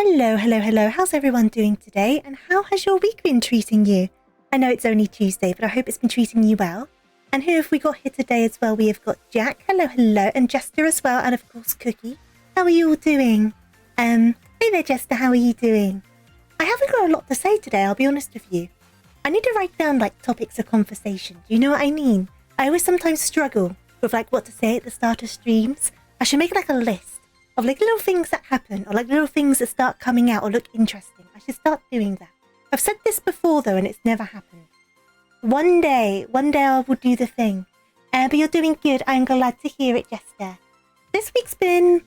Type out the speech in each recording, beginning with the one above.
Hello, hello, hello. How's everyone doing today? And how has your week been treating you? I know it's only Tuesday, but I hope it's been treating you well. And who have we got here today as well? We have got Jack. Hello, hello. And Jester as well. And of course, Cookie. How are you all doing? Hey there, Jester. How are you doing? I haven't got a lot to say today, I'll be honest with you. I need to write down, topics of conversation. Do you know what I mean? I always sometimes struggle with, what to say at the start of streams. I should make, a list of little things that happen or little things that start coming out or look interesting. I should start doing that. I've said this before though and it's never happened. One day I will do the thing. But you're doing good. I'm glad to hear it, Jester. This week's been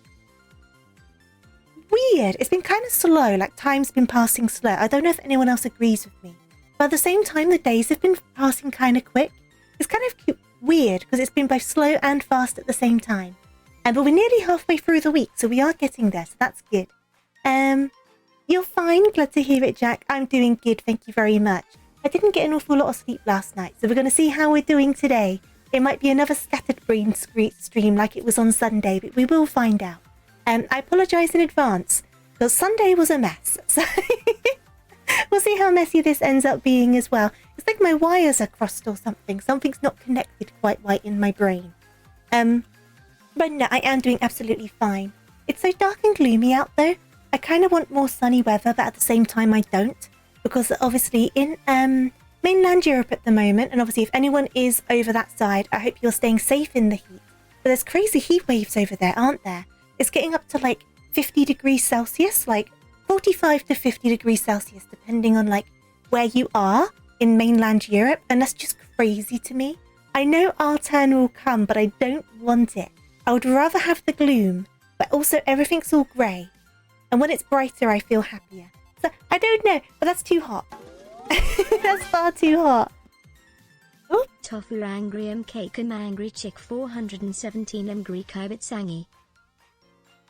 weird. It's been kind of slow. Time's been passing slow. I don't know if anyone else agrees with me. But at the same time, the days have been passing kind of quick. It's kind of weird because it's been both slow and fast at the same time. But we're nearly halfway through the week, so we are getting there, so that's good. You're fine. Glad to hear it, Jack. I'm doing good, thank you very much. I didn't get an awful lot of sleep last night, so we're going to see how we're doing today. It might be another scattered brain stream like it was on Sunday, but we will find out. I apologise in advance, because Sunday was a mess, so we'll see how messy this ends up being as well. It's like my wires are crossed or something. Something's not connected quite right in my brain. But no, I am doing absolutely fine. It's so dark and gloomy out though. I kind of want more sunny weather, but at the same time I don't. Because obviously in mainland Europe at the moment, and obviously if anyone is over that side, I hope you're staying safe in the heat. But there's crazy heat waves over there, aren't there? It's getting up to 50 degrees Celsius, 45 to 50 degrees Celsius, depending on where you are in mainland Europe. And that's just crazy to me. I know our turn will come, but I don't want it. I would rather have the gloom, but also everything's all grey. And when it's brighter, I feel happier. So, I don't know, but that's too hot. That's far too hot. Oh. Tofu Angry MK and Angry Chick 417 Angry Kibit Sangi.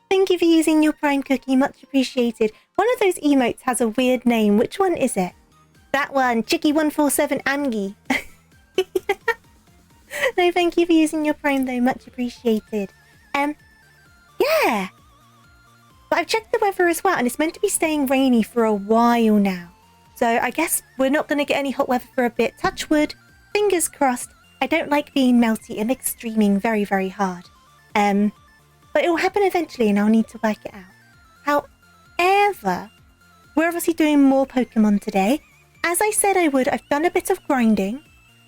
Thank you for using your Prime Cookie, much appreciated. One of those emotes has a weird name. Which one is it? That one, Chicky147 Angie. No, thank you for using your Prime though, much appreciated. Yeah. But I've checked the weather as well, and it's meant to be staying rainy for a while now. So I guess we're not going to get any hot weather for a bit. Touch wood, fingers crossed. I don't like being melty. It makes streaming very, very hard. But it will happen eventually, and I'll need to work it out. However, we're obviously doing more Pokemon today. As I said I would, I've done a bit of grinding.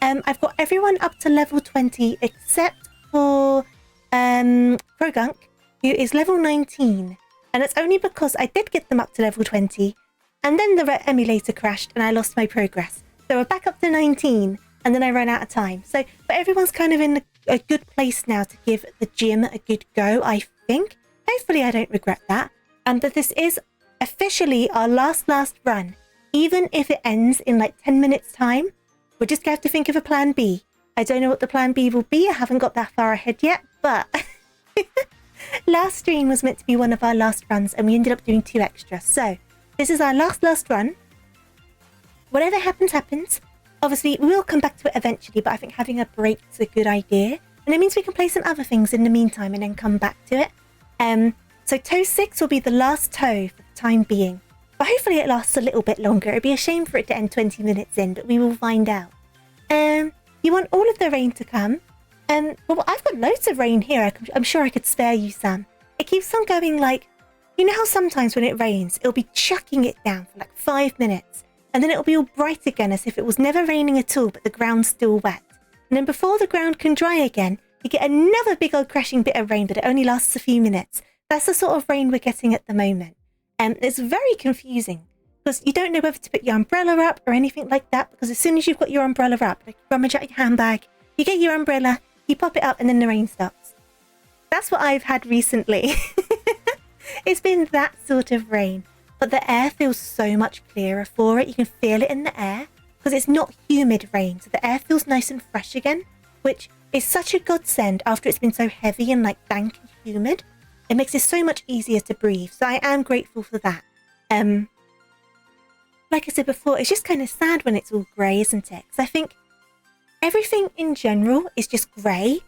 I've got everyone up to level 20 except for Krogunk, who is level 19. And it's only because I did get them up to level 20 and then the emulator crashed and I lost my progress. So we're back up to 19 and then I ran out of time. So, but everyone's kind of in a good place now to give the gym a good go, I think. Hopefully I don't regret that. And that this is officially our last run. Even if it ends in 10 minutes time. We're just going to have to think of a plan B. I don't know what the plan B will be. I haven't got that far ahead yet, but last stream was meant to be one of our last runs and we ended up doing 2 extra. So this is our last run. Whatever happens, happens. Obviously, we will come back to it eventually, but I think having a break is a good idea. And it means we can play some other things in the meantime and then come back to it. So Toe 6 will be the last Toe for the time being. But hopefully it lasts a little bit longer. It'd be a shame for it to end 20 minutes in, but we will find out. You want all of the rain to come? Well, I've got loads of rain here. I'm sure I could spare you some. It keeps on going you know how sometimes when it rains, it'll be chucking it down for 5 minutes. And then it'll be all bright again as if it was never raining at all, but the ground's still wet. And then before the ground can dry again, you get another big old crashing bit of rain, but it only lasts a few minutes. That's the sort of rain we're getting at the moment. It's very confusing because you don't know whether to put your umbrella up or anything like that, because as soon as you've got your umbrella up, you rummage out your handbag, you get your umbrella, you pop it up and then the rain stops. That's what I've had recently. It's been that sort of rain, but the air feels so much clearer for it. You can feel it in the air because it's not humid rain, so the air feels nice and fresh again, which is such a godsend after it's been so heavy and dank and humid. It makes it so much easier to breathe. So I am grateful for that. Like I said before, it's just kind of sad when it's all grey, isn't it? Because I think everything in general is just grey.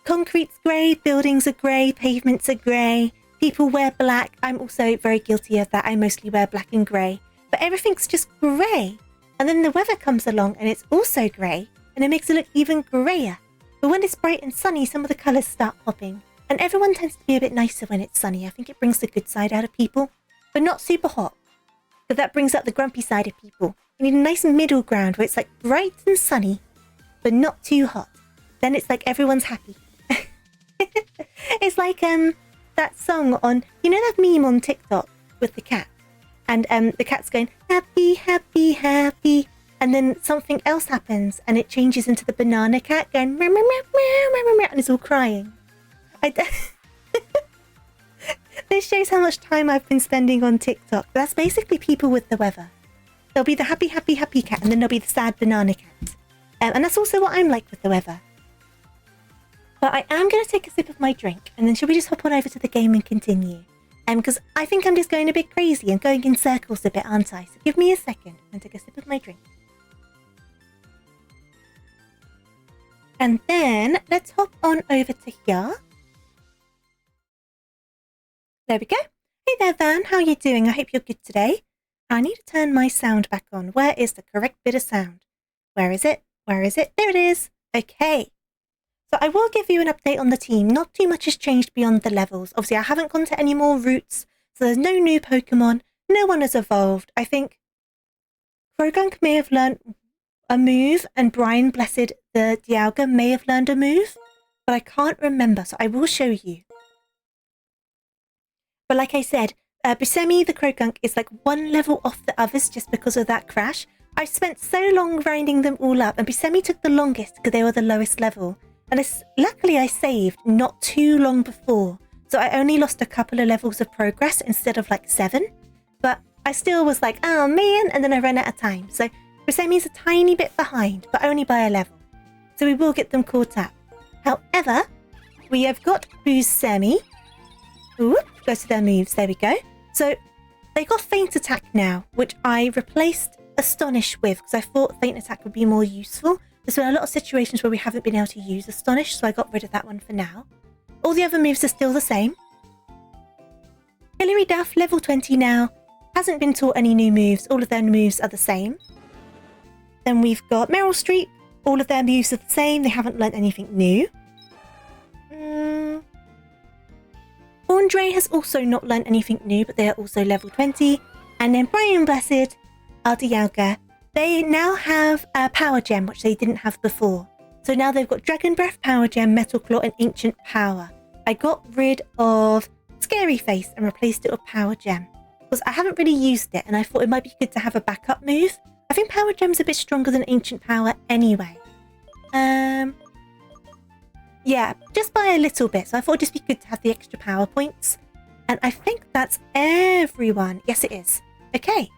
Concrete's grey, buildings are grey, pavements are grey, people wear black. I'm also very guilty of that. I mostly wear black and grey. But everything's just grey. And then the weather comes along and it's also grey. And it makes it look even greyer. But when it's bright and sunny, some of the colours start popping. And everyone tends to be a bit nicer when it's sunny. I think it brings the good side out of people. But not super hot. Because that brings out the grumpy side of people. You need a nice middle ground where it's like bright and sunny. But not too hot. Then it's like everyone's happy. It's like that song on, you know that meme on TikTok with the cat? And the cat's going, happy, happy, happy. And then something else happens and it changes into the banana cat going, meow, meow, meow, meow, meow, meow, and it's all crying. This shows how much time I've been spending on TikTok. That's basically people with the weather. There'll be the happy, happy, happy cat, and then there'll be the sad banana cat. And that's also what I'm like with the weather. But I am going to take a sip of my drink, and then shall we just hop on over to the game and continue? Because I think I'm just going a bit crazy and going in circles a bit, aren't I? So give me a second and take a sip of my drink. And then let's hop on over to here. There we go. Hey there, Van. How are you doing? I hope you're good today. I need to turn my sound back on. Where is the correct bit of sound? Where is it? Where is it? There it is. Okay. So I will give you an update on the team. Not too much has changed beyond the levels. Obviously, I haven't gone to any more routes, so there's no new Pokemon. No one has evolved. I think Krogunk may have learned a move, and Brian Blessed, the Dialga, may have learned a move, but I can't remember, so I will show you. But like I said, Buscemi, the Krogunk, is like one level off the others just because of that crash. I spent so long grinding them all up, and Buscemi took the longest because they were the lowest level. And luckily I saved not too long before, so I only lost a couple of levels of progress instead of like 7. But I still was like, oh man, and then I ran out of time. So Buscemi's a tiny bit behind, but only by a level. So we will get them caught up. However, we have got Buscemi. Ooh, go to their moves, there we go. So they got Feint Attack now, which I replaced Astonish with because I thought Feint Attack would be more useful. There's been a lot of situations where we haven't been able to use Astonish, so I got rid of that one for now. All the other moves are still the same. Hilary Duff, level 20 now, hasn't been taught any new moves. All of their moves are the same. Then we've got Meryl Streep. All of their moves are the same. They haven't learnt anything new. Andre has also not learnt anything new, but they are also level 20. And then Brian Blessed, our Dialga, they now have a Power Gem, which they didn't have before. So now they've got Dragon Breath, Power Gem, Metal Claw, and Ancient Power. I got rid of Scary Face and replaced it with Power Gem, because I haven't really used it, and I thought it might be good to have a backup move. I think Power Gem's a bit stronger than Ancient Power anyway. Yeah, just by a little bit, so I thought it'd just be good to have the extra power points. And I think that's everyone. Yes, it is. Okay.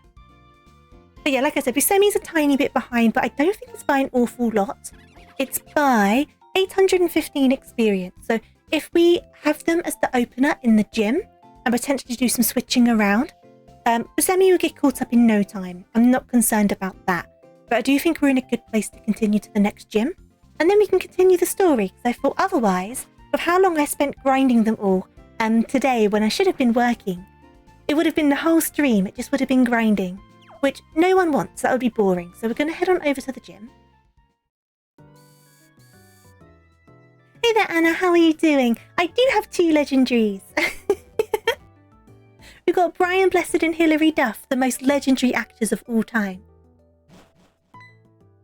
But yeah, like I said, Buscemi's a tiny bit behind, but I don't think it's by an awful lot. It's by 815 experience. So if we have them as the opener in the gym and potentially do some switching around, Buscemi will get caught up in no time. I'm not concerned about that. But I do think we're in a good place to continue to the next gym. And then we can continue the story, because I thought otherwise, of how long I spent grinding them all, today when I should have been working, it would have been the whole stream. It just would have been grinding, which no one wants. That would be boring. So we're going to head on over to the gym. Hey there, Anna. How are you doing? I do have 2 legendaries. We've got Brian Blessed and Hilary Duff, the most legendary actors of all time.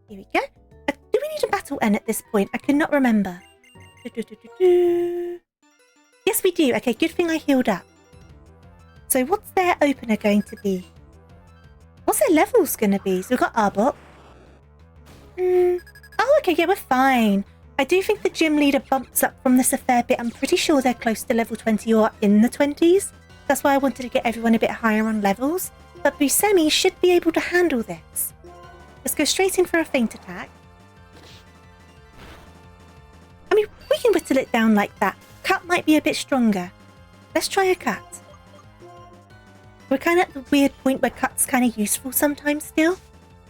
Here we go. Do we need a battle N at this point? I cannot remember. Yes, we do. Okay, good thing I healed up. So what's their opener going to be? What's their levels going to be? So we've got Arbok. Oh, okay, yeah, we're fine. I do think the gym leader bumps up from this a fair bit. I'm pretty sure they're close to level 20 or in the 20s. That's why I wanted to get everyone a bit higher on levels. But Buscemi should be able to handle this. Let's go straight in for a Feint Attack. I mean, we can whittle it down like that. Cut might be a bit stronger. Let's try a Cut. We're kind of at the weird point where Cut's kind of useful sometimes still.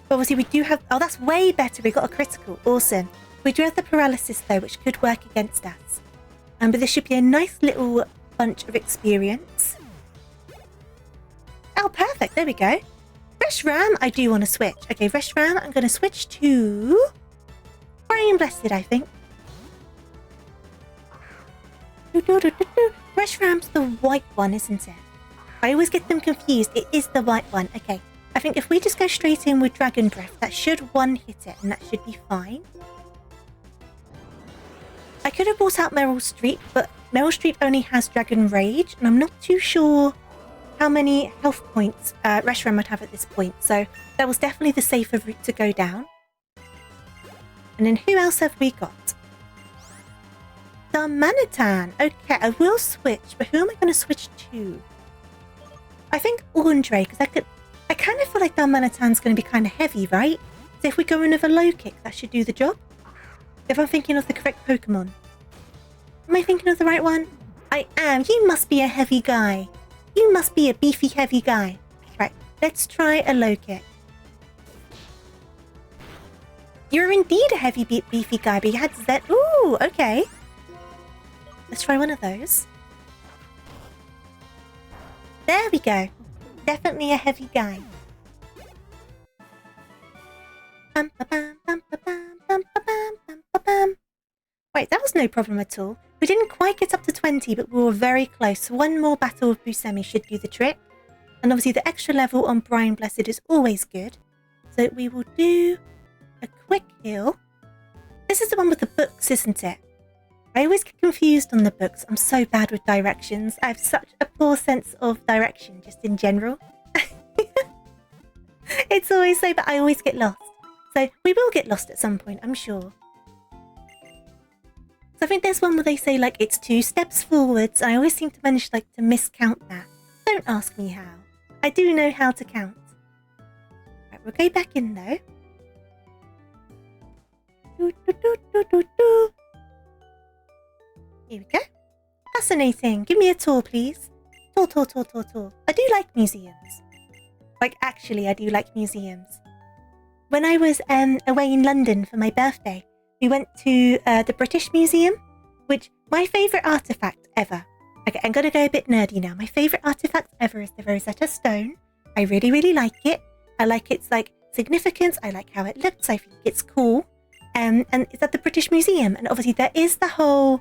But obviously we do have... Oh, that's way better. We got a critical. Awesome. We do have the paralysis though, which could work against us. But this should be a nice little bunch of experience. Oh, perfect. There we go. Reshiram, I do want to switch. Okay, Reshiram, I'm going to switch to Brain Blessed, I think. Reshiram's the white one, isn't it? I always get them confused. It is the white one. Okay, I think if we just go straight in with Dragon Breath, that should one-hit it, and that should be fine. I could have brought out Meryl Streep, but Meryl Streep only has Dragon Rage, and I'm not too sure how many health points Reshiram would have at this point, so that was definitely the safer route to go down. And then who else have we got? Darmanitan. Okay, I will switch, but who am I going to switch to? I think Andre, because I kind of feel like Darmanitan's going to be kind of heavy, right? So if we go in with a low kick, that should do the job. If I'm thinking of the correct Pokemon. Am I thinking of the right one? I am. You must be a heavy guy. You must be a beefy, heavy guy. Right, let's try a low kick. You're indeed a heavy, beefy guy, but you had Z. Ooh, okay. Let's try one of those. There we go. Definitely a heavy guy. Right, that was no problem at all. We didn't quite get up to 20, but we were very close. One more battle with Buscemi should do the trick. And obviously the extra level on Brain Blessed is always good. So we will do a quick heal. This is the one with the books, isn't it? I always get confused on the books. I'm so bad with directions. I have such a poor sense of direction, just in general. It's always so bad. I always get lost. So we will get lost at some point, I'm sure. So I think there's one where they say, like, it's 2 steps forwards. I always seem to manage, like, to miscount that. Don't ask me how. I do know how to count. Right, we'll go back in, though. Here we go. Fascinating. Give me a tour, please. Tour. I do like museums. Like, actually, I do like museums. When I was away in London for my birthday, we went to the British Museum, which my favourite artefact ever. Okay, I'm going to go a bit nerdy now. My favourite artefact ever is the Rosetta Stone. I really, really like it. I like its, like, significance. I like how it looks. I think it's cool. And it's at the British Museum. And obviously there is the whole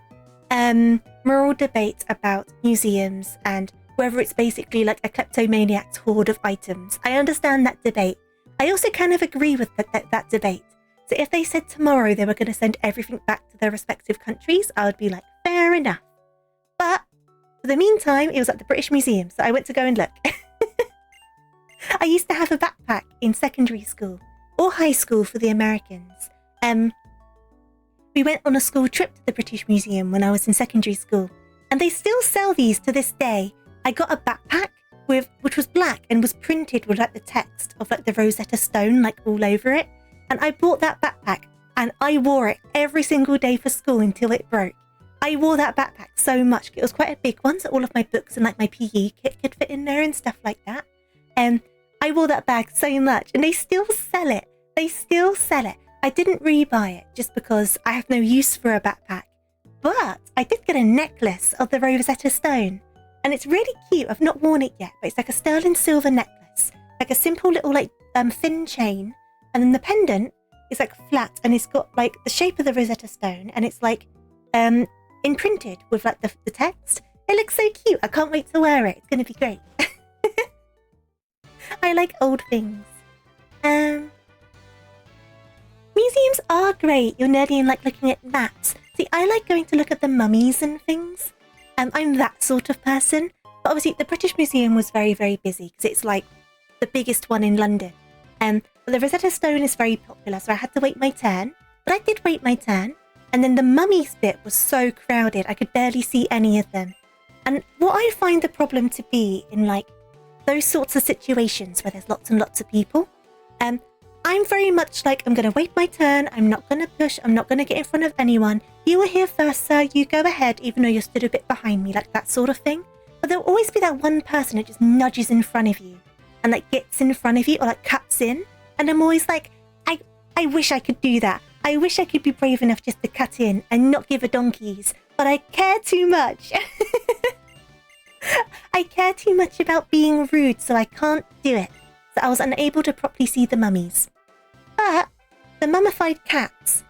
moral debate about museums and whether it's basically like a kleptomaniac's hoard of items. I understand that debate. I also kind of agree with that debate. So if they said tomorrow they were going to send everything back to their respective countries, I would be like, fair enough. But for the meantime, it was at the British Museum, so I went to go and look. I used to have a backpack in secondary school or high school for the Americans. We went on a school trip to the British Museum when I was in secondary school, and they still sell these to this day. I got a backpack which was black and was printed with like the text of like the Rosetta Stone like all over it. And I bought that backpack and I wore it every single day for school until it broke. I wore that backpack so much. It was quite a big one, so all of my books and like my PE kit could fit in there and stuff like that. I wore that bag so much, and they still sell it. They still sell it. I didn't rebuy it just because I have no use for a backpack. But I did get a necklace of the Rosetta Stone. And it's really cute. I've not worn it yet, but it's like a sterling silver necklace. Like a simple little like thin chain. And then the pendant is like flat and it's got like the shape of the Rosetta Stone. And it's like imprinted with like the text. It looks so cute. I can't wait to wear it. It's going to be great. I like old things. Museums are great. You're nerdy and like looking at maps. See, I like going to look at the mummies and things. I'm that sort of person. But obviously the British Museum was very, very busy because it's like the biggest one in London. But the Rosetta Stone is very popular, so I had to wait my turn. But I did wait my turn. And then the mummies bit was so crowded, I could barely see any of them. And what I find the problem to be in like those sorts of situations where there's lots and lots of people, I'm very much like, I'm going to wait my turn. I'm not going to push. I'm not going to get in front of anyone. You were here first, sir. You go ahead, even though you're stood a bit behind me, like that sort of thing. But there'll always be that one person that just nudges in front of you and like gets in front of you or like cuts in. And I'm always like, I wish I could do that. I wish I could be brave enough just to cut in and not give a donkeys. But I care too much. I care too much about being rude, so I can't do it. So I was unable to properly see the mummies. But the mummified cats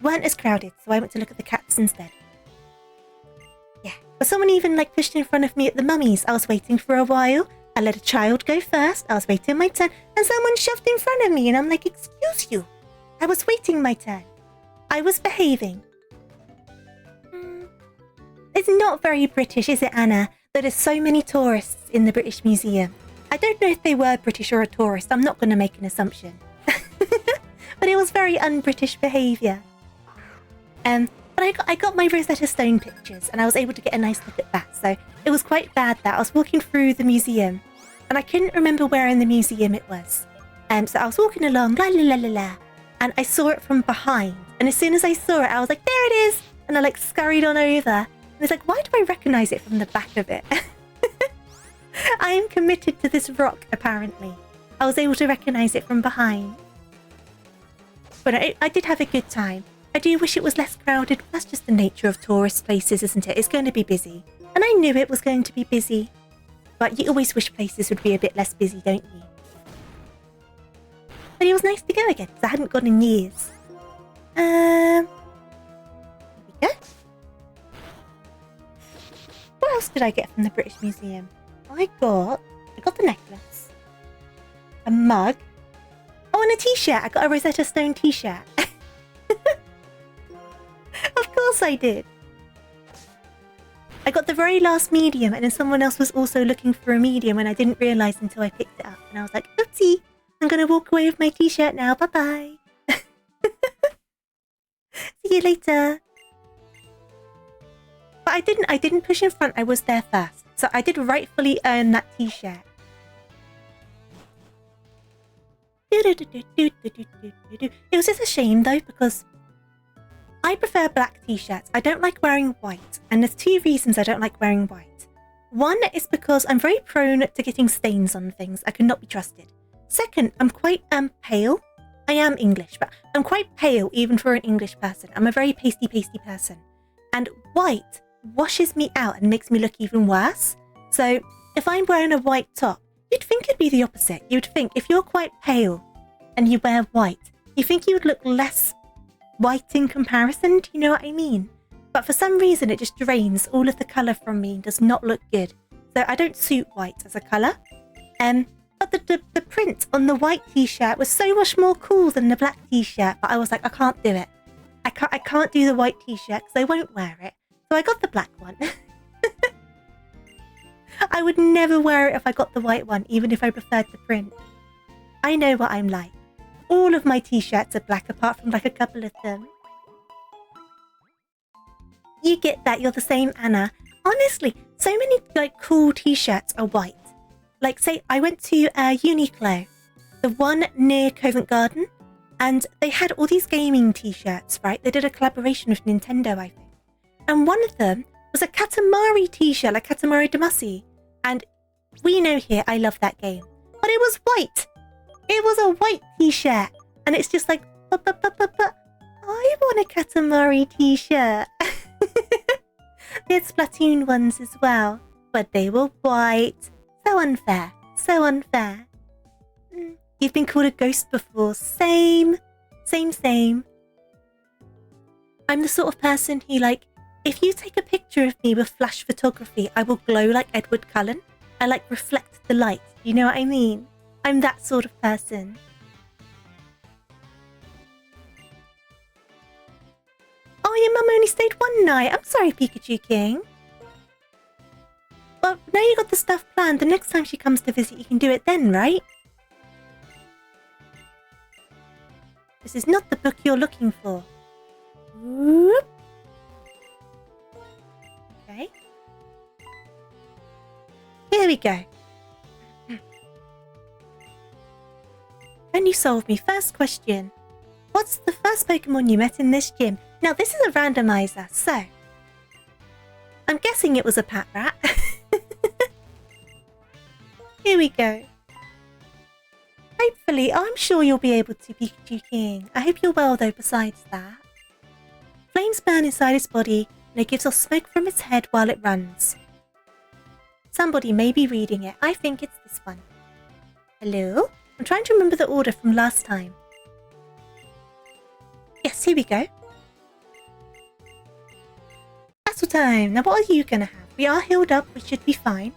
weren't as crowded, so I went to look at the cats instead. Yeah, but someone even pushed in front of me at the mummies. I was waiting for a while. I let a child go first. I was waiting my turn, and someone shoved in front of me, and I'm like, excuse you. I was waiting my turn. I was behaving. It's not very British, is it, Anna? That there's so many tourists in the British Museum. I don't know if they were British or a tourist. I'm not going to make an assumption. But it was very un-British behaviour. But I got my Rosetta Stone pictures, and I was able to get a nice look at that. So it was quite bad that I was walking through the museum, and I couldn't remember where in the museum it was. So I was walking along, la la la la la, and I saw it from behind. And as soon as I saw it, I was like, there it is! And I scurried on over. And it's like, why do I recognise it from the back of it? I am committed to this rock, apparently. I was able to recognise it from behind. But I did have a good time. I do wish it was less crowded, but that's just the nature of tourist places, isn't it? It's going to be busy. And I knew it was going to be busy. But you always wish places would be a bit less busy, don't you? But it was nice to go again, because I hadn't gone in years. Here we go. What else did I get from the British Museum? I got the necklace. A mug. Oh, and a t-shirt. I got a Rosetta Stone t-shirt. Of course I did. I got the very last medium, and then someone else was also looking for a medium, and I didn't realise until I picked it up. And I was like, oopsie, I'm going to walk away with my t-shirt now. Bye-bye. See you later. But I didn't push in front. I was there first. So I did rightfully earn that t-shirt. It was just a shame though, because I prefer black t-shirts. I don't like wearing white. And there's two reasons I don't like wearing white. One is because I'm very prone to getting stains on things. I cannot be trusted. Second, I'm quite pale. I am English, but I'm quite pale even for an English person. I'm a very pasty person. And white washes me out and makes me look even worse. So if I'm wearing a white top, you'd think it'd be the opposite. You'd think if you're quite pale and you wear white, you think you would look less white in comparison. Do you know what I mean? But for some reason, it just drains all of the colour from me and does not look good. So I don't suit white as a colour. But the print on the white t-shirt was so much more cool than the black t-shirt. But I was like, I can't do it. I can't do the white t-shirt because I won't wear it. So I got the black one. I would never wear it if I got the white one, even if I preferred the print. I know what I'm like. All of my t-shirts are black apart from a couple of them. You get that, you're the same, Anna. Honestly, so many cool t-shirts are white. Say I went to Uniqlo, the one near Covent Garden, and they had all these gaming t-shirts, right? They did a collaboration with Nintendo, I think. And one of them was a Katamari t-shirt, like Katamari Damacy. And we know here I love that game. But it was white. It was a white t-shirt. And it's just like, but, I want a Katamari t-shirt. There's Splatoon ones as well. But they were white. So unfair. So unfair. You've been called a ghost before. Same. Same. I'm the sort of person who if you take a picture of me with flash photography, I will glow like Edward Cullen. I reflect the light. You know what I mean? I'm that sort of person. Oh, your mum only stayed one night. I'm sorry, Pikachu King. Well, now you got the stuff planned. The next time she comes to visit, you can do it then, right? This is not the book you're looking for. Whoop. Okay. Here we go. Can you solve me? First question. What's the first Pokemon you met in this gym? Now, this is a randomizer, so I'm guessing it was a Pat Rat. Here we go. Hopefully, I'm sure you'll be able to, Pikachu King. I hope you're well, though, besides that. Flames burn inside his body, and it gives off smoke from its head while it runs. Somebody may be reading it. I think it's this one. Hello? I'm trying to remember the order from last time. Yes, here we go. Battle time! Now what are you gonna have? We are healed up, we should be fine.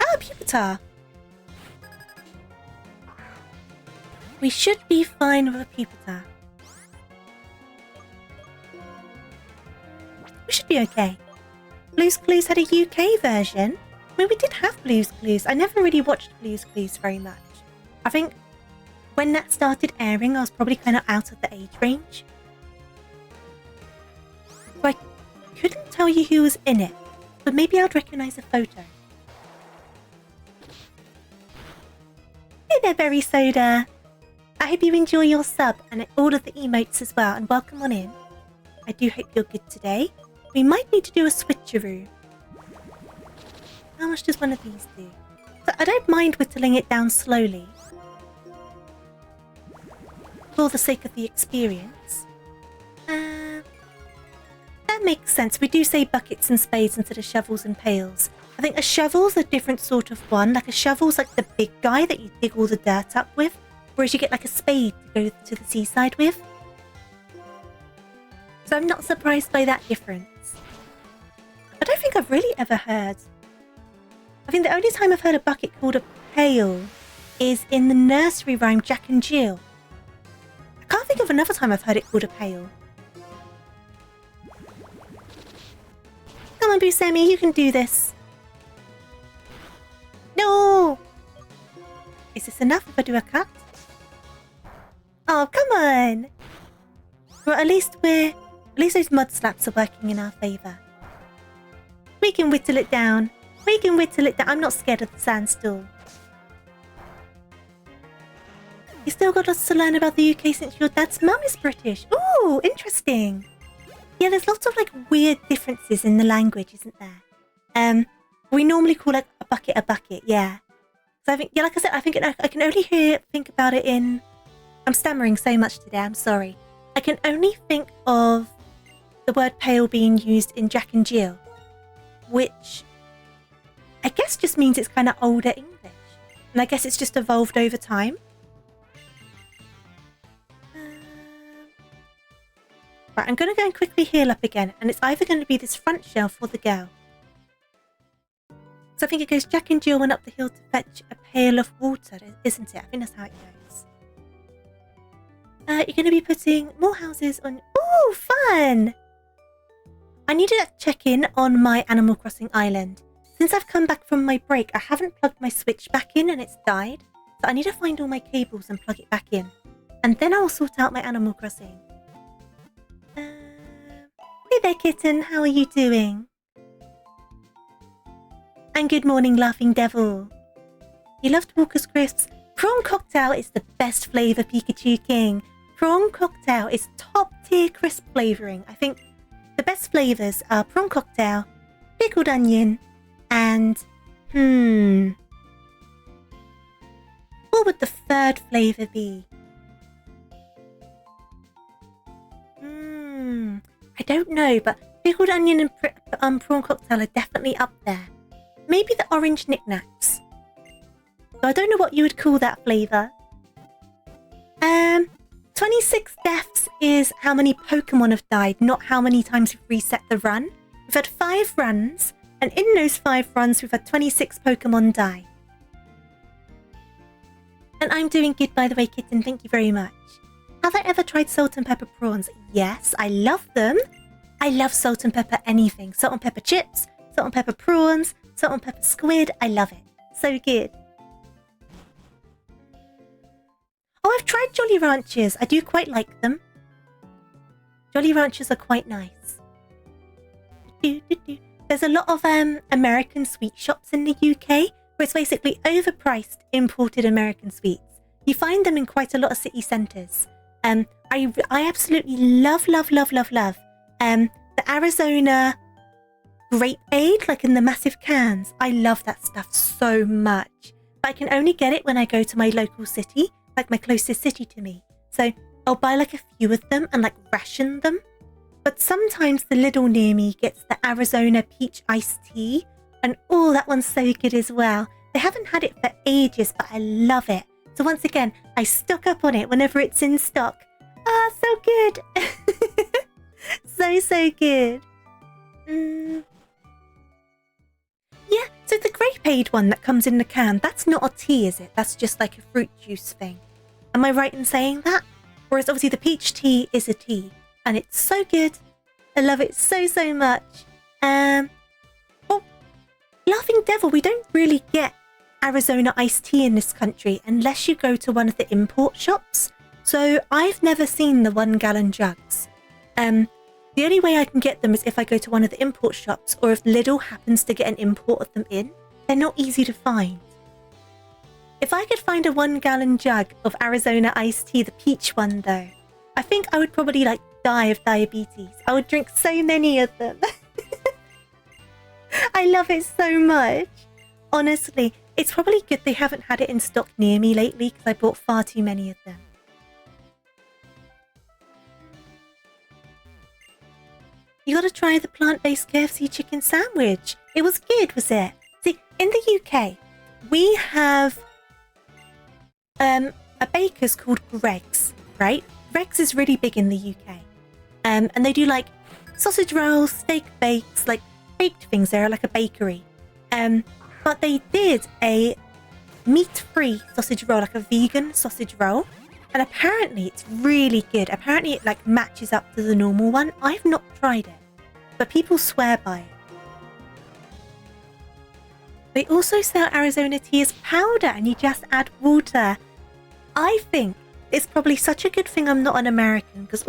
Ah, Pupitar! We should be fine with a Pupitar. We should be okay. Blue's Clues had a UK version. I mean, we did have Blue's Clues. I never really watched Blue's Clues very much. I think when that started airing, I was probably kind of out of the age range. So I couldn't tell you who was in it, but maybe I'd recognise a photo. Hey there, Berry Soda. I hope you enjoy your sub and all of the emotes as well, and welcome on in. I do hope you're good today. We might need to do a switcheroo. How much does one of these do? So I don't mind whittling it down slowly, for the sake of the experience. That makes sense. We do say buckets and spades instead of shovels and pails. I think a shovel's a different sort of one. Like a shovel's like the big guy that you dig all the dirt up with, whereas you get like a spade to go to the seaside with. So I'm not surprised by that difference. I don't think I've really ever heard. I think the only time I've heard a bucket called a pail is in the nursery rhyme Jack and Jill. I can't think of another time I've heard it called a pail. Come on, Buscemi, you can do this. No! Is this enough if I do a cut? Oh, come on! Well, at least those mud slaps are working in our favour. We can whittle it down. We can whittle it down. I'm not scared of the sandstool. You still got lots to learn about the UK since your dad's mum is British. Ooh, interesting. Yeah, there's lots of like weird differences in the language, isn't there? We normally call like a bucket, yeah. So I think, yeah, like I said, I think I can only think about it in... I'm stammering so much today, I'm sorry. I can only think of the word pail being used in Jack and Jill, which I guess just means it's kind of older English. And I guess it's just evolved over time. Right, I'm going to go and quickly heal up again, and it's either going to be this front shelf or the girl. So I think it goes Jack and Jill went up the hill to fetch a pail of water, isn't it? I think that's how it goes. You're going to be putting more houses on... Ooh, fun! I need to check in on my Animal Crossing island. Since I've come back from my break, I haven't plugged my Switch back in and it's died. So I need to find all my cables and plug it back in. And then I'll sort out my Animal Crossing. Hey there, kitten. How are you doing? And good morning, Laughing Devil. You loved Walker's Crisps. Prawn Cocktail is the best flavour, Pikachu King. Prawn Cocktail is top tier crisp flavouring. I think the best flavours are Prawn Cocktail, Pickled Onion, and... What would the third flavour be? I don't know, but Pickled Onion and Prawn Cocktail are definitely up there. Maybe the orange knickknacks. So I don't know what you would call that flavour. 26 deaths is how many Pokemon have died, not how many times we've reset the run. We've had 5 runs, and in those 5 runs we've had 26 Pokemon die. And I'm doing good, by the way, kitten, thank you very much. Have I ever tried salt and pepper prawns? Yes, I love them. I love salt and pepper anything. Salt and pepper chips, salt and pepper prawns, salt and pepper squid. I love it. So good. Oh, I've tried Jolly Ranchers. I do quite like them. Jolly Ranchers are quite nice. There's a lot of American sweet shops in the UK where it's basically overpriced imported American sweets. You find them in quite a lot of city centres. I absolutely love the Arizona Grape Aid, like in the massive cans. I love that stuff so much. But I can only get it when I go to my local city, like my closest city to me. So I'll buy like a few of them and like ration them. But sometimes the Lidl near me gets the Arizona peach iced tea. And oh, that one's so good as well. They haven't had it for ages, but I love it. So once again, I stock up on it whenever it's in stock. Ah, so good. So good. Yeah, so the grapeade one that comes in the can, that's not a tea, is it? That's just like a fruit juice thing. Am I right in saying that? Whereas obviously the peach tea is a tea. And it's so good. I love it so much. Well, Laughing Devil, we don't really get Arizona iced tea in this country unless you go to one of the import shops. So I've never seen the 1 gallon jugs. The only way I can get them is if I go to one of the import shops or if Lidl happens to get an import of them in. They're not easy to find. If I could find a 1 gallon jug of Arizona iced tea, the peach one though, I think I would probably like die of diabetes. I would drink so many of them. I love it so much. Honestly, it's probably good they haven't had it in stock near me lately because I bought far too many of them. You gotta try the plant-based KFC chicken sandwich. It was good, was it? See, in the UK, we have a baker's called Greggs, right? Greggs is really big in the UK. And they do like sausage rolls, steak bakes, like baked things. They're like a bakery. But they did a meat-free sausage roll, like a vegan sausage roll. And apparently it's really good. Apparently it like matches up to the normal one. I've not tried it, but people swear by it. They also sell Arizona tea as powder and you just add water. I think it's probably such a good thing I'm not an American because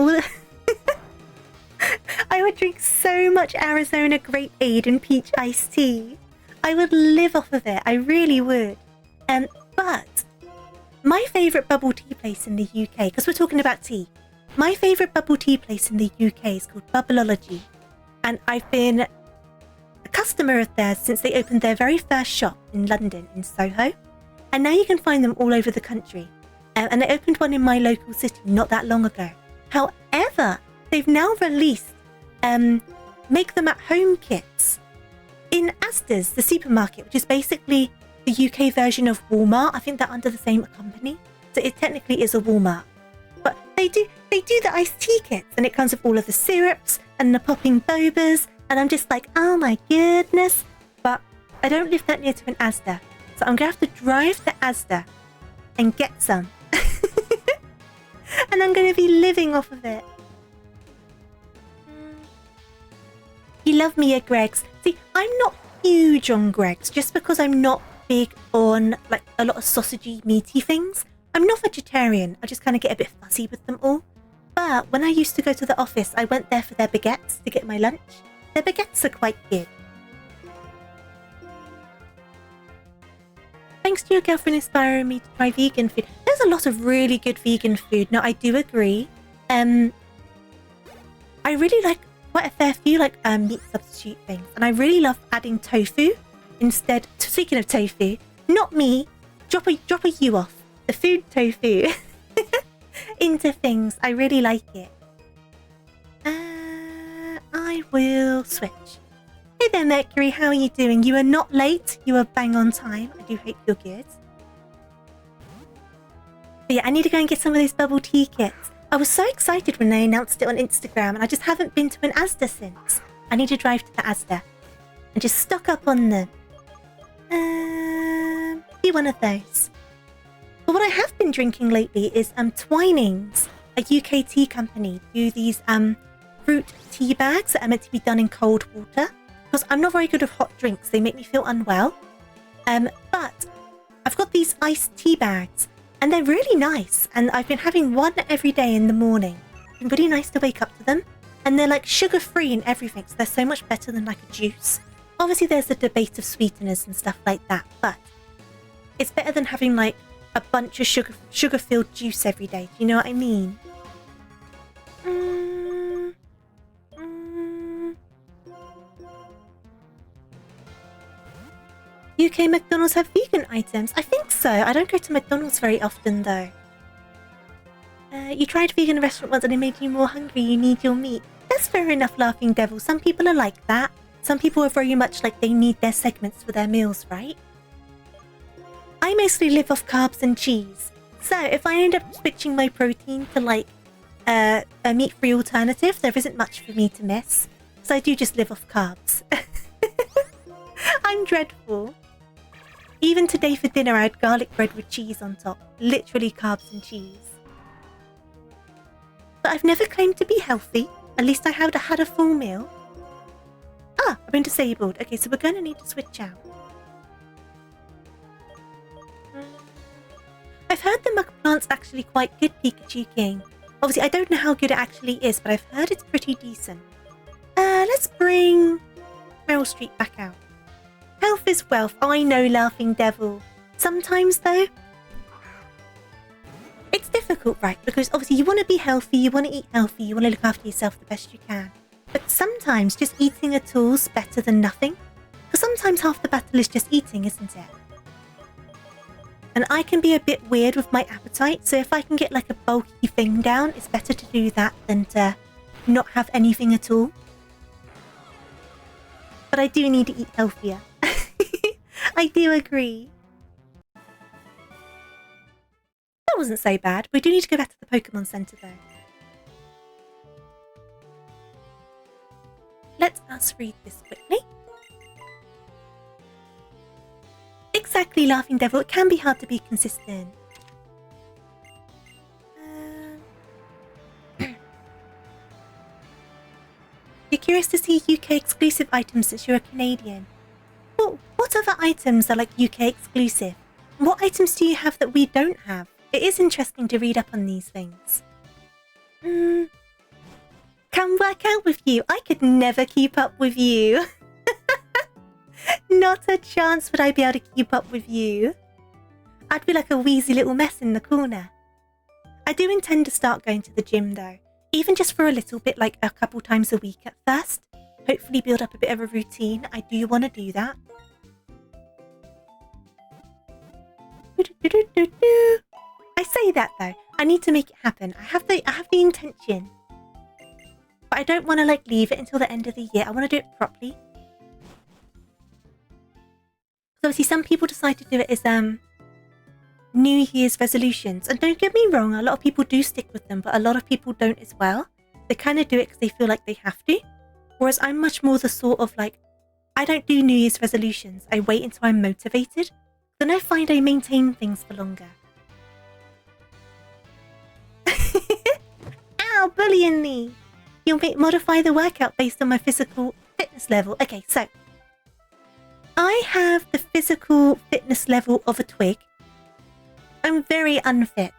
I would drink so much Arizona grapeade and peach iced tea. I would live off of it. I really would. But my favourite bubble tea place in the UK, because we're talking about tea, my favourite bubble tea place in the UK is called Bubbleology. And I've been a customer of theirs since they opened their very first shop in London, in Soho. And now you can find them all over the country. And they opened one in my local city not that long ago. However, they've now released make them at home kits in Asda's, the supermarket, which is basically the UK version of Walmart. I think they're under the same company. So it technically is a Walmart. But they do the iced tea kits and it comes with all of the syrups and the popping bobas. And I'm just like, oh my goodness. But I don't live that near to an Asda. So I'm going to have to drive to Asda and get some. And I'm going to be living off of it. You love me at Greggs. See, I'm not huge on Greggs just because I'm not big on like a lot of sausagey, meaty things. I'm not vegetarian. I just kind of get a bit fussy with them all. But when I used to go to the office, I went there for their baguettes to get my lunch. Their baguettes are quite good. Thanks to your girlfriend inspiring me to try vegan food. There's a lot of really good vegan food. Now, I do agree. I really like quite a fair few like meat substitute things. And I really love adding tofu instead. Speaking of tofu, not me. Drop a you off. The food tofu into things. I really like it. I will switch. Hey there, Mercury. How are you doing? You are not late. You are bang on time. I do hope you're good. But yeah, I need to go and get some of those bubble tea kits. I was so excited when they announced it on Instagram and I just haven't been to an Asda since. I need to drive to the Asda and just stock up on them. Be one of those. But what I have been drinking lately is Twinings, a UK tea company, do these fruit tea bags that are meant to be done in cold water. Because I'm not very good with hot drinks, they make me feel unwell. But I've got these iced tea bags and they're really nice. And I've been having one every day in the morning. It's been really nice to wake up to them. And they're like sugar-free and everything, so they're so much better than like a juice. Obviously there's the debate of sweeteners and stuff like that, but it's better than having like a bunch of sugar-filled juice every day. Do you know what I mean? UK McDonald's have vegan items? I think so. I don't go to McDonald's very often though. You tried a vegan restaurant once and it made you more hungry. You need your meat. That's fair enough, Laughing Devil. Some people are like that. Some people are very much like they need their segments for their meals, right? I mostly live off carbs and cheese. So if I end up switching my protein to like a meat-free alternative, there isn't much for me to miss. So I do just live off carbs. I'm dreadful. Even today for dinner I had garlic bread with cheese on top. Literally carbs and cheese. But I've never claimed to be healthy. At least I have had a full meal. Ah, I've been disabled. Okay, so we're going to need to switch out. I've heard the mug plant's actually quite good, Pikachu King. Obviously, I don't know how good it actually is, but I've heard it's pretty decent. Let's bring Meryl Streep back out. Health is wealth. I know, Laughing Devil. Sometimes, though, it's difficult, right? Because obviously you want to be healthy, you want to eat healthy, you want to look after yourself the best you can. But sometimes just eating at all is better than nothing. Because sometimes half the battle is just eating, isn't it? And I can be a bit weird with my appetite, so if I can get like a bulky thing down, it's better to do that than to not have anything at all. But I do need to eat healthier. I do agree. That wasn't so bad. We do need to go back to the Pokemon Center though. Let us read this quickly. Exactly, Laughing Devil. It can be hard to be consistent. You're curious to see UK exclusive items since you're a Canadian. Well, what other items are like UK exclusive? What items do you have that we don't have? It is interesting to read up on these things. Can work out with you. I could never keep up with you. Not a chance would I be able to keep up with you. I'd be like a wheezy little mess in the corner. I do intend to start going to the gym though. Even just for a little bit, like a couple times a week at first. Hopefully build up a bit of a routine. I do want to do that. I say that though. I need to make it happen. I have the intention. But I don't want to like leave it until the end of the year. I want to do it properly. So obviously some people decide to do it as New Year's resolutions. And don't get me wrong, a lot of people do stick with them, but a lot of people don't as well. They kind of do it because they feel like they have to. Whereas I'm much more the sort of like, I don't do New Year's resolutions. I wait until I'm motivated. Then I find I maintain things for longer. Ow, bullying me! You'll modify the workout based on my physical fitness level. Okay, so I have the physical fitness level of a twig. I'm very unfit.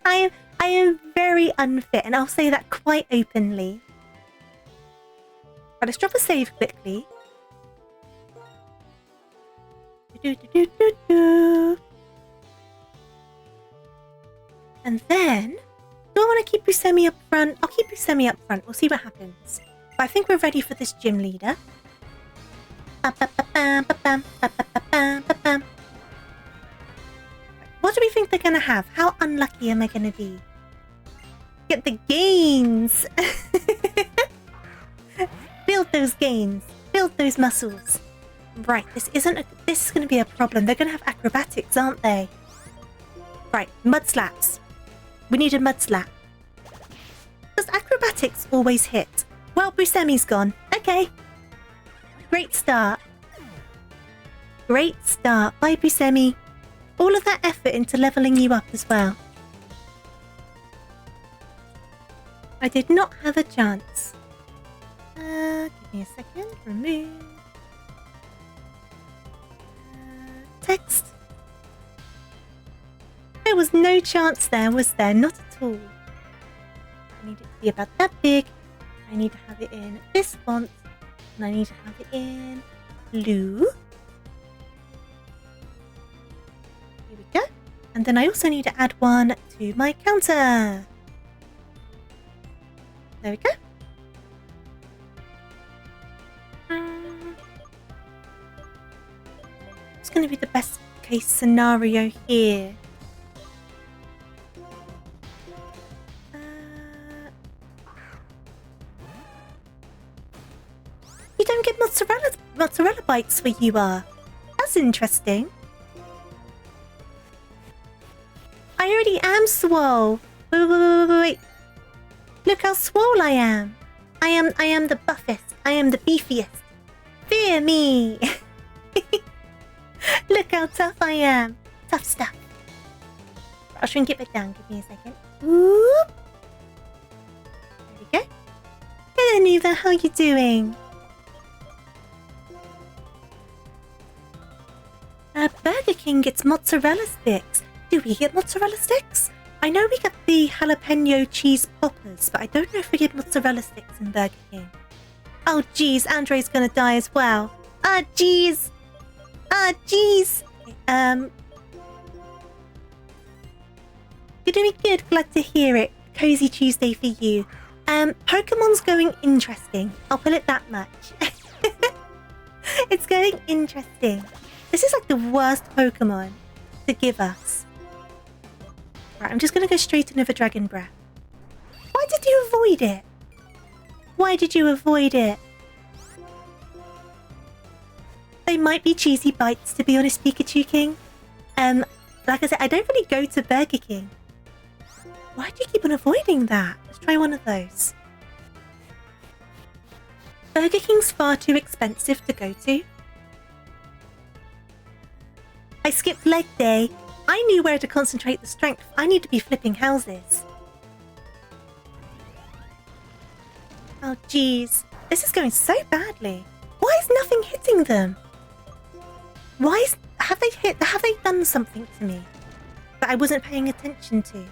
I am very unfit, and I'll say that quite openly. But let's drop a save quickly. And then, do I want to keep Buscemi up front? I'll keep Buscemi up front. We'll see what happens. But I think we're ready for this gym leader. What do we think they're going to have? How unlucky am I going to be? Get the gains! Build those gains. Build those muscles. Right, this is going to be a problem. They're going to have acrobatics, aren't they? Right, mud slaps. We need a mud slap. Does acrobatics always hit? Well, Buscemi's gone. Okay. Great start. Great start. Bye, Buscemi. All of that effort into leveling you up as well. I did not have a chance. Give me a second. Remove. Text. There was no chance there, was there? Not at all. I need it to be about that big. I need to have it in this font. And I need to have it in blue. Here we go. And then I also need to add one to my counter. There we go. What's going to be the best case scenario here? don't get mozzarella bites where you are. That's interesting. I already am swole. Wait. Look how swole I am. I am the buffest. I am the beefiest. Fear me. Look how tough I am. Tough stuff. I'll shrink it back down. Give me a second. Whoop. There we go. Hello, Nuva. How you doing? Burger King gets mozzarella sticks. Do we get mozzarella sticks? I know we get the jalapeno cheese poppers, but I don't know if we get mozzarella sticks in Burger King. Oh, jeez. Andre's gonna die as well. Ah, jeez. Ah, jeez. Okay, you're doing good. Glad to hear it. Cozy Tuesday for you. Pokemon's going interesting. I'll put it that much. It's going interesting. This is like the worst Pokemon to give us. Right, I'm just going to go straight into the Dragon Breath. Why did you avoid it? Why did you avoid it? They might be cheesy bites, to be honest, Pikachu King. Like I said, I don't really go to Burger King. Why do you keep on avoiding that? Let's try one of those. Burger King's far too expensive to go to. I skipped leg day. I knew where to concentrate the strength. I need to be flipping houses. Oh, jeez. This is going so badly. Why is nothing hitting them? Have they done something to me that I wasn't paying attention to?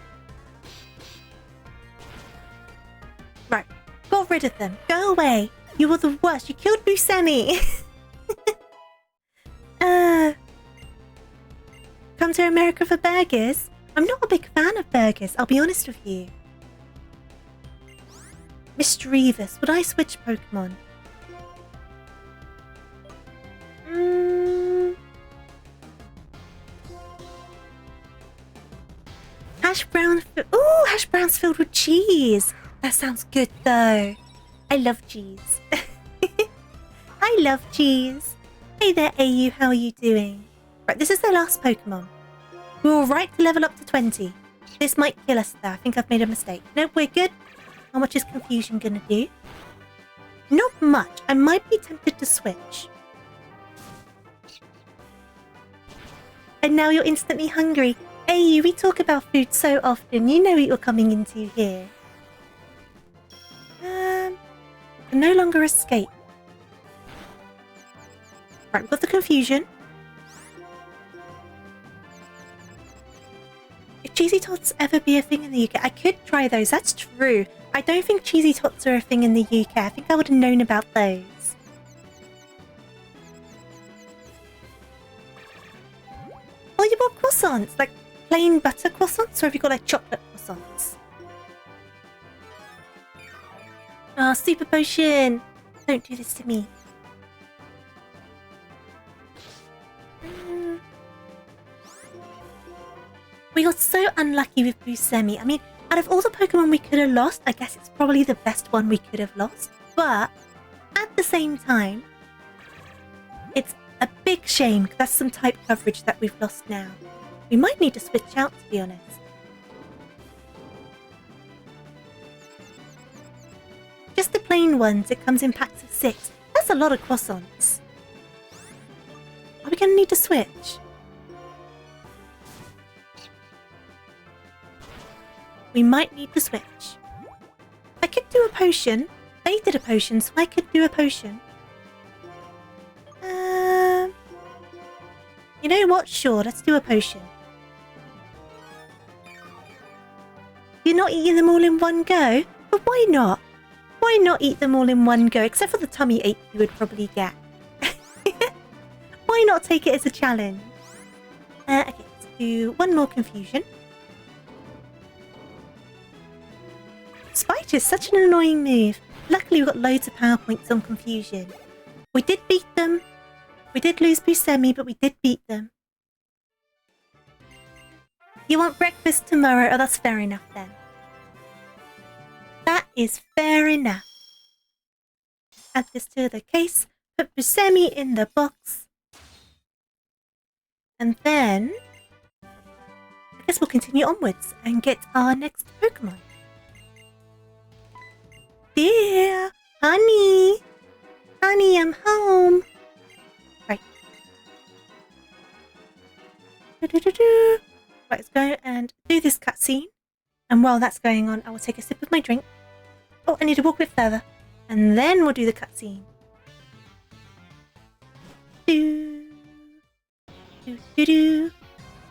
Right. Got rid of them. Go away. You were the worst. You killed Buscemi. Come to America for burgers? I'm not a big fan of burgers, I'll be honest with you. Mischievous, would I switch Pokemon? Hash brown. Ooh, hash browns filled with cheese. That sounds good though. I love cheese. I love cheese. Hey there, AU, how are you doing? Right, this is the last Pokemon. We're alright to level up to 20. This might kill us though. I think I've made a mistake. Nope, we're good. How much is Confusion gonna do? Not much. I might be tempted to switch. And now you're instantly hungry. AU, we talk about food so often. You know what you're coming into here. Can no longer escape. Right, we've got the Confusion. If Cheesy Tots ever be a thing in the UK, I could try those. That's true. I don't think Cheesy Tots are a thing in the UK. I think I would have known about those. Oh, you bought croissants? Like plain butter croissants? Or have you got like chocolate croissants? Ah, oh, Super Potion! Don't do this to me. We got so unlucky with Buscemi. I mean, out of all the Pokemon we could have lost, I guess it's probably the best one we could have lost. But at the same time, it's a big shame because that's some type coverage that we've lost now. We might need to switch out, to be honest. Just the plain ones, it comes in packs of 6. That's a lot of croissants. Are we going to need to switch? We might need to switch. I could do a potion. They did a potion, so I could do a potion. You know what? Sure, let's do a potion. You're not eating them all in one go? But why not? Why not eat them all in one go? Except for the tummy ache you would probably get. Why not take it as a challenge? Okay, let's do one more Confusion. Spite is such an annoying move. Luckily we got loads of power points on Confusion. We did beat them. We did lose Buscemi, but we did beat them. You want breakfast tomorrow? Oh, that's fair enough then. That is fair enough. Add this to the case. put Buscemi in the box. And then I guess we'll continue onwards and get our next Pokemon. Dear honey, honey, I'm home. Right. Right, let's go and do this cutscene. And while that's going on, I will take a sip of my drink. Oh, I need to walk a bit further. And then we'll do the cutscene. Do, do, do, do.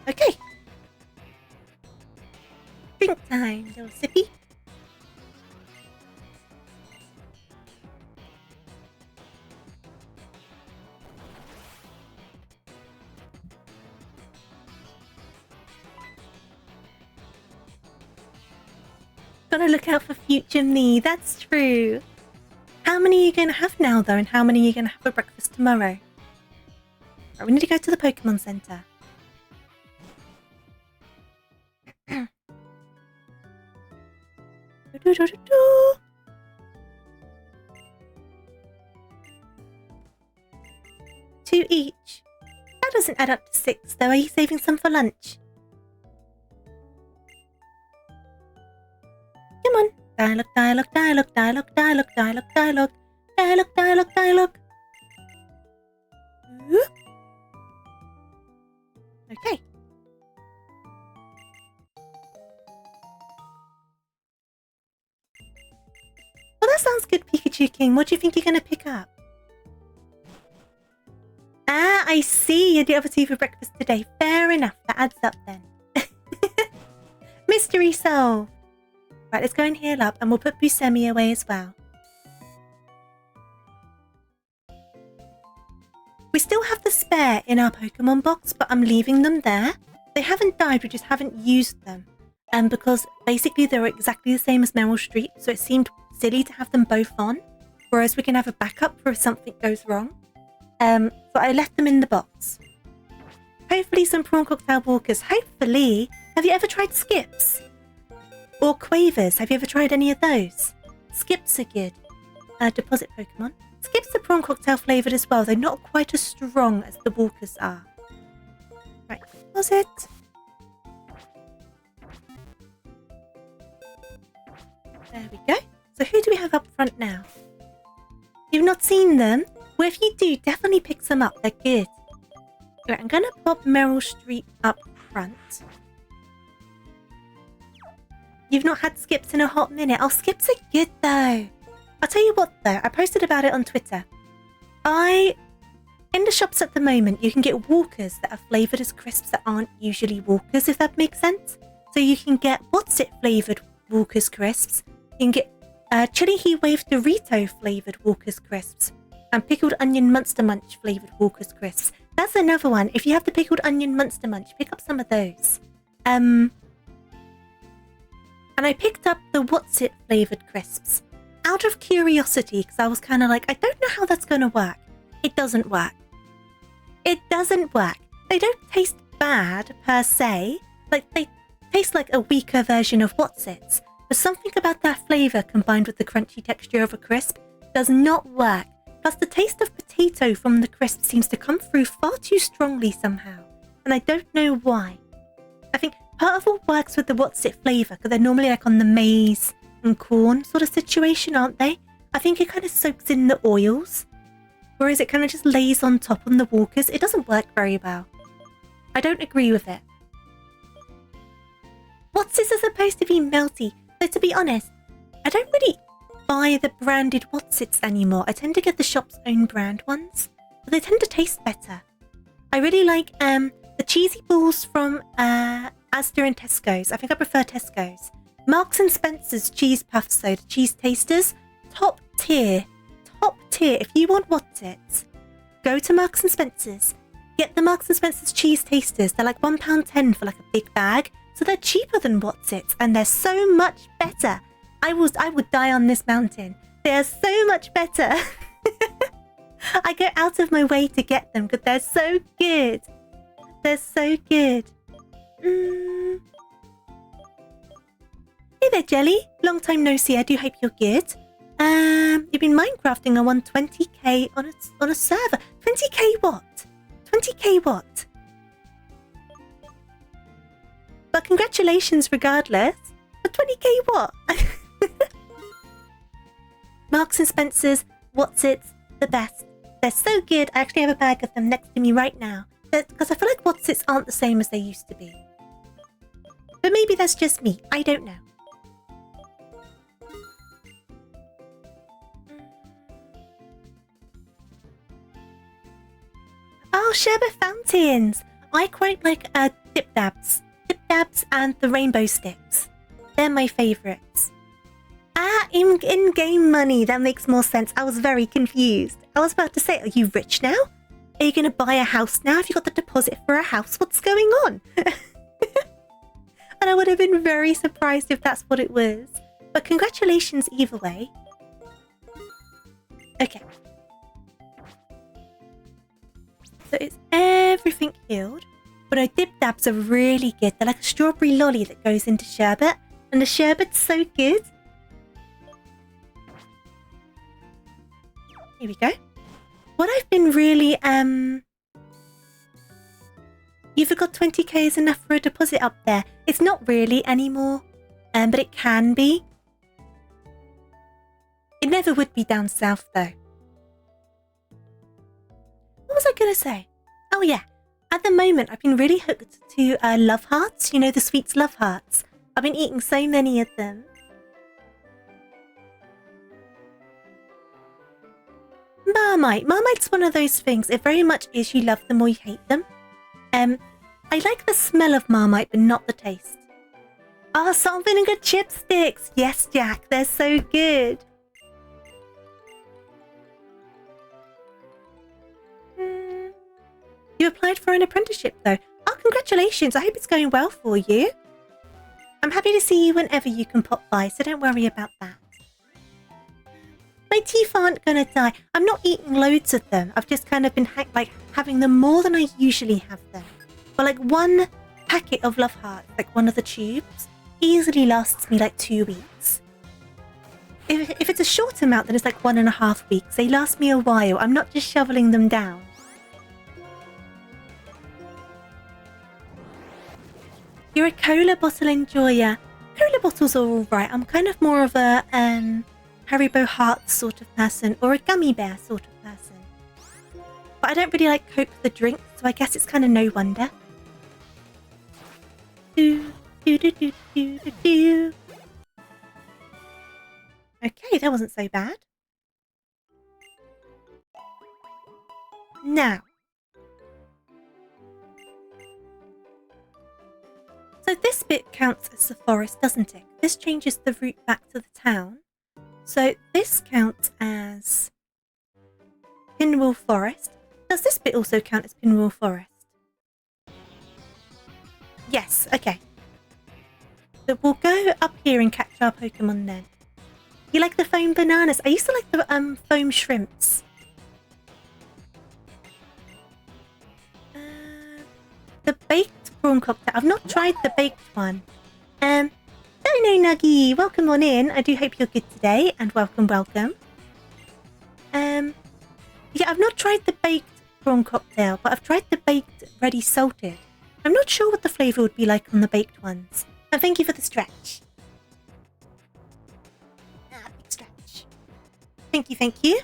Okay. Drink time, little sippy. Gotta look out for future me, that's true. How many are you going to have now, though, and how many are you going to have for breakfast tomorrow? Right, we need to go to the Pokemon Center. Two each. That doesn't add up to 6, though. Are you saving some for lunch? Come on. Dialogue, dialogue, dialogue, dialogue, dialogue, dialogue, dialogue, dialogue, dialogue, dialogue. Okay. Well, that sounds good, Pikachu King. What do you think you're going to pick up? Ah, I see. You do have a tea for breakfast today. Fair enough. That adds up then. Mystery solved. Right, let's go and heal up, and we'll put Buscemi away as well. We still have the spare in our Pokemon box, but I'm leaving them there. They haven't died, we just haven't used them. Because basically they're exactly the same as Meryl Streep, so it seemed silly to have them both on. Whereas we can have a backup for if something goes wrong. So I left them in the box. Hopefully some prawn cocktail walkers. Hopefully. Have you ever tried skips? Or quavers? Have you ever tried any of those? Skips are good. Deposit Pokemon. Skips are prawn cocktail flavoured as well. They're not quite as strong as the walkers are. Right, deposit. There we go. So who do we have up front now? You've not seen them? Well, if you do, definitely pick some up. They're good. Right, I'm going to pop Meryl Streep up front. You've not had skips in a hot minute. Oh, skips are good though. I'll tell you what though, I posted about it on Twitter. In the shops at the moment, you can get walkers that are flavoured as crisps that aren't usually walkers, if that makes sense. So you can get What's It flavoured Walker's crisps. You can get Chili Heat Wave Dorito flavoured Walker's crisps. And Pickled Onion Monster Munch flavoured Walker's crisps. That's another one. If you have the Pickled Onion Monster Munch, pick up some of those. And I picked up the What's It flavoured crisps. Out of curiosity, because I was kind of like, I don't know how that's going to work. It doesn't work. It doesn't work. They don't taste bad, per se. Like, they taste like a weaker version of What's It's. But something about that flavour combined with the crunchy texture of a crisp does not work. Plus, the taste of potato from the crisp seems to come through far too strongly somehow. And I don't know why. I think part of what works with the What's It flavour, because they're normally like on the maize and corn sort of situation, aren't they? I think it kind of soaks in the oils. Whereas it kind of just lays on top on the walkers. It doesn't work very well. I don't agree with it. What's It are supposed to be melty. So to be honest, I don't really buy the branded What's It's anymore. I tend to get the shop's own brand ones. But they tend to taste better. I really like the cheesy balls from Asda and Tesco's. I think I prefer Tesco's. Marks and Spencer's cheese puffs though, the cheese tasters, top tier. Top tier. If you want What's It, go to Marks and Spencer's. Get the Marks and Spencer's cheese tasters. They're like £1.10 for like a big bag. So they're cheaper than What's It, and they're so much better. I would die on this mountain. They are so much better. I go out of my way to get them because they're so good. They're so good. Hey there, Jelly. Long time no see. I do hope you're good. You've been Minecrafting and won 20k on a server. 20k what? 20k what? But congratulations regardless. But 20k what? Marks and Spencer's, What's It's, the best. They're so good. I actually have a bag of them next to me right now. Because I feel like What's It's aren't the same as they used to be. But maybe that's just me. I don't know. Oh, sherbet fountains. I quite like Dip Dabs. Dip Dabs and the rainbow sticks. They're my favourites. In-game money. That makes more sense. I was very confused. I was about to say, are you rich now? Are you going to buy a house now? Have you got the deposit for a house? What's going on? And I would have been very surprised if that's what it was. But congratulations either way. Okay. So it's everything healed. But no, Dip Dabs are really good. They're like a strawberry lolly that goes into sherbet. And the sherbet's so good. Here we go. What I've been really, you forgot 20k is enough for a deposit up there. It's not really anymore, but it can be. It never would be down south though. What was I gonna say? Oh yeah, at the moment I've been really hooked to Love Hearts. You know, the sweets Love Hearts. I've been eating so many of them. Marmite. Marmite's one of those things. It very much is you love them or you hate them. I like the smell of Marmite, but not the taste. Oh, salt and vinegar chipsticks. Yes, Jack. They're so good. You applied for an apprenticeship, though. Oh, congratulations. I hope it's going well for you. I'm happy to see you whenever you can pop by, so don't worry about that. My teeth aren't gonna die. I'm not eating loads of them. I've just kind of been having them more than I usually have them. But like one packet of Love Hearts, like one of the tubes, easily lasts me like 2 weeks. If it's a short amount, then it's like 1.5 weeks. They last me a while. I'm not just shoveling them down. You're a cola bottle enjoyer. Cola bottles are alright. I'm kind of more of a Haribo Hearts sort of person, or a gummy bear sort of person. But I don't really like Coke the drink, so I guess it's kind of no wonder. Okay, that wasn't so bad. Now. So this bit counts as the forest, doesn't it? This changes the route back to the town. So this counts as Pinwheel Forest. Does this bit also count as Pinwheel Forest? Yes, okay. So we'll go up here and catch our Pokemon then. You like the foam bananas? I used to like the foam shrimps. The baked prawn cocktail. I've not tried the baked one. Dino Nuggy, welcome on in. I do hope you're good today, and welcome. Yeah, I've not tried the baked prawn cocktail, but I've tried the baked ready salted. I'm not sure what the flavour would be like on the baked ones. And thank you for the stretch. Big stretch. Thank you.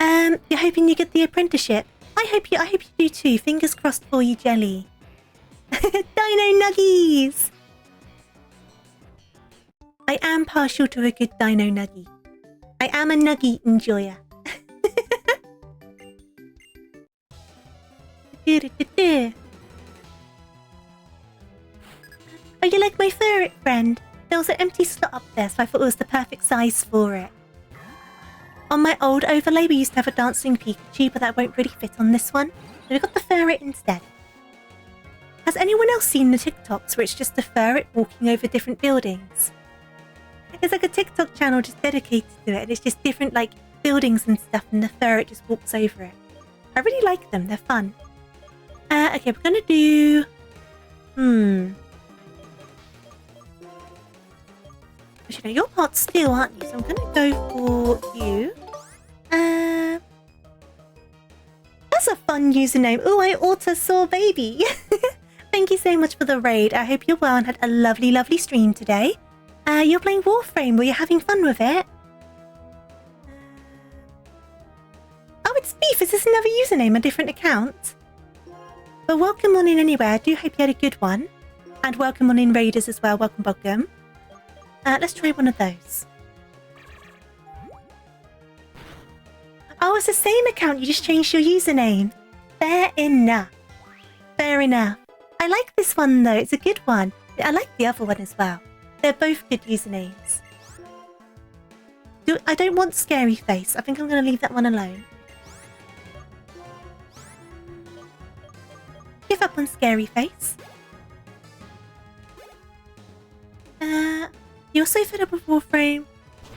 You're hoping you get the apprenticeship. I hope you do too. Fingers crossed for you, Jelly. Dino Nuggies! I am partial to a good Dino Nuggie. I am a Nuggie enjoyer. Oh, you like my ferret friend? There was an empty slot up there, so I thought it was the perfect size for it. On my old overlay, we used to have a dancing Pikachu, but that won't really fit on this one. So we got the ferret instead. Has anyone else seen the TikToks where it's just a ferret walking over different buildings? It's like a TikTok channel just dedicated to it, and it's just different like buildings and stuff, and the ferret just walks over it. I really like them, they're fun. Okay, we're gonna do... A Because you know, you're part steel, aren't you? So I'm gonna go for you. That's a fun username. Oh, I auto saw baby. Thank you so much for the raid. I hope you're well and had a lovely, lovely stream today. You're playing Warframe. Were you having fun with it? Oh, it's Beef. Is this another username, a different account? Well, welcome on in anyway. I do hope you had a good one. And welcome on in Raiders as well. Welcome, welcome. Let's try one of those. Oh, it's the same account. You just changed your username. Fair enough. Fair enough. I like this one though. It's a good one. I like the other one as well. They're both good usernames. I don't want Scary Face. I think I'm going to leave that one alone. Give up on Scary Face. You're so fed up with Warframe.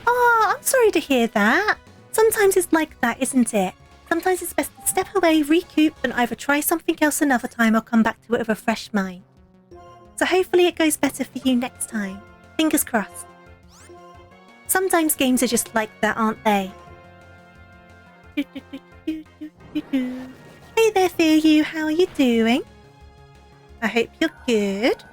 Oh, I'm sorry to hear that. Sometimes it's like that, isn't it? Sometimes it's best to step away, recoup, and either try something else another time or come back to it with a fresh mind. So hopefully it goes better for you next time. Fingers crossed. Sometimes games are just like that, aren't they? Hey there, Fear, how are you doing? I hope you're good.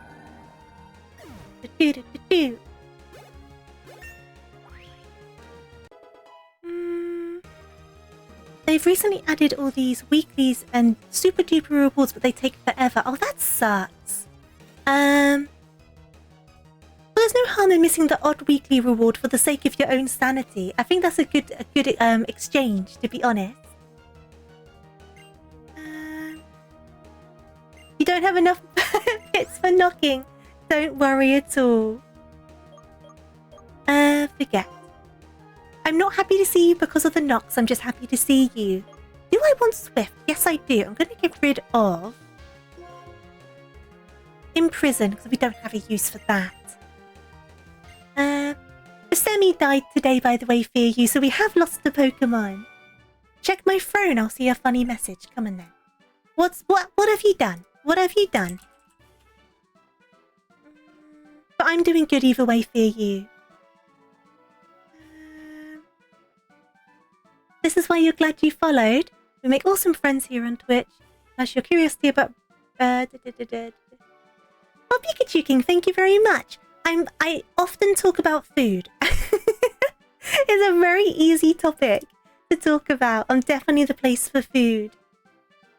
They've recently added all these weeklies and super duper rewards, but they take forever. Oh, that sucks. Well, there's no harm in missing the odd weekly reward for the sake of your own sanity. I think that's a good exchange, to be honest. You don't have enough bits for knocking. Don't worry at all. Forget. I'm not happy to see you because of the knocks. I'm just happy to see you. Do I want Swift? Yes, I do. I'm going to get rid of Imprison because we don't have a use for that. The Semi died today, by the way, Fear You, so we have lost a Pokemon. Check my phone. I'll see a funny message. Come on then. What have you done? What have you done? But I'm doing good either way, Fear You. This is why you're glad you followed. We make awesome friends here on Twitch. As your curiosity about... Oh, Pikachu King, thank you very much. I often talk about food. It's a very easy topic to talk about. I'm definitely the place for food.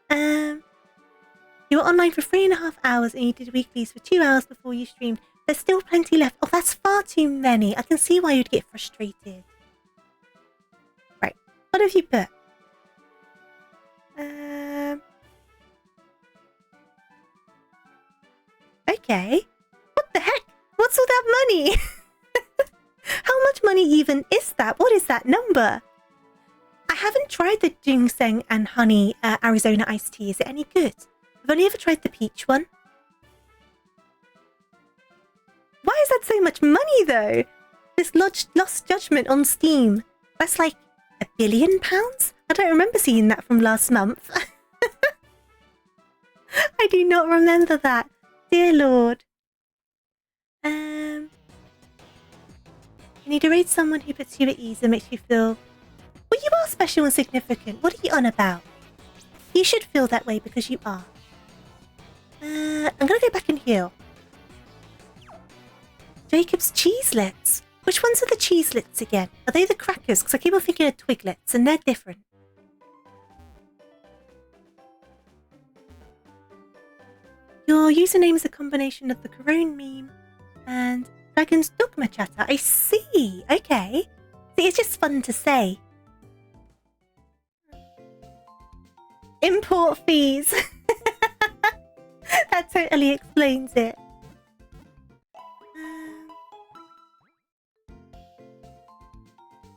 You were online for 3.5 hours and you did weeklies for 2 hours before you streamed. There's still plenty left. Oh, that's far too many. I can see why you'd get frustrated. Right. What have you put? Okay. What the heck? What's all that money? How much money even is that? What is that number? I haven't tried the ginseng and honey Arizona iced tea. Is it any good? I've only ever tried the peach one. Why is that so much money though? This Lost Judgment on Steam. That's like £1 billion? I don't remember seeing that from last month. I do not remember that. Dear Lord. You need to raid someone who puts you at ease and makes you feel... Well, you are special and significant. What are you on about? You should feel that way because you are. I'm gonna go back and heal. Jacob's Cheeselets. Which ones are the Cheeselets again? Are they the crackers? Because I keep on thinking of Twiglets and they're different. Your username is a combination of the Corone meme and Dragon's Dogma Chatter. I see. Okay. See, it's just fun to say. Import fees. That totally explains it.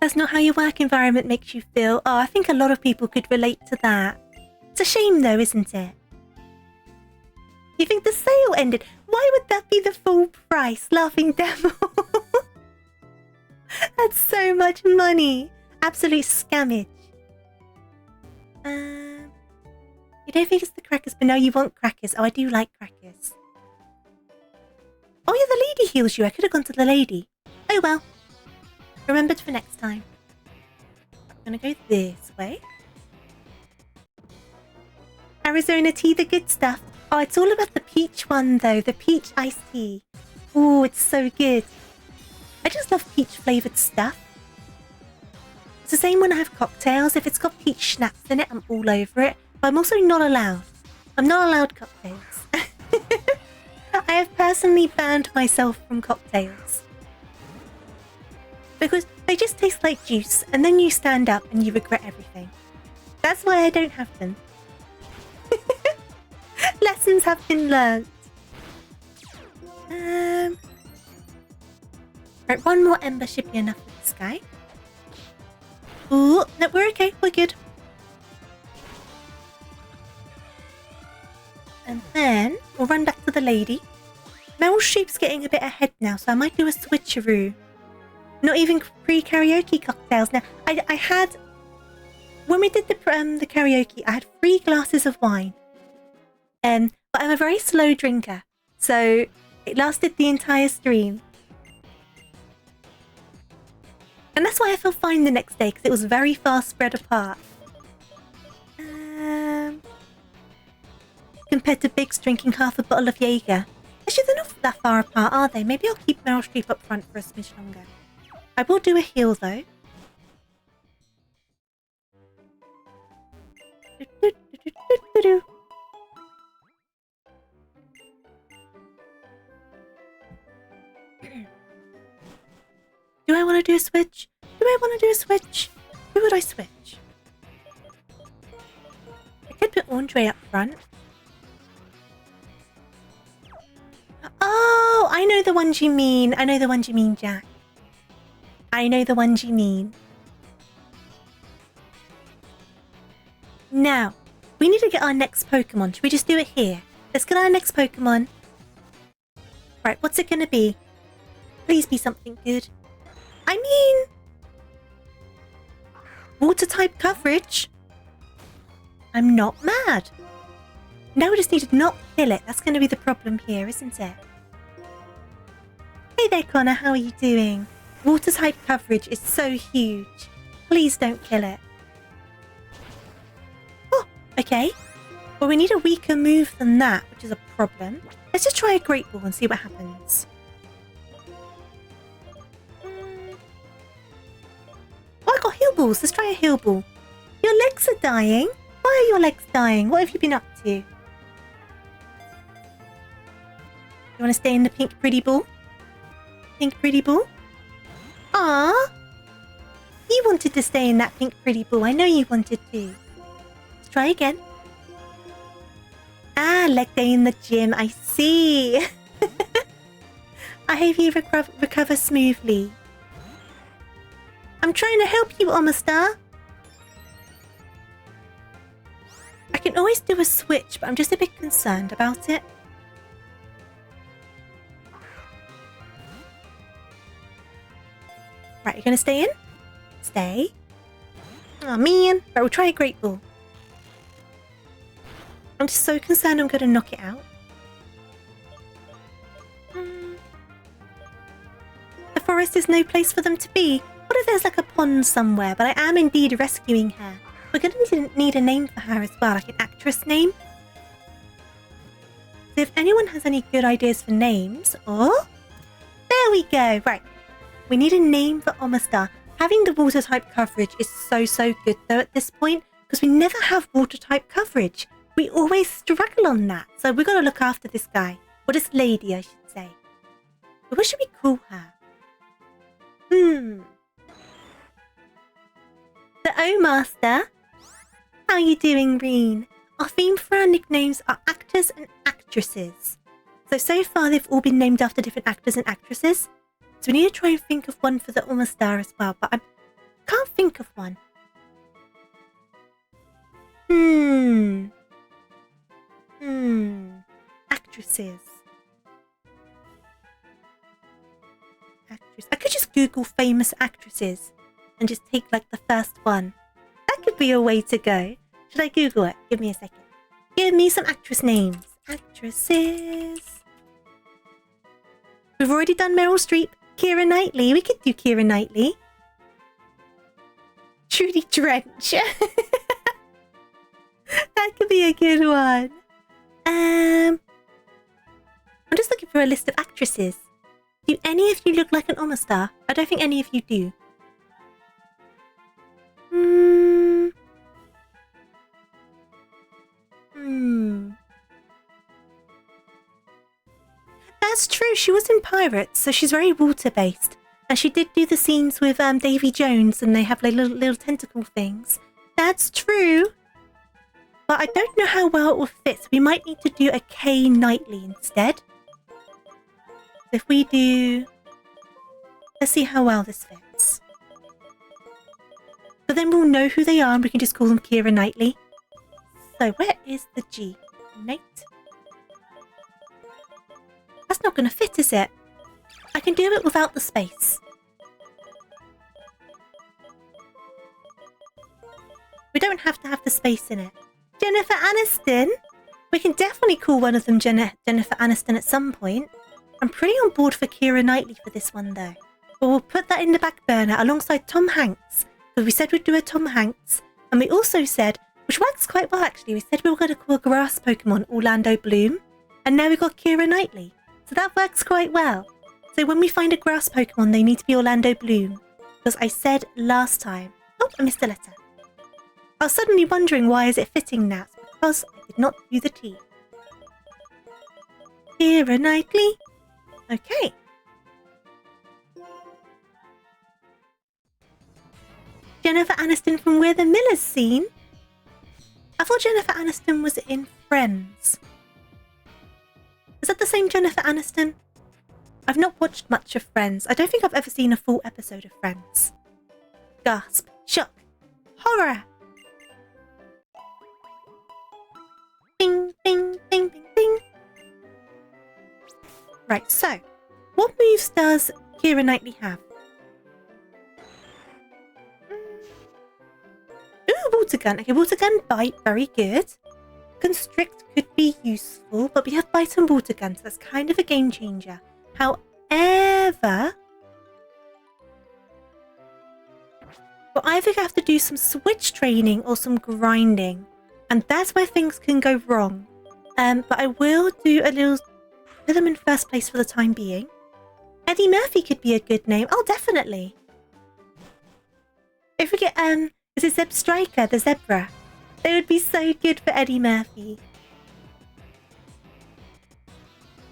That's not how your work environment makes you feel. Oh, I think a lot of people could relate to that. It's a shame though, isn't it? You think the sale ended? Why would that be the full price, Laughing Devil? That's so much money. Absolute scammage. You don't think it's the crackers, but no, you want crackers. Oh, I do like crackers. Oh yeah, the lady heals you. I could have gone to the lady. Oh well. Remembered for next time. I'm gonna go this way. Arizona tea, the good stuff. Oh, it's all about the peach one though. The peach iced tea. Oh, it's so good. I just love peach flavoured stuff. It's the same when I have cocktails. If it's got peach schnapps in it, I'm all over it. But I'm also not allowed. I'm not allowed cocktails. I have personally banned myself from cocktails. Because they just taste like juice, and then you stand up and you regret everything. That's why I don't have them. Lessons have been learnt. Right, one more ember should be enough for this guy. Ooh, no, we're okay, we're good. And then we'll run back to the lady. Meryl Streep's getting a bit ahead now, so I might do a switcheroo. Not even pre-karaoke cocktails. Now, I had... When we did the karaoke, I had 3 glasses of wine. But I'm a very slow drinker, so it lasted the entire stream. And that's why I felt fine the next day, because it was very fast spread apart. Compared to Biggs drinking half a bottle of Jaeger. Actually, they're not that far apart, are they? Maybe I'll keep Meryl Streep up front for a smidge longer. I will do a heal, though. Do I want to do a switch? Do I want to do a switch? Who would I switch? I could put Andre up front. Oh, I know the ones you mean. I know the ones you mean, Jack. I know the ones you mean. Now, we need to get our next Pokemon. Should we just do it here? Let's get our next Pokemon. Right, what's it going to be? Please be something good. I mean... Water-type coverage? I'm not mad. Now we just need to not kill it. That's going to be the problem here, isn't it? Hey there, Connor. How are you doing? Water-type coverage is so huge. Please don't kill it. Oh, okay. Well, we need a weaker move than that, which is a problem. Let's just try a Great Ball and see what happens. Oh, I got Heal Balls. Let's try a Heal Ball. Your legs are dying. Why are your legs dying? What have you been up to? You want to stay in the pink pretty ball? Pink pretty ball? Ah, you wanted to stay in that pink pretty ball. I know you wanted to. Let's try again. Ah, leg day in the gym. I see. I hope you recover smoothly. I'm trying to help you, Omastar. I can always do a switch, but I'm just a bit concerned about it. Right, you're going to stay in? Stay. Oh, man. Right, we'll try a Great Ball. I'm just so concerned I'm going to knock it out. The forest is no place for them to be. What if there's like a pond somewhere? But I am indeed rescuing her. We're going to need a name for her as well, like an actress name. So if anyone has any good ideas for names... Oh, there we go. Right. We need a name for Omastar. Having the water type coverage is so good though at this point, because we never have water type coverage. We always struggle on that. So we've got to look after this guy. Or this lady, I should say. But what should we call her? The O Master. How are you doing, Reen? Our theme for our nicknames are actors and actresses. So far they've all been named after different actors and actresses. So we need to try and think of one for the Omastar as well, but I can't think of one. Actresses. I could just Google famous actresses and just take like the first one. That could be a way to go. Should I Google it? Give me a second. Give me some actress names. Actresses. We've already done Meryl Streep. Keira Knightley. We could do Keira Knightley. Trudy Drench. That could be a good one. I'm just looking for a list of actresses. Do any of you look like an Omastar? I don't think any of you do. That's true. She was in Pirates, so she's very water-based. And she did do the scenes with Davy Jones, and they have like little tentacle things. That's true. But I don't know how well it will fit, so we might need to do a Kay Knightley instead. If we do... Let's see how well this fits. But then we'll know who they are, and we can just call them Keira Knightley. So where is the G? Knight? That's not going to fit, is it? I can do it without the space. We don't have to have the space in it. Jennifer Aniston? We can definitely call one of them Jennifer Aniston at some point. I'm pretty on board for Keira Knightley for this one though. But we'll put that in the back burner alongside Tom Hanks. Because we said we'd do a Tom Hanks. And we also said, which works quite well actually, we said we were going to call a grass Pokemon Orlando Bloom. And now we've got Keira Knightley. So that works quite well. So when we find a grass Pokemon, they need to be Orlando Bloom. Because I said last time... Oh, I missed a letter. I was suddenly wondering why is it fitting now. It's because I did not do the T. Keira Knightley. Okay. Jennifer Aniston from We're the Millers scene. I thought Jennifer Aniston was in Friends. Is that the same Jennifer Aniston? I've not watched much of Friends. I don't think I've ever seen a full episode of Friends. Gasp. Shock. Horror. Bing, bing, bing, bing, bing. Right, so, what moves does Keira Knightley have? Ooh, Water Gun. Okay, Water Gun, Bite, very good. Constrict could be useful, but we have Bite and Water Gun, so that's kind of a game changer. However, we'll either have to do some switch training or some grinding. And that's where things can go wrong. But I will do a little... Put them in first place for the time being. Eddie Murphy could be a good name. Oh, definitely. If we get... Is it Zeb Striker, the zebra? They would be so good for Eddie Murphy.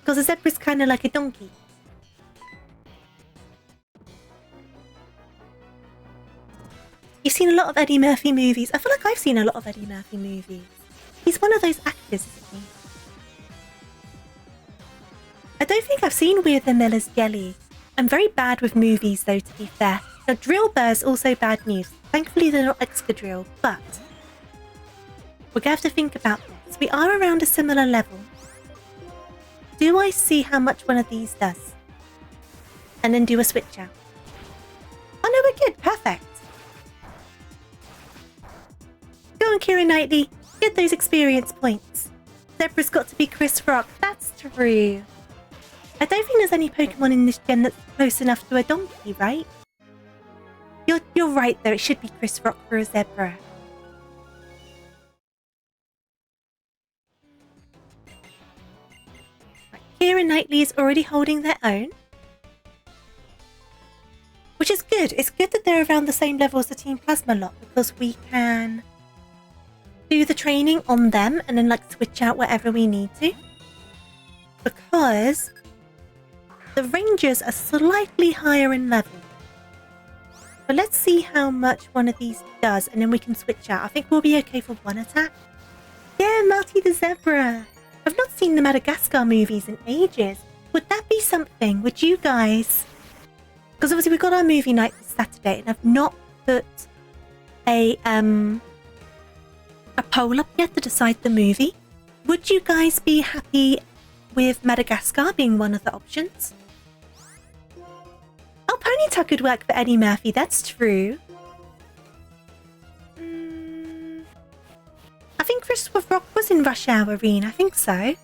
Because a zebra's kind of like a donkey. You've seen a lot of Eddie Murphy movies. I feel like I've seen a lot of Eddie Murphy movies. He's one of those actors, isn't he? I don't think I've seen We're the Millers Jelly. I'm very bad with movies though, to be fair. Now, Drill Bear's also bad news. Thankfully they're not Excadrill, but... we're going to have to think about this. We are around a similar level. Do I see how much one of these does? And then do a switch out. Oh no, we're good. Perfect. Go on, Keira Knightley. Get those experience points. Zebra's got to be Chris Rock. That's true. I don't think there's any Pokemon in this gen that's close enough to a donkey, right? You're right though. It should be Chris Rock for a zebra. Right, Keira Knightley is already holding their own. Which is good. It's good that they're around the same level as the Team Plasma lot because we can do the training on them and then like switch out wherever we need to. Because the Rangers are slightly higher in level. But let's see how much one of these does and then we can switch out. I think we'll be okay for one attack. Yeah, Marty the Zebra. I've not seen the Madagascar movies in ages. Would that be something? Would you guys? Because obviously we've got our movie night this Saturday and I've not put a poll up yet to decide the movie. Would you guys be happy with Madagascar being one of the options? Oh, Ponyta could work for Eddie Murphy, that's true. I think Christopher Rock was in Rush Hour Arena, I think so.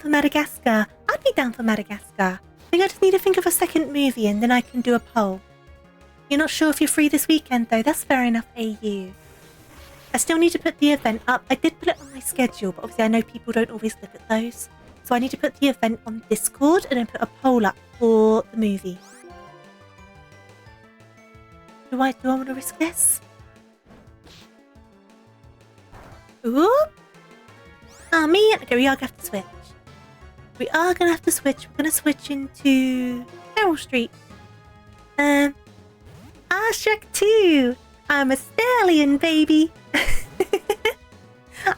for Madagascar. I'd be down for Madagascar. I think I just need to think of a second movie and then I can do a poll. You're not sure if you're free this weekend though. That's fair enough, AU. I still need to put the event up. I did put it on my schedule, but obviously I know people don't always look at those. So I need to put the event on Discord and then put a poll up for the movie. Do I want to risk this? Ooh. Oh, me. Okay, we are going to have to switch. We are going to have to switch. We're going to switch into Meryl Streep. Shrek 2. I'm a stallion, baby.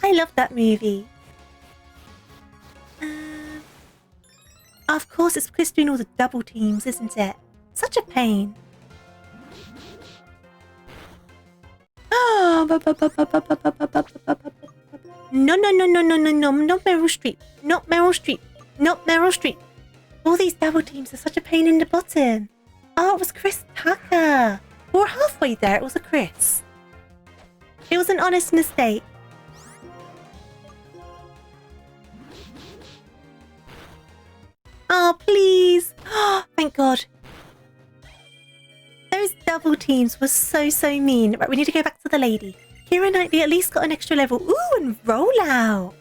I love that movie. Of course, it's because doing all the double teams, isn't it? Such a pain. Oh, no, not Meryl Streep. Not Meryl Streep. Not Meryl Streep. All these double teams are such a pain in the bottom. Oh, it was Chris Tucker. We were halfway there. It was a Chris. It was an honest mistake. Oh, please. Oh, thank God. Those double teams were so mean. Right, we need to go back to the lady. Keira Knightley at least got an extra level. Ooh, and rollout.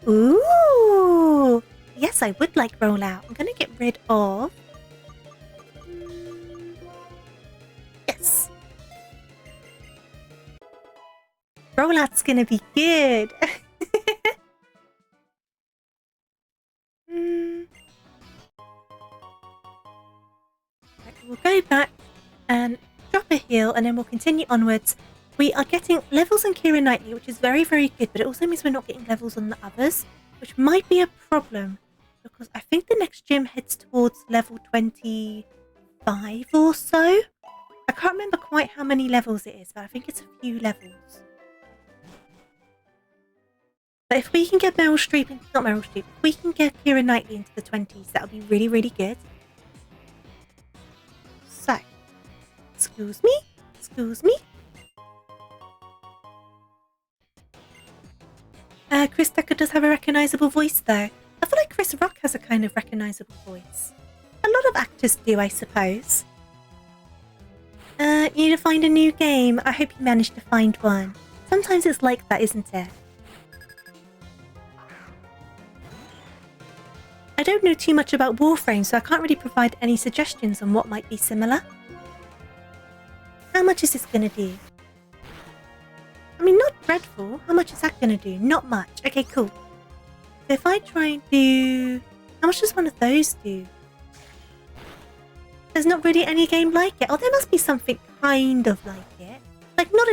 Ooh. Yes, I would like rollout. I'm going to get rid of... Yes. Rollout's going to be good. We'll go back and drop a heal and then we'll continue onwards. We are getting levels on Keira Knightley, which is very good, but it also means we're not getting levels on the others, which might be a problem because I think the next gym heads towards level 25 or so. I can't remember quite how many levels it is, but I think it's a few levels. But if we can get Meryl Streep, not Meryl Streep, if we can get Keira Knightley into the 20s, that'll be really good. So, excuse me. Chris Tucker does have a recognisable voice though. I feel like Chris Rock has a kind of recognisable voice. A lot of actors do, I suppose. You need to find a new game. I hope you managed to find one. Sometimes it's like that, isn't it? I don't know too much about Warframe, so I can't really provide any suggestions on what might be similar. How much is this going to do? I mean, not dreadful. How much is that going to do? Not much. Okay, cool. So if I try and do... How much does one of those do? There's not really any game like it. Oh, there must be something kind of like it. Like, not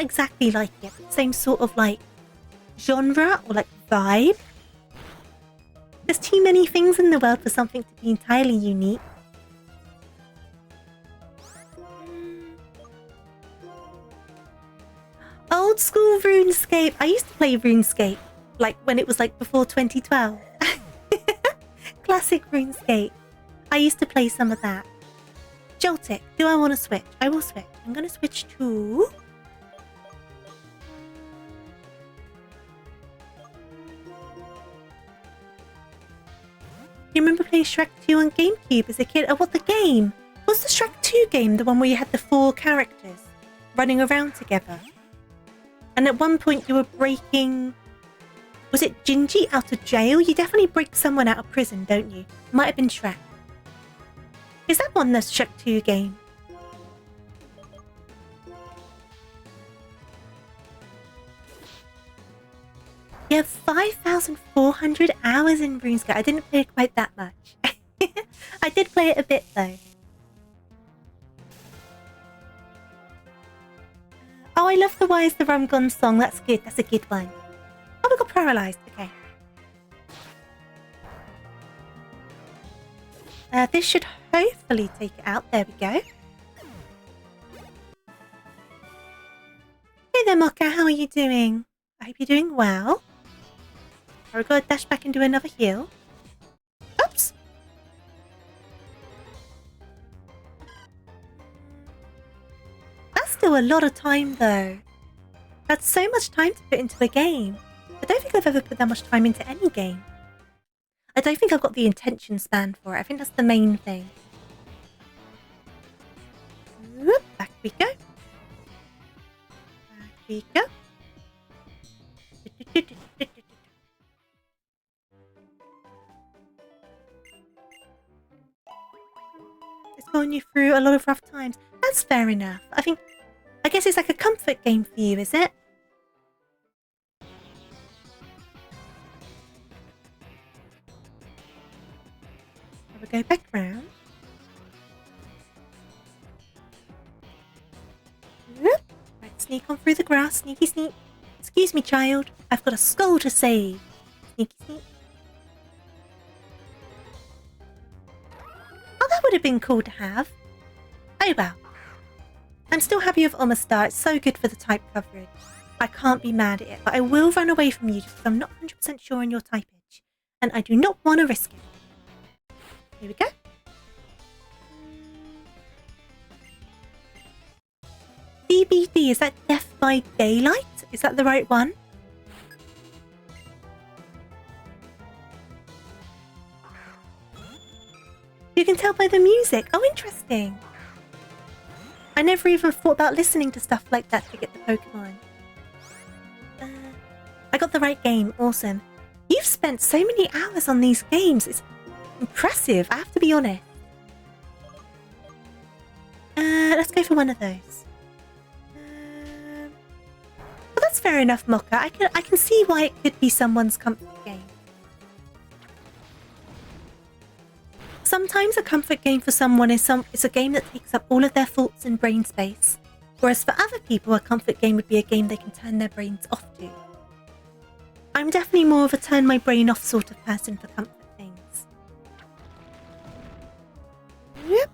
exactly like it, but same sort of, like, genre or, like, vibe. There's too many things in the world for something to be entirely unique. Old school RuneScape. I used to play RuneScape, like when it was like before 2012. Classic RuneScape. I used to play some of that. Joltic. Do I want to switch? I will switch. I'm going to switch to... You remember playing Shrek 2 on GameCube as a kid? Oh, what, the game? Was the Shrek 2 game the one where you had the 4 characters running around together? And at one point you were breaking... Was it Gingy out of jail? You definitely break someone out of prison, don't you? Might have been Shrek. Is that one the Shrek 2 game? You have 5,400 hours in RuneScape. I didn't play it quite that much. I did play it a bit though. Oh, I love the Why Is the Rum Gone song. That's good. That's a good one. Oh, we got paralysed. Okay. This should hopefully take it out. There we go. Hey there, Mocha. How are you doing? I hope you're doing well. I've got to dash back and do another heal. Oops. That's still a lot of time, though. That's so much time to put into a game. I don't think I've ever put that much time into any game. I I don't think I've got the attention span for it. I think that's the main thing. Whoop, back we go. Back we go. It's pulling you through a lot of rough times. That's fair enough. I guess it's like a comfort game for you, is it? We'll go back round. Whoop. Right, sneak on through the grass. Sneaky sneak. Excuse me, child. I've got a skull to save. Sneaky sneak. Oh, that would have been cool to have. Oh well. I'm still happy with Omastar. It's so good for the type coverage. I can't be mad at it, but I will run away from you just because I'm not 100% sure on your typage. And I do not want to risk it. Here we go. DBD, is that Death by Daylight? Is that the right one? You can tell by the music. Oh, interesting. I never even thought about listening to stuff like that to get the Pokemon. I got the right game. Awesome. You've spent so many hours on these games. It's impressive, I have to be honest. Let's go for one of those. Well, that's fair enough, Mocha. I can see why it could be someone's comfort game. Sometimes a comfort game for someone is a game that takes up all of their thoughts and brain space, whereas for other people, a comfort game would be a game they can turn their brains off to. I'm definitely more of a turn my brain off sort of person for comfort things. Yep.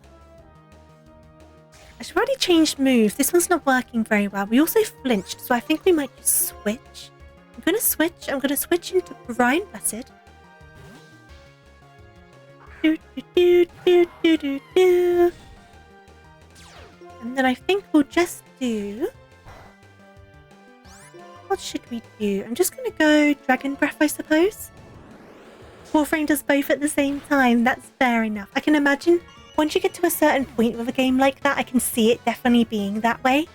I've already changed moves. This one's not working very well. We also flinched, so I think we might just switch. I'm going to switch into Brine Blessed. And then I think we'll just do... What should we do? I'm just going to go Dragon Breath, I suppose. Warframe does both at the same time. That's fair enough. I can imagine once you get to a certain point with a game like that, I can see it definitely being that way.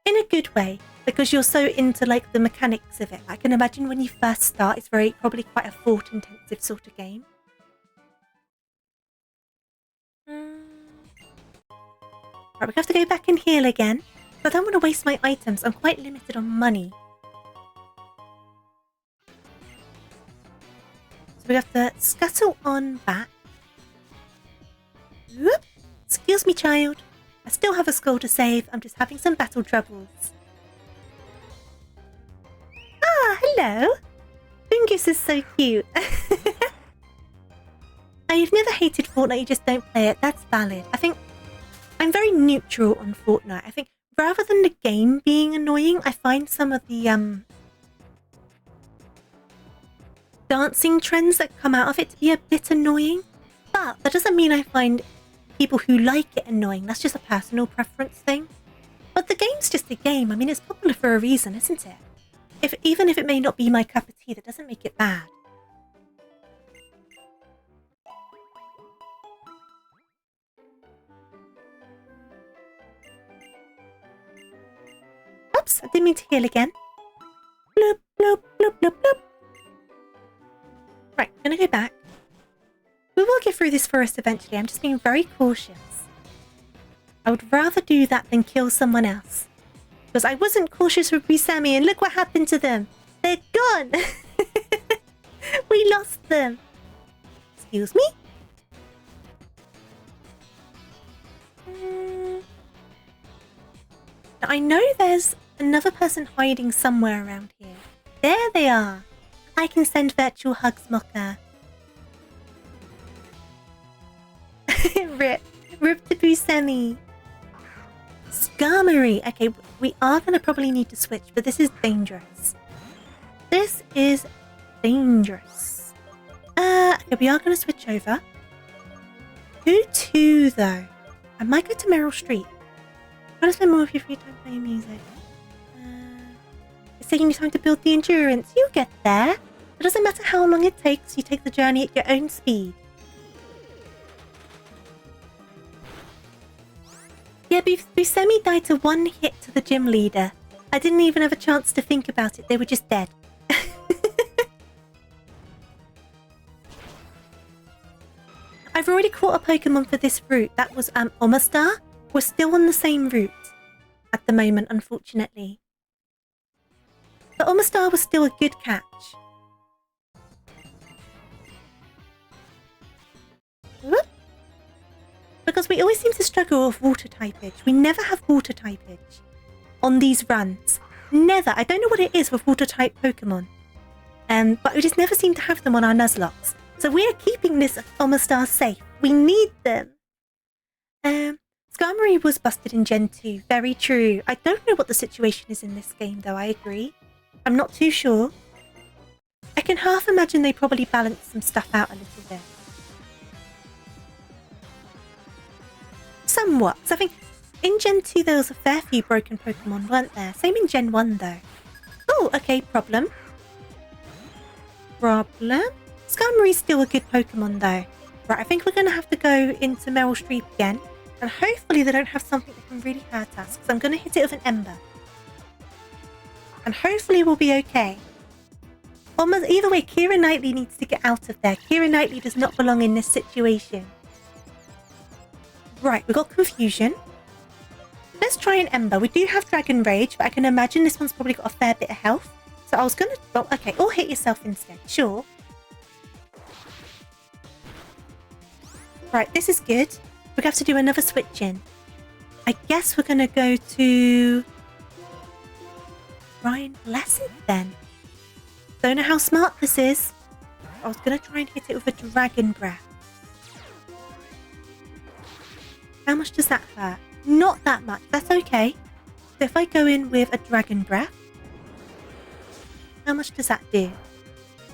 In a good way, because you're so into like the mechanics of it. I can imagine when you first start, it's probably quite a thought-intensive sort of game. Right, we have to go back and heal again. But I don't want to waste my items. I'm quite limited on money. So we have to scuttle on back. Whoop. Excuse me, child. I still have a skull to save. I'm just having some battle troubles. Ah, hello. Bungus is so cute. I've never hated Fortnite, you just don't play it. That's valid. I think I'm very neutral on Fortnite. I think rather than the game being annoying, I find some of the dancing trends that come out of it to be a bit annoying. But that doesn't mean I find people who like it annoying. That's just a personal preference thing. But the game's just a game. I mean, it's popular for a reason, isn't it? Even if it may not be my cup of tea, that doesn't make it bad. Oops, I didn't mean to heal again. Bloop, bloop, bloop, bloop, bloop. Right, I'm gonna go back. We will get through this forest eventually. I'm just being very cautious. I would rather do that than kill someone else. Because I wasn't cautious with Busami and look what happened to them. They're gone. We lost them. Excuse me? Now, I know there's another person hiding somewhere around here. There they are. I can send virtual hugs, Mocha. Rip to Busami. Skarmory. Okay, we are going to probably need to switch, but this is dangerous. This is dangerous. Okay, we are going to switch over. Who to, though? I might go to Meryl Streep. I'm going to spend more of your free time playing music. It's taking you time to build the endurance. You'll get there. That doesn't matter how long it takes, you take the journey at your own speed. Yeah, Buscemi died to one hit to the gym leader. I didn't even have a chance to think about it. They were just dead. I've already caught a Pokemon for this route. That was Omastar. We're still on the same route at the moment, unfortunately. But Omastar was still a good catch. Whoop. Because we always seem to struggle with water typage. We never have water typage on these runs. Never. I don't know what it is with water type Pokemon. But we just never seem to have them on our Nuzlocke. So we are keeping this Omastar safe. We need them. Skarmory was busted in Gen 2. Very true. I don't know what the situation is in this game, though. I agree. I'm not too sure. I can half imagine they probably balanced some stuff out a little bit. Somewhat. So I think in Gen 2 there was a fair few broken Pokemon, weren't there? Same in Gen 1, though. Oh, okay. Problem. Skarmory's still a good Pokemon, though. Right, I think we're going to have to go into Meryl Streep again. And hopefully they don't have something that can really hurt us. Because I'm going to hit it with an Ember. And hopefully we'll be okay. Almost either way, Keira Knightley needs to get out of there. Keira Knightley does not belong in this situation. Right, we got Confusion. Let's try an Ember. We do have Dragon Rage, but I can imagine this one's probably got a fair bit of health. So I was going to... Oh, okay, or hit yourself instead. Sure. Right, this is good. We're going to have to do another switch in. I guess we're going to go to... Ryan Blessed then. Don't know how smart this is. I was going to try and hit it with a Dragon Breath. How much does that hurt? Not that much. That's okay. So if I go in with a Dragon Breath, how much does that do?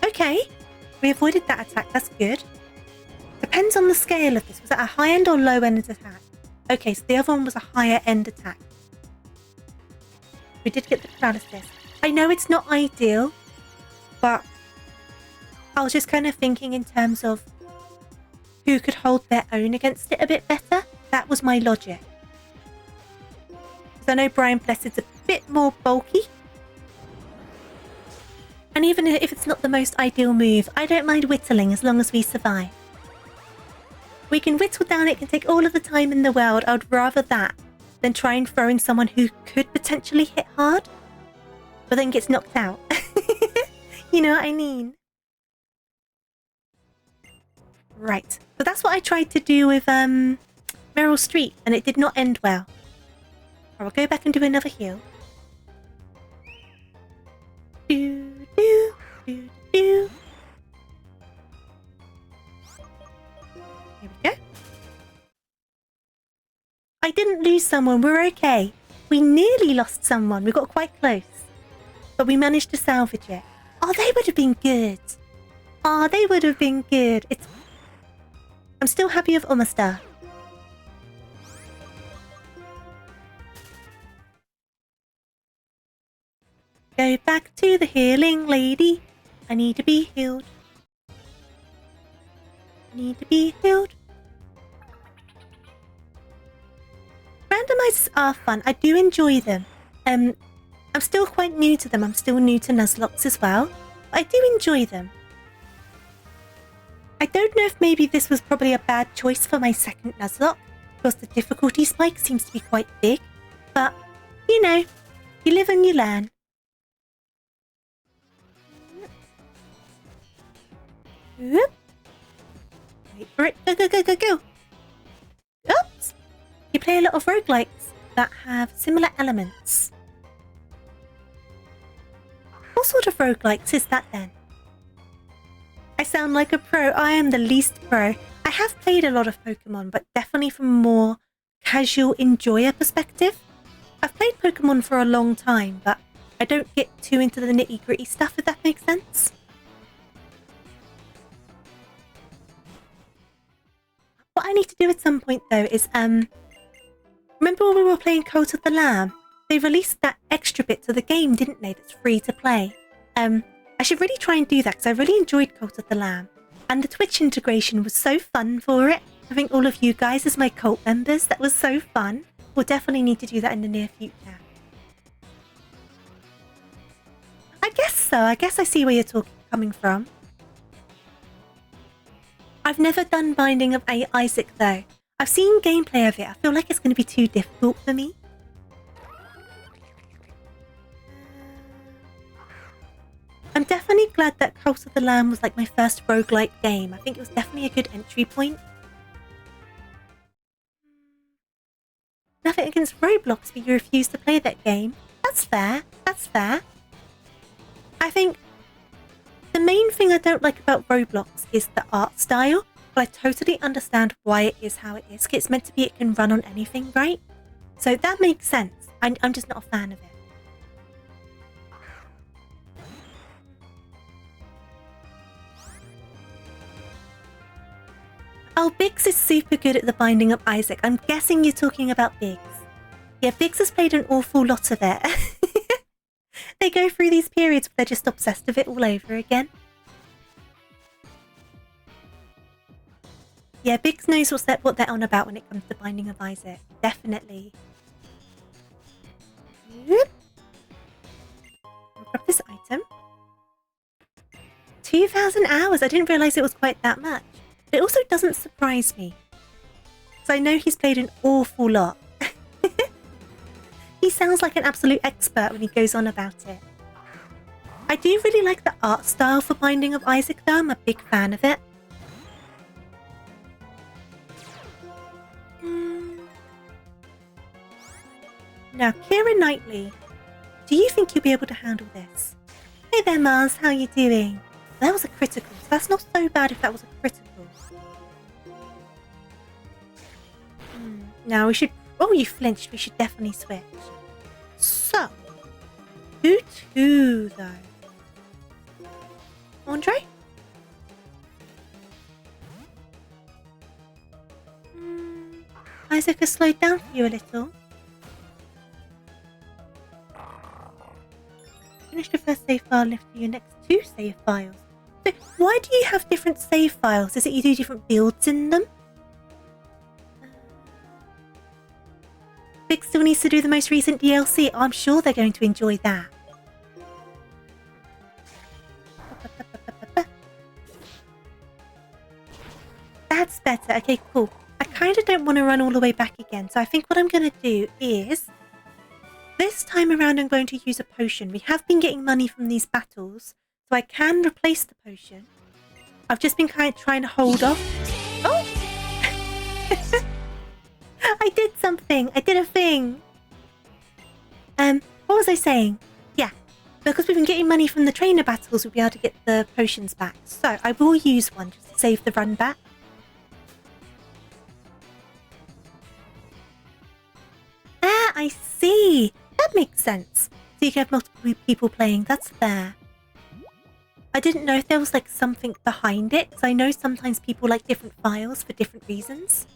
Okay. We avoided that attack. That's good. Depends on the scale of this. Was that a high-end or low-end attack? Okay, so the other one was a higher-end attack. We did get the paralysis. I know it's not ideal, but I was just kind of thinking in terms of who could hold their own against it a bit better. That was my logic. Because I know Brian Blessed's a bit more bulky. And even if it's not the most ideal move, I don't mind whittling as long as we survive. We can whittle down, it can take all of the time in the world. I would rather that than try and throw in someone who could potentially hit hard, but then gets knocked out. You know what I mean? Right. So that's what I tried to do with Meryl Streep, and it did not end well. I will go back and do another heal. Do, do, do, do. Here we go. I didn't lose someone. We're okay. We nearly lost someone. We got quite close. But we managed to salvage it. Oh, they would have been good. Oh, they would have been good. I'm still happy with Omastar. Go back to the healing lady. I need to be healed. I need to be healed. Randomizers are fun. I do enjoy them. I'm still quite new to them. I'm still new to Nuzlocke as well. But I do enjoy them. I don't know if maybe this was probably a bad choice for my second Nuzlocke, because the difficulty spike seems to be quite big. But, you know, you live and you learn. Whoop. Wait for it. Go, go, go, go, go. Oops. You play a lot of roguelikes that have similar elements. What sort of roguelikes is that then? I sound like a pro. I am the least pro. I have played a lot of Pokemon, but definitely from a more casual enjoyer perspective. I've played Pokemon for a long time, but I don't get too into the nitty-gritty stuff, if that makes sense. What I need to do at some point, though, is, remember when we were playing Cult of the Lamb? They released that extra bit to the game, didn't they, that's free to play? I I should really try and do that because I really enjoyed Cult of the Lamb. And the Twitch integration was so fun for it. I think all of you guys as my cult members, that was so fun. We'll definitely need to do that in the near future. I guess so. I guess I see where you're coming from. I've never done Binding of Isaac though. I've seen gameplay of it. I feel like it's going to be too difficult for me. I'm definitely glad that Cult of the Lamb was like my first roguelike game. I think it was definitely a good entry point. Nothing against Roblox, but you refuse to play that game. That's fair. That's fair. I think the main thing I don't like about Roblox is the art style, but I totally understand why it is how it is. It's meant to be it can run on anything, right? So that makes sense. I'm just not a fan of it. Oh, Biggs is super good at the Binding of Isaac. I'm guessing you're talking about Biggs. Yeah, Biggs has played an awful lot of it. They go through these periods where they're just obsessed with it all over again. Yeah, Biggs knows what they're on about when it comes to Binding of Isaac. Definitely. I'll grab this item. 2,000 hours. I didn't realise it was quite that much. It also doesn't surprise me. Because I know he's played an awful lot. He sounds like an absolute expert when he goes on about it. I do really like the art style for Binding of Isaac though. I'm a big fan of it. Now, Keira Knightley, do you think you'll be able to handle this? Hey there, Mars. How are you doing? That was a critical, so that's not so bad if that was a critical. Now we should... Oh, you flinched. We should definitely switch. So, who to, though? Andre? Isaac has slowed down for you a little. Finish the first save file and lift to your next 2 save files. So, why do you have different save files? Is it you do different builds in them? Big still needs to do the most recent DLC. I'm sure they're going to enjoy that. That's better. Okay, cool. I kind of don't want to run all the way back again. So I think what I'm going to do is... This time around I'm going to use a potion. We have been getting money from these battles. So I can replace the potion. I've just been kind of trying to hold off. Oh! I did something. I did a thing. What was I saying? Yeah, because we've been getting money from the trainer battles, we'll be able to get the potions back. So I will use one just to save the run back. Ah, I see. That makes sense. So you can have multiple people playing. That's fair. I didn't know if there was like something behind it, because I know sometimes people like different files for different reasons.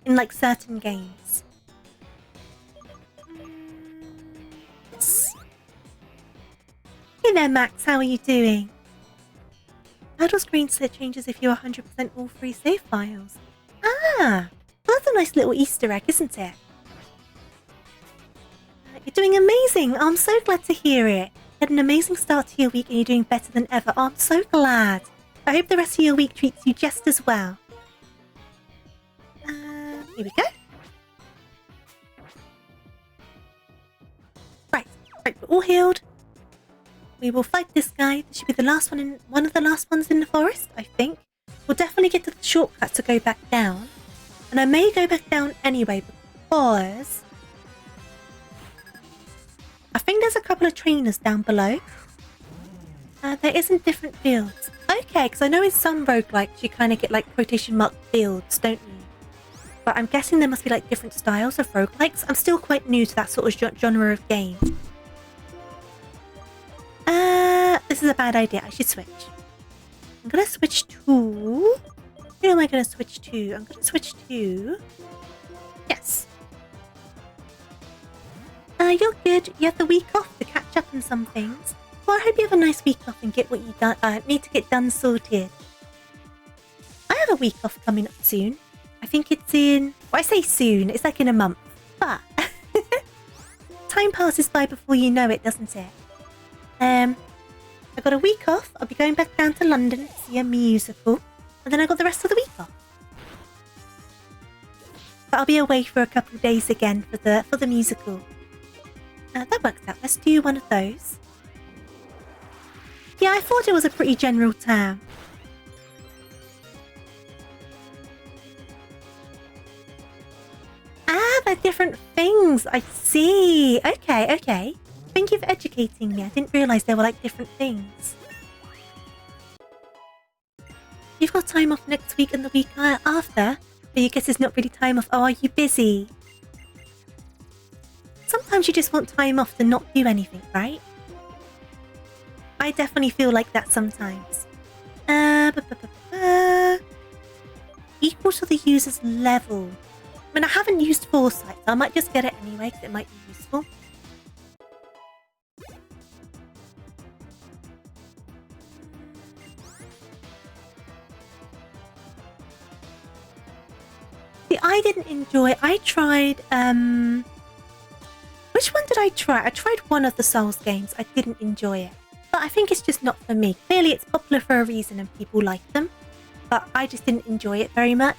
In like certain games. Yes. Hey there, Max. How are you doing? Battle screen set changes if you're 100% all 3 save files. Ah, well, that's a nice little Easter egg, isn't it? You're doing amazing. I'm so glad to hear it. You had an amazing start to your week and you're doing better than ever. I'm so glad. I hope the rest of your week treats you just as well. Here we go. Right, we're all healed. We will fight this guy. This should be the last one one of the last ones in the forest, I think. We'll definitely get to the shortcut to go back down. And I may go back down anyway because I think there's a couple of trainers down below. There isn't different builds. Okay, because I know in some roguelikes you kind of get like quotation mark builds, don't you? But I'm guessing there must be like different styles of roguelikes. I'm still quite new to that sort of genre of game. This is a bad idea. I should switch. I'm going to switch to... Who am I going to switch to? I'm going to switch to... Yes. You're good. You have the week off to catch up on some things. Well, I hope you have a nice week off and get what you need to get done sorted. I have a week off coming up soon. I think it's in... Well, I say soon. It's like in a month. But... time passes by before you know it, doesn't it? I got a week off. I'll be going back down to London to see a musical. And then I got the rest of the week off. But I'll be away for a couple of days again for the musical. That works out. Let's do one of those. Yeah, I thought it was a pretty general term. Ah, they're different things. I see. Okay, okay. Thank you for educating me. I didn't realise they were like different things. You've got time off next week and the week after? But you guess it's not really time off. Oh, are you busy? Sometimes you just want time off to not do anything, right? I definitely feel like that sometimes. Equal to the user's level. I mean, I haven't used Foresight, so I might just get it anyway, because it might be useful. See, I didn't enjoy... I tried, which one did I try? I tried one of the Souls games. I didn't enjoy it. But I think it's just not for me. Clearly, it's popular for a reason and people like them. But I just didn't enjoy it very much.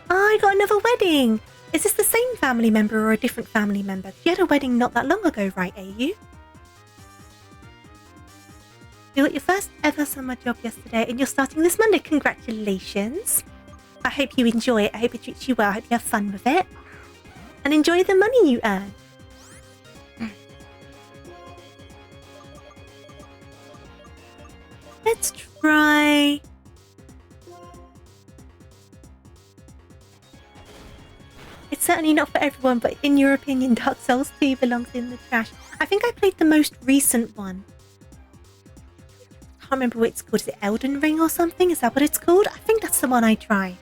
I got another wedding! Is this the same family member or a different family member? You had a wedding not that long ago, right, AU? You got your first ever summer job yesterday and you're starting this Monday. Congratulations! I hope you enjoy it. I hope it treats you well. I hope you have fun with it. And enjoy the money you earn. Let's try... It's certainly not for everyone, but in your opinion, Dark Souls 2 belongs in the trash. I think I played the most recent one. I can't remember what it's called. Is it Elden Ring or something? Is that what it's called? I think that's the one I tried.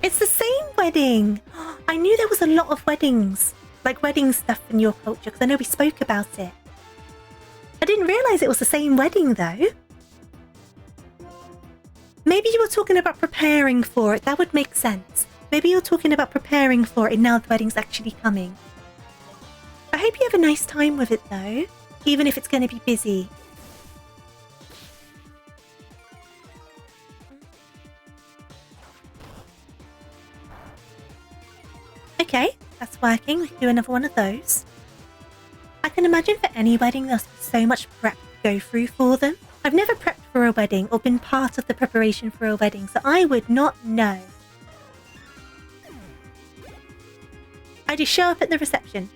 It's the same wedding! I knew there was a lot of weddings. Like wedding stuff in your culture, because I know we spoke about it. I didn't realise it was the same wedding, though. Maybe you were talking about preparing for it. That would make sense. Maybe you're talking about preparing for it and now the wedding's actually coming. I hope you have a nice time with it, though. Even if it's going to be busy. Okay, that's working. We can do another one of those. I can imagine for any wedding there's so much prep to go through for them. I've never prepped for a wedding or been part of the preparation for a wedding, so I would not know. I just show up at the reception.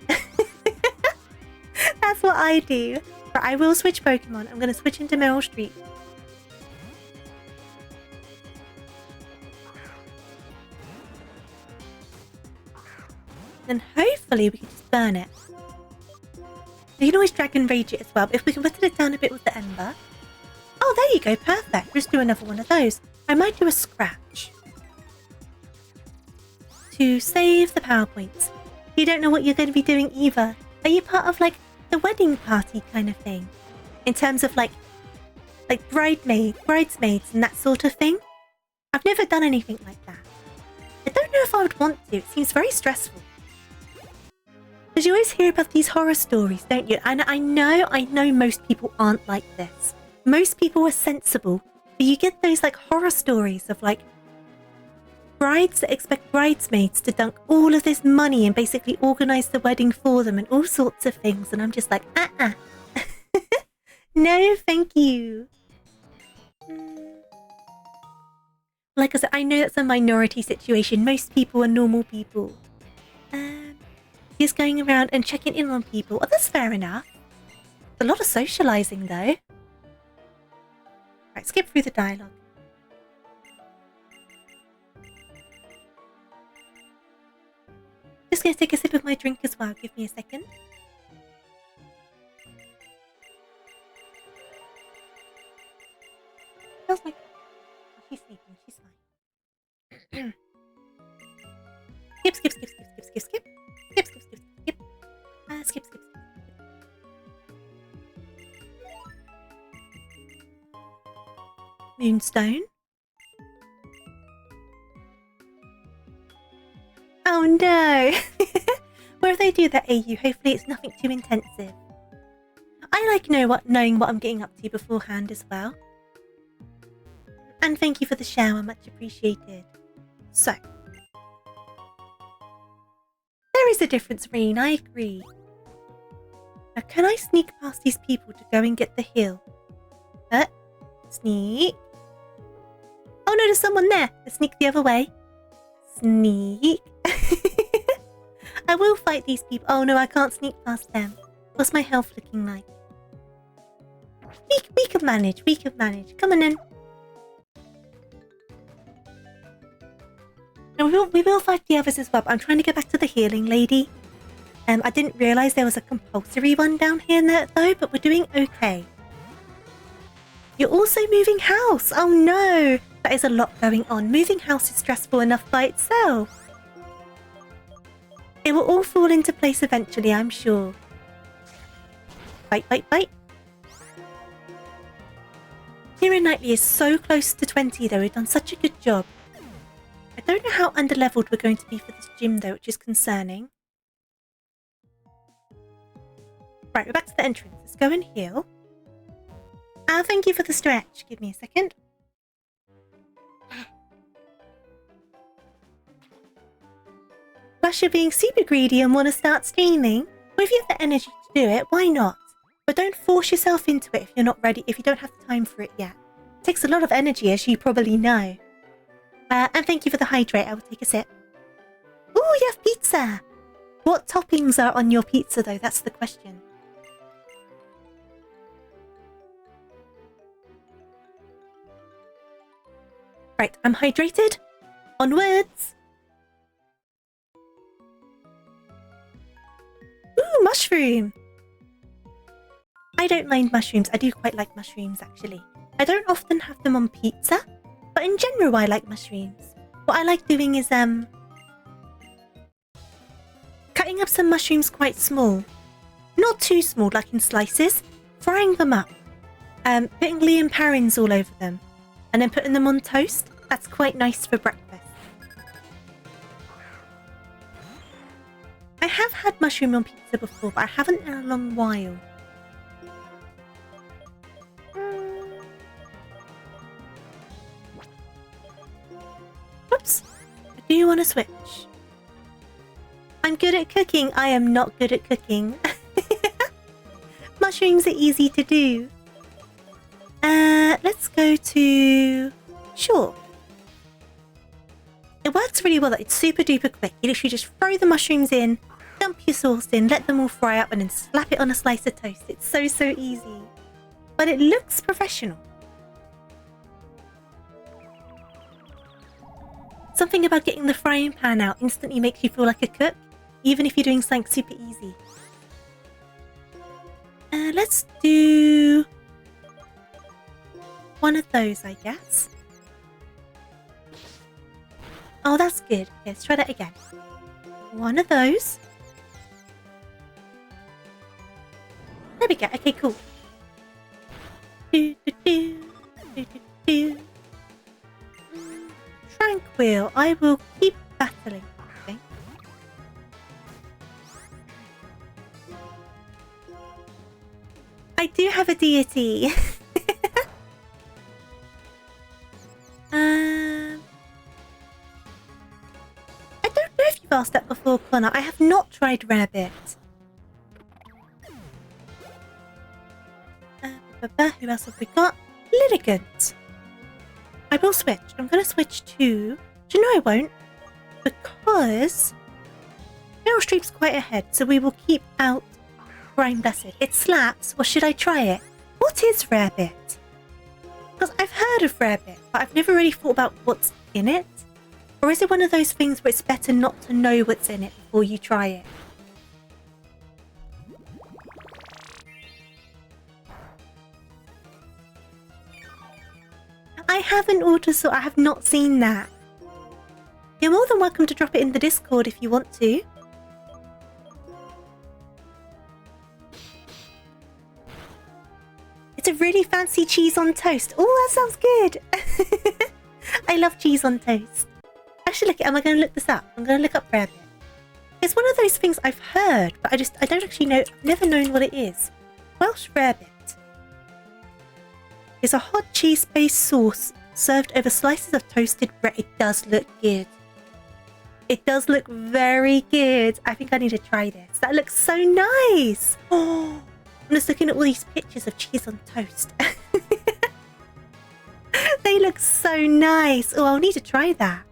That's what I do. But I will switch Pokemon. I'm going to switch into Meryl Streep. Then hopefully we can just burn it. You can always Dragon Rage it as well, but if we can whittle it down a bit with the Ember. Oh, there you go, perfect. Just do another one of those. I might do a scratch. To save the power points. You don't know what you're going to be doing either. Are you part of like the wedding party kind of thing? In terms of like bridesmaids and that sort of thing? I've never done anything like that. I don't know if I would want to. It seems very stressful. Because you always hear about these horror stories, don't you? And I know most people aren't like this. Most people are sensible. But you get those like horror stories of like brides that expect bridesmaids to dunk all of this money and basically organise the wedding for them and all sorts of things. And I'm just like, no, thank you. Like I said, I know that's a minority situation. Most people are normal people. Just going around and checking in on people. Oh, that's fair enough. A lot of socialising, though. Right, skip through the dialogue. Just going to take a sip of my drink as well. Give me a second. How's my... Oh, she's sleeping. She's fine. Skip. Moonstone. Oh no! Well, if they do that, AU, hopefully it's nothing too intensive. I like knowing what I'm getting up to beforehand as well. And thank you for the shower, much appreciated. So, there is a difference, Reen, I agree. Now, can I sneak past these people to go and get the hill? Sneak. Oh no, there's someone there. Let's sneak the other way. Sneak. I will fight these people. Oh no, I can't sneak past them. What's my health looking like? We can manage. We can manage. Come on in. And we will fight the others as well, but I'm trying to get back to the healing lady. I didn't realise there was a compulsory one down here though, but we're doing okay. You're also moving house. Oh no, that is a lot going on. Moving house is stressful enough by itself. It will all fall into place eventually, I'm sure. Bite, bite, bite. Kira Knightley is so close to 20 though. We've done such a good job. I don't know how underleveled we're going to be for this gym though, which is concerning. Right, we're back to the entrance. Let's go and heal. Thank you for the stretch. Give me a second. Plus you're being super greedy and want to start stealing. Well, if you have the energy to do it, why not? But don't force yourself into it if you're not ready, if you don't have the time for it yet. It takes a lot of energy, as you probably know. And thank you for the hydrate. I will take a sip. Ooh, you have pizza! What toppings are on your pizza, though? That's the question. Right, I'm hydrated. Onwards! Ooh, mushroom! I don't mind mushrooms. I do quite like mushrooms, actually. I don't often have them on pizza, but in general I like mushrooms. What I like doing is cutting up some mushrooms quite small. Not too small, like in slices. Frying them up. Putting Liam Parins all over them. And then putting them on toast. That's quite nice for breakfast. I have had mushroom on pizza before, but I haven't in a long while. Whoops. I do want to switch. I'm good at cooking. I am not good at cooking. Mushrooms are easy to do. Let's go to... Sure. It works really well. It's super duper quick. You literally just throw the mushrooms in, dump your sauce in, let them all fry up, and then slap it on a slice of toast. It's so easy. But it looks professional. Something about getting the frying pan out instantly makes you feel like a cook, even if you're doing something super easy. Let's do one of those, I guess. Oh, that's good. Okay, let's try that again. One of those. There we go. Okay, cool. Tranquil. I will keep battling, I think. I do have a deity. I don't know if you've asked that before, Connor. I have not tried Rabbit. Who else have we got? Litigant. I will switch. I'm going to switch to... Do you know I won't? Because Meryl Streep's quite ahead, so we will keep out Brian Blessed. It slaps, or should I try it? What is Rabbit? Because I've heard of Rabbit, but I've never really thought about what's in it. Or is it one of those things where it's better not to know what's in it before you try it? I haven't I have not seen that. You're more than welcome to drop it in the Discord if you want to. It's a really fancy cheese on toast. Oh, that sounds good. I love cheese on toast. Actually, am I going to look this up? I'm going to look up rabbit. It's one of those things I've heard, but I don't actually know. I've never known what it is. Welsh rabbit is a hot cheese-based sauce served over slices of toasted bread. It does look good. It does look very good. I think I need to try this. That looks so nice. Oh, I'm just looking at all these pictures of cheese on toast. They look so nice. Oh, I'll need to try that.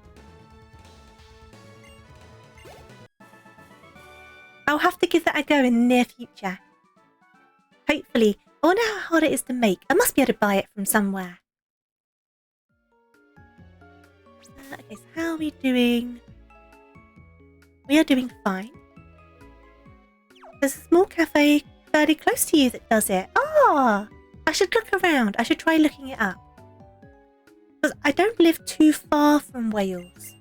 I'll have to give that a go in the near future. Hopefully. I wonder how hard it is to make. I must be able to buy it from somewhere. Okay, so how are we doing? We are doing fine. There's a small cafe fairly close to you that does it. Ah! I should look around. I should try looking it up. Because I don't live too far from Wales.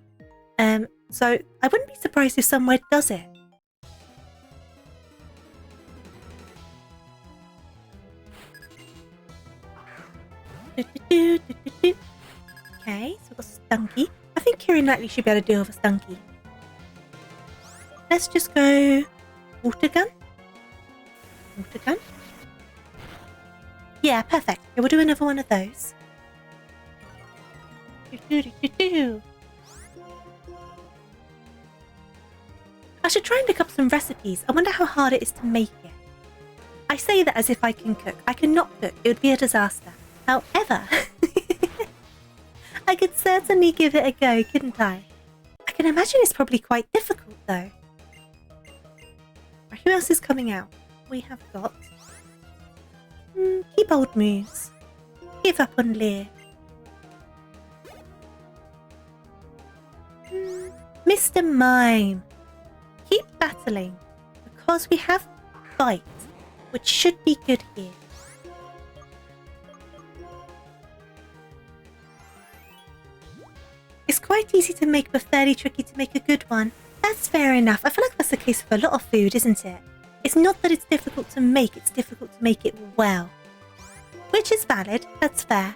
So I wouldn't be surprised if somewhere does it. Okay, so we've got Stunky. I think Kieran Knightley should be able to deal with a Stunky. Let's just go water gun. Water gun. Yeah, perfect. Okay, we'll do another one of those. I should try and pick up some recipes. I wonder how hard it is to make it. I say that as if I can cook. I cannot cook. It would be a disaster. However, I could certainly give it a go, couldn't I? I can imagine it's probably quite difficult, though. Who else is coming out? We have got... keep old moves. Give up on Lear. Mr. Mime. Keep battling, because we have Bite, which should be good here. It's quite easy to make, but fairly tricky to make a good one. That's fair enough. I feel like that's the case for a lot of food, isn't it? It's not that it's difficult to make, it's difficult to make it well. Which is valid, that's fair.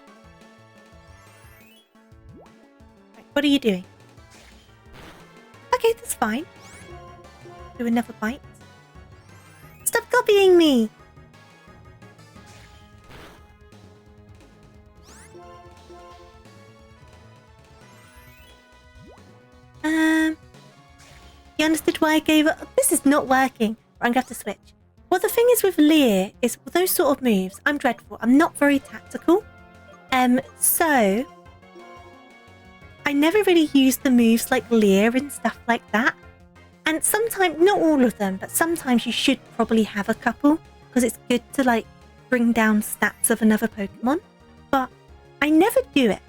Right, what are you doing? Okay, that's fine. Do another bite. Stop copying me! You understood why I gave up? This is not working. I'm going to have to switch. Well, the thing is with Lear is with those sort of moves, I'm dreadful. I'm not very tactical. So I never really use the moves like Lear and stuff like that. And sometimes, not all of them, but sometimes you should probably have a couple because it's good to like bring down stats of another Pokemon. But I never do it.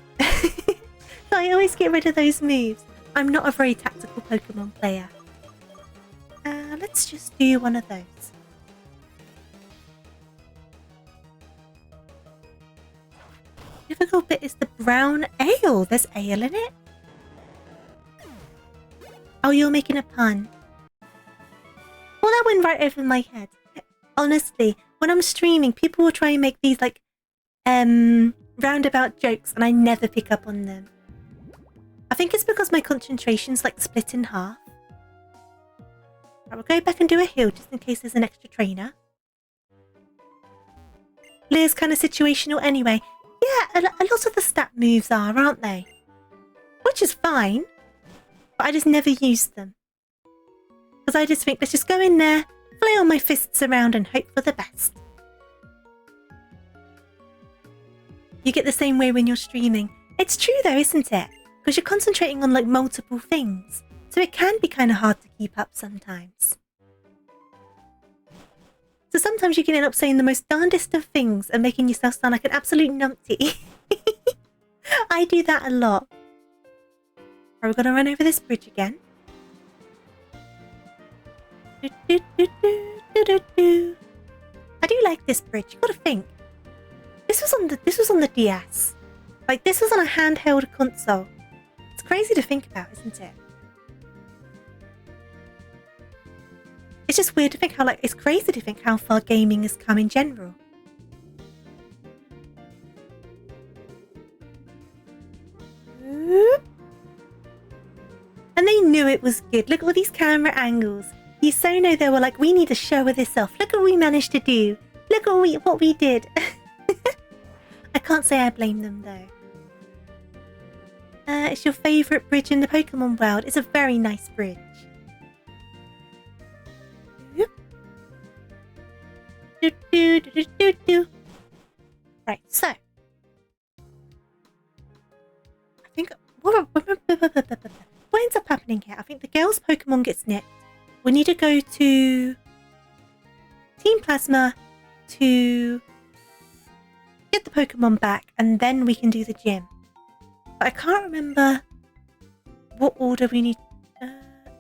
So I always get rid of those moves. I'm not a very tactical Pokemon player. Let's just do one of those. Difficult bit is the brown ale. There's ale in it? Oh, you're making a pun. Well, that went right over my head. Honestly, when I'm streaming, people will try and make these like roundabout jokes and I never pick up on them. I think it's because my concentration's like split in half. Right, we'll go back and do a heal just in case there's an extra trainer. Lear's kind of situational anyway. Yeah, a lot of the stat moves are, aren't they? Which is fine. But I just never use them. Because I just think, let's just go in there, flail my fists around and hope for the best. You get the same way when you're streaming. It's true though, isn't it? Because you're concentrating on like multiple things. So it can be kind of hard to keep up sometimes. So sometimes you can end up saying the most darndest of things and making yourself sound like an absolute numpty. I do that a lot. Are we going to run over this bridge again? I do like this bridge. You got to think. This was on the DS. Like this was on a handheld console. It's crazy to think about, isn't it? It's just weird to think how it's crazy to think how far gaming has come in general. Oop. And they knew it was good. Look at all these camera angles. You so know they were like, we need to show this off. Look what we managed to do. Look what we did. I can't say I blame them though. It's your favourite bridge in the Pokemon world. It's a very nice bridge. Right, so I think what ends up happening here? I think the girl's Pokemon gets nicked. We need to go to Team Plasma to get the Pokemon back, and then we can do the gym. But I can't remember what order we need.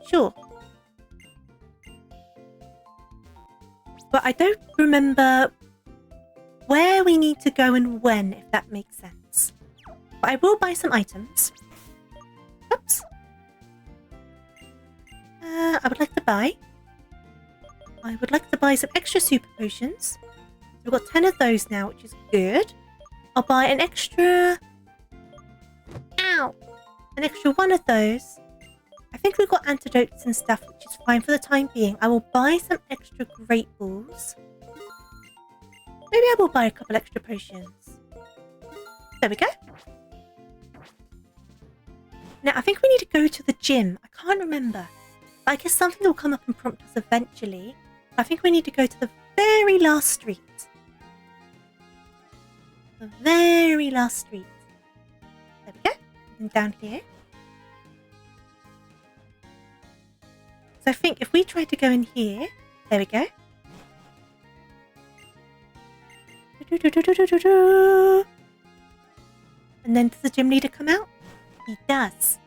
Sure. But I don't remember where we need to go and when, if that makes sense. But I will buy some items. Oops. I would like to buy. I would like to buy some extra super potions. We've got 10 of those now, which is good. I'll buy an extra... Ow! An extra one of those. I think we've got antidotes and stuff, which is fine for the time being. I will buy some extra Great Balls. Maybe I will buy a couple extra potions. There we go. Now, I think we need to go to the gym. I can't remember. I guess something will come up and prompt us eventually. I think we need to go to the very last street. The very last street. There we go. And down here. So I think if we try to go in here, there we go. And then does the gym leader come out? He does.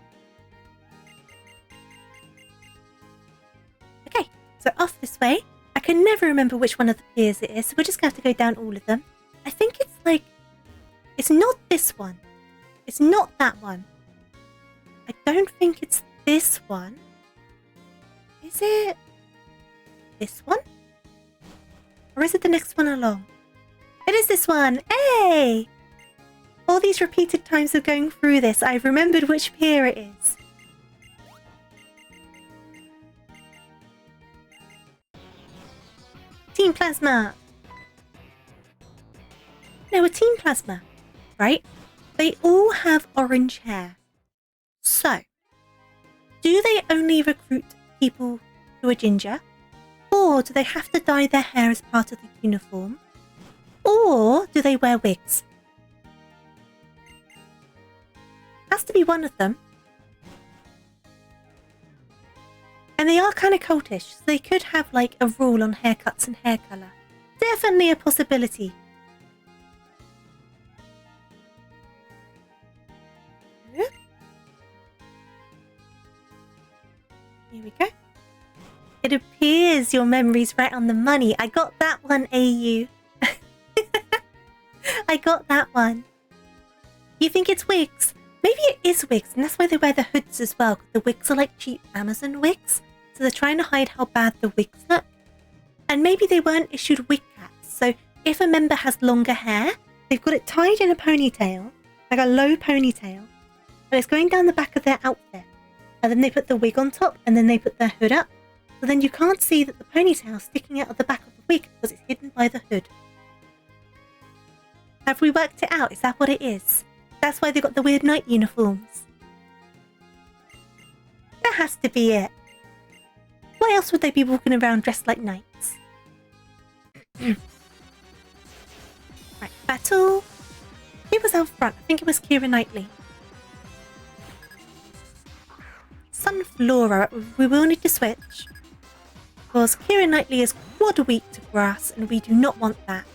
Okay, so off this way. I can never remember which one of the piers it is, so we're just going to have to go down all of them. I think it's like... It's not this one. It's not that one. I don't think it's this one. Is it this one? Or is it the next one along? It is this one! Hey! All these repeated times of going through this, I've remembered which pier it is. Team Plasma! Now, a Team Plasma, right? They all have orange hair. So, do they only recruit people who are ginger? Or do they have to dye their hair as part of the uniform? Or do they wear wigs? Has to be one of them. And they are kind of cultish, so they could have like a rule on haircuts and hair colour. Definitely a possibility. Here we go. It appears your memory's right on the money. I got that one, AU. I got that one. You think it's wigs? Maybe it is wigs, and that's why they wear the hoods as well. The wigs are like cheap Amazon wigs, so they're trying to hide how bad the wigs look. And maybe they weren't issued wig caps, so if a member has longer hair, they've got it tied in a ponytail, like a low ponytail, and it's going down the back of their outfit. And then they put the wig on top, and then they put their hood up. So then you can't see that the ponytail's sticking out of the back of the wig because it's hidden by the hood. Have we worked it out? Is that what it is? That's why they got the weird night uniforms. That has to be it. Why else would they be walking around dressed like knights? Right, battle. Who was out front? I think it was Keira Knightley. Sunflora, we will need to switch. Because Keira Knightley is quad weak to grass and we do not want that.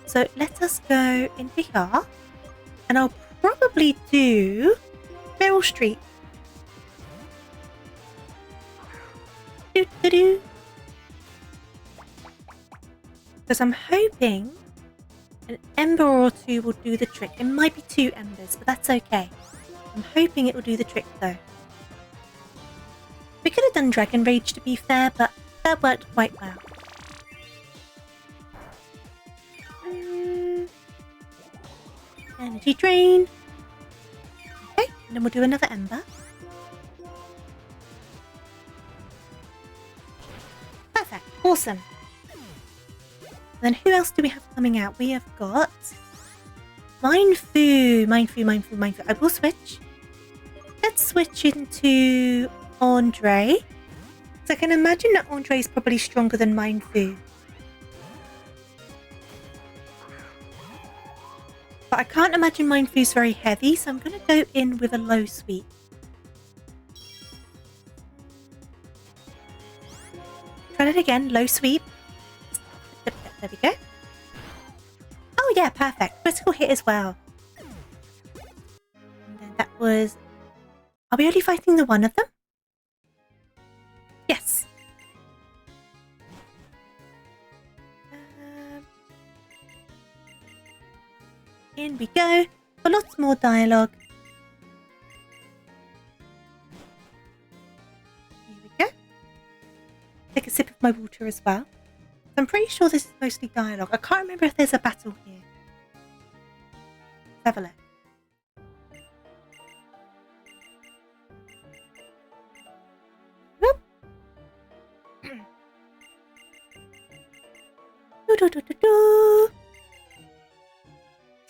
So let us go into here. And I'll probably do Beryl Street. Because I'm hoping an ember or two will do the trick. It might be 2 embers, but that's okay. I'm hoping it will do the trick though. We could have done Dragon Rage to be fair, but that worked quite well. Energy Drain. Okay. And then we'll do another ember. Perfect. Awesome. Then who else do we have coming out? We have got Mindfu. I will switch. Let's switch into Andre. So I can imagine that Andre is probably stronger than Mindfu. But I can't imagine Mindfu's very heavy, so I'm going to go in with a low sweep. Try that again, low sweep. There we go. Oh yeah, perfect. Critical hit as well. And then that was... Are we only fighting the one of them? Yes. In we go. For lots more dialogue. Here we go. Take a sip of my water as well. I'm pretty sure this is mostly dialogue. I can't remember if there's a battle here. Let's have a look. Whoop.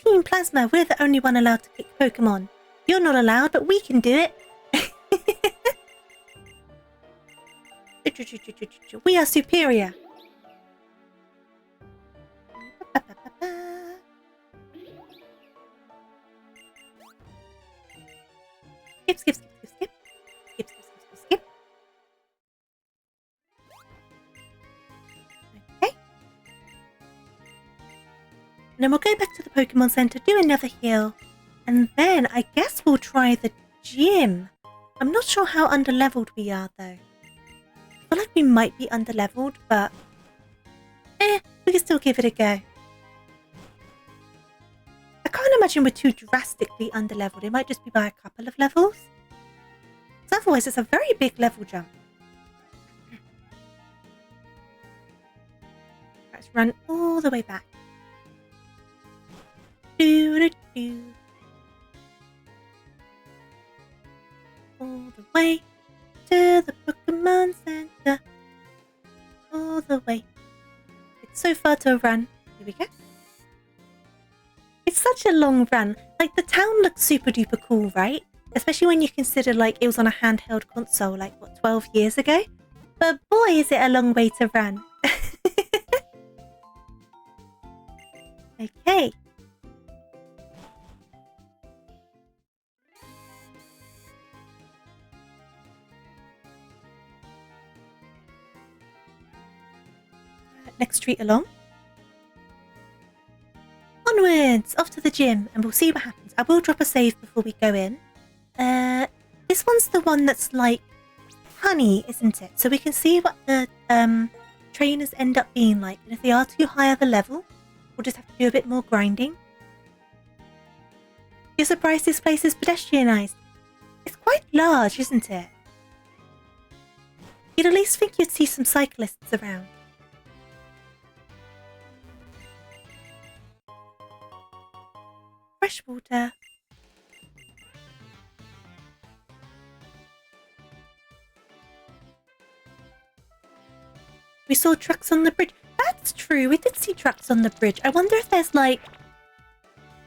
Team Plasma, we're the only one allowed to pick Pokemon. You're not allowed, but we can do it. We are superior. Skip. Okay. And then we'll go back to the Pokemon Center, do another heal, and then I guess we'll try the gym. I'm not sure how underleveled we are though. I feel like we might be underleveled, but we can still give it a go. I can't imagine we're too drastically underleveled. It might just be by a couple of levels. So otherwise, it's a very big level jump. Let's run all the way back. All the way to the Pokemon Center. All the way. It's so far to run. Here we go. It's such a long run. Like, the town looks super duper cool, right? Especially when you consider, like, it was on a handheld console, like, what, 12 years ago? But boy, is it a long way to run. Okay. Next street along. Onwards! Off to the gym, and we'll see what happens. I will drop a save before we go in. This one's the one that's like honey, isn't it? So we can see what the trainers end up being like. And if they are too high of a level, we'll just have to do a bit more grinding. You're surprised this place is pedestrianised? It's quite large, isn't it? You'd at least think you'd see some cyclists around. Fresh water. We saw trucks on the bridge. That's true, we did see trucks on the bridge. I wonder if there's like...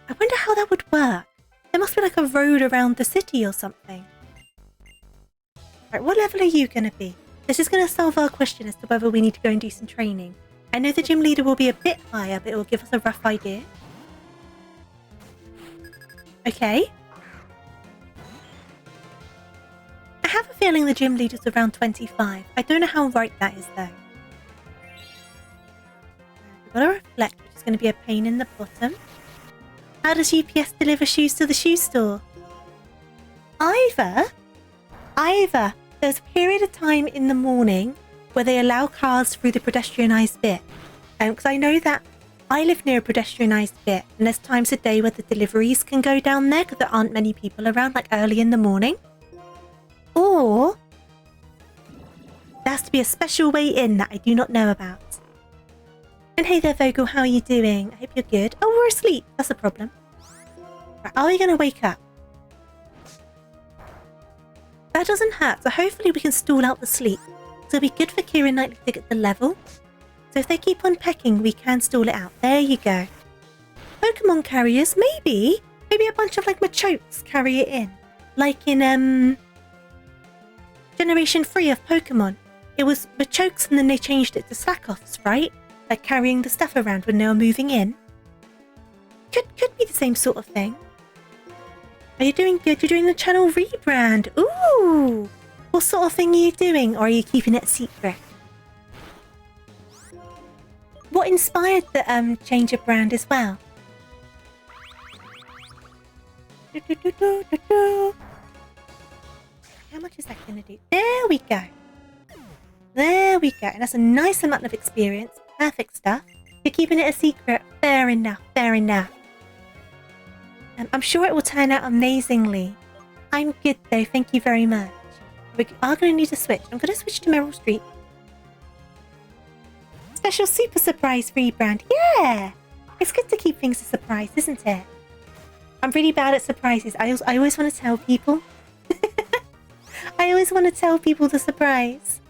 I wonder how that would work. There must be like a road around the city or something. Right, what level are you going to be? This is going to solve our question as to whether we need to go and do some training. I know the gym leader will be a bit higher, but it will give us a rough idea. Okay. I have a feeling the gym leader's around 25. I don't know how right that is though. We've got a reflect, which is going to be a pain in the bottom. How does UPS deliver shoes to the shoe store? Either there's a period of time in the morning where they allow cars through the pedestrianised bit. Because I know that I live near a pedestrianised bit, and there's times of day where the deliveries can go down there because there aren't many people around, like early in the morning. Or there has to be a special way in that I do not know about. And hey there, Vogel, how are you doing? I hope you're good. Oh, we're asleep. That's a problem. Right, are we going to wake up? that doesn't hurt. So hopefully we can stall out the sleep. So it'll be good for Kira Knightley to get the level. So if they keep on pecking, we can stall it out. There you go. Pokemon carriers, maybe a bunch of like Machokes carry it in. Like in Generation 3 of Pokemon. It was Machokes and then they changed it to Slackoffs, right? Like carrying the stuff around when they were moving in. Could be the same sort of thing. Are you doing good? You're doing the channel rebrand. Ooh! What sort of thing are you doing? Or are you keeping it secret? What inspired the change of brand as well? How much is that going to do? There we go. There we go. And that's a nice amount of experience. Perfect stuff. You're keeping it a secret. Fair enough. Fair enough. I'm sure it will turn out amazingly. I'm good though. Thank you very much. We are going to need to switch. I'm going to switch to Meryl Streep. Special super surprise rebrand. Yeah! It's good to keep things a surprise, isn't it? I'm really bad at surprises. I always want to tell people. I always want to tell people the surprise.